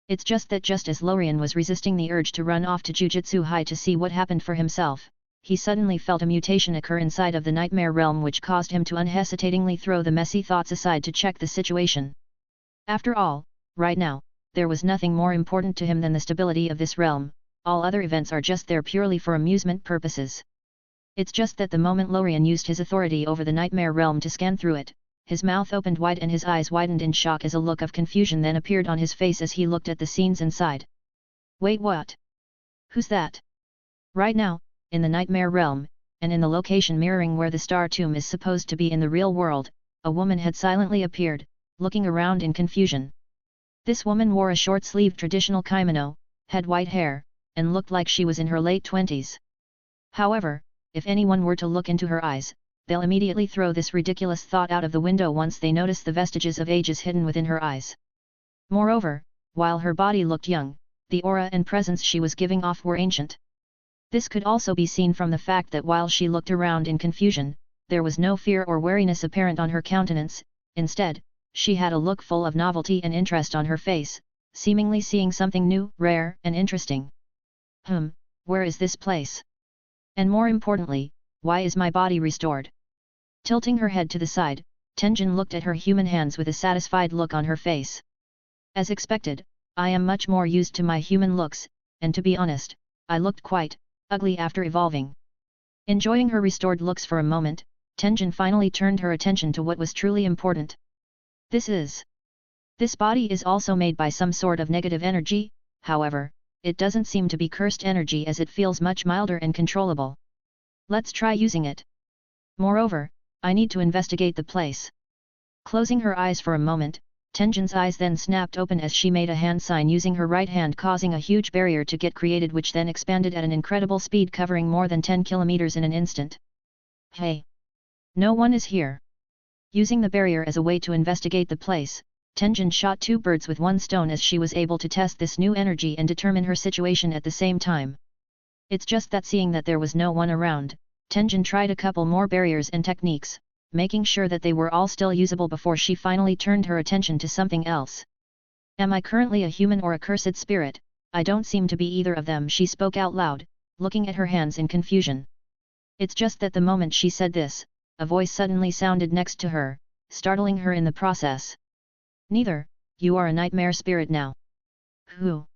It's just that just as Lorien was resisting the urge to run off to Jujutsu High to see what happened for himself, he suddenly felt a mutation occur inside of the nightmare realm, which caused him to unhesitatingly throw the messy thoughts aside to check the situation. After all, right now, there was nothing more important to him than the stability of this realm. All other events are just there purely for amusement purposes. It's just that the moment Lorien used his authority over the nightmare realm to scan through it, his mouth opened wide and his eyes widened in shock, as a look of confusion then appeared on his face as he looked at the scenes inside. Wait, what? Who's that? Right now, in the nightmare realm, and in the location mirroring where the star tomb is supposed to be in the real world, a woman had silently appeared, looking around in confusion. This woman wore a short-sleeved traditional kimono, had white hair, and looked like she was in her late 20s. However, if anyone were to look into her eyes, they'll immediately throw this ridiculous thought out of the window once they notice the vestiges of ages hidden within her eyes. Moreover, while her body looked young, the aura and presence she was giving off were ancient. This could also be seen from the fact that while she looked around in confusion, there was no fear or wariness apparent on her countenance. Instead, she had a look full of novelty and interest on her face, seemingly seeing something new, rare, and interesting. Where is this place? And more importantly, why is my body restored? Tilting her head to the side, Tengen looked at her human hands with a satisfied look on her face. As expected, I am much more used to my human looks, and to be honest, I looked quite ugly after evolving. Enjoying her restored looks for a moment, Tengen finally turned her attention to what was truly important. This body is also made by some sort of negative energy, however, it doesn't seem to be cursed energy as it feels much milder and controllable. Let's try using it. Moreover, I need to investigate the place. Closing her eyes for a moment, Tengen's eyes then snapped open as she made a hand sign using her right hand, causing a huge barrier to get created, which then expanded at an incredible speed, covering more than 10 kilometers in an instant. Hey! No one is here. Using the barrier as a way to investigate the place, Tengen shot two birds with one stone as she was able to test this new energy and determine her situation at the same time. It's just that seeing that there was no one around, Tengen tried a couple more barriers and techniques, making sure that they were all still usable before she finally turned her attention to something else. Am I currently a human or a cursed spirit? I don't seem to be either of them, she spoke out loud, looking at her hands in confusion. It's just that the moment she said this, a voice suddenly sounded next to her, startling her in the process. Neither, you are a nightmare spirit now. Who?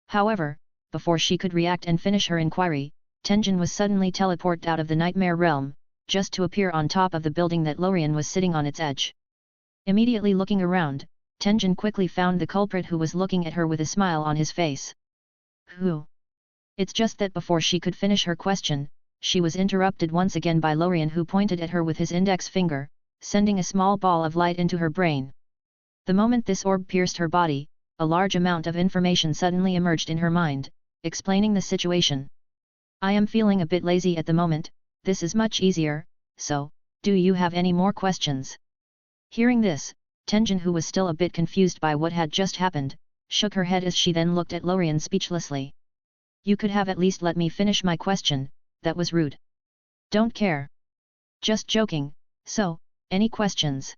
However, before she could react and finish her inquiry, Tengen was suddenly teleported out of the nightmare realm, just to appear on top of the building that Lorien was sitting on its edge. Immediately looking around, Tengen quickly found the culprit, who was looking at her with a smile on his face. Who? It's just that before she could finish her question, she was interrupted once again by Lorien, who pointed at her with his index finger, sending a small ball of light into her brain. The moment this orb pierced her body, a large amount of information suddenly emerged in her mind, explaining the situation. I am feeling a bit lazy at the moment. This is much easier, so, do you have any more questions? Hearing this, Tengen, who was still a bit confused by what had just happened, shook her head as she then looked at Lorien speechlessly. You could have at least let me finish my question, that was rude. Don't care. Just joking, so, any questions?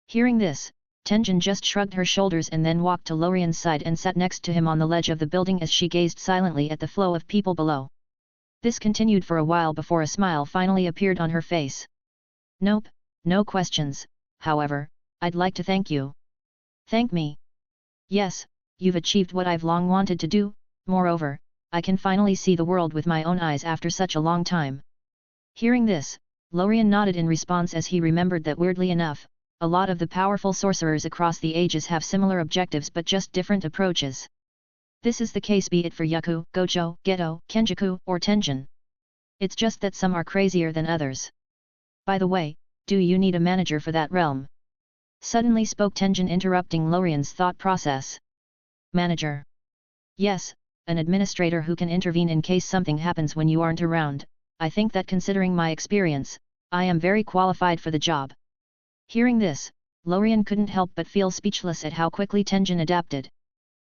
Hearing this, Tengen just shrugged her shoulders and then walked to Lorien's side and sat next to him on the ledge of the building as she gazed silently at the flow of people below. This continued for a while before a smile finally appeared on her face. Nope, no questions, however, I'd like to thank you. Thank me? Yes, you've achieved what I've long wanted to do, moreover, I can finally see the world with my own eyes after such a long time. Hearing this, Lorien nodded in response as he remembered that weirdly enough, a lot of the powerful sorcerers across the ages have similar objectives but just different approaches. This is the case be it for Yaku, Gojo, Geto, Kenjaku, or Tengen. It's just that some are crazier than others. By the way, do you need a manager for that realm? Suddenly spoke Tengen, interrupting Lorien's thought process. Manager? Yes, an administrator who can intervene in case something happens when you aren't around. I think that considering my experience, I am very qualified for the job. Hearing this, Lorien couldn't help but feel speechless at how quickly Tengen adapted.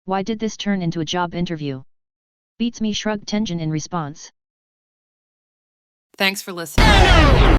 Why did this turn into a job interview? Beats me, shrugged Tengen in response. Thanks for listening.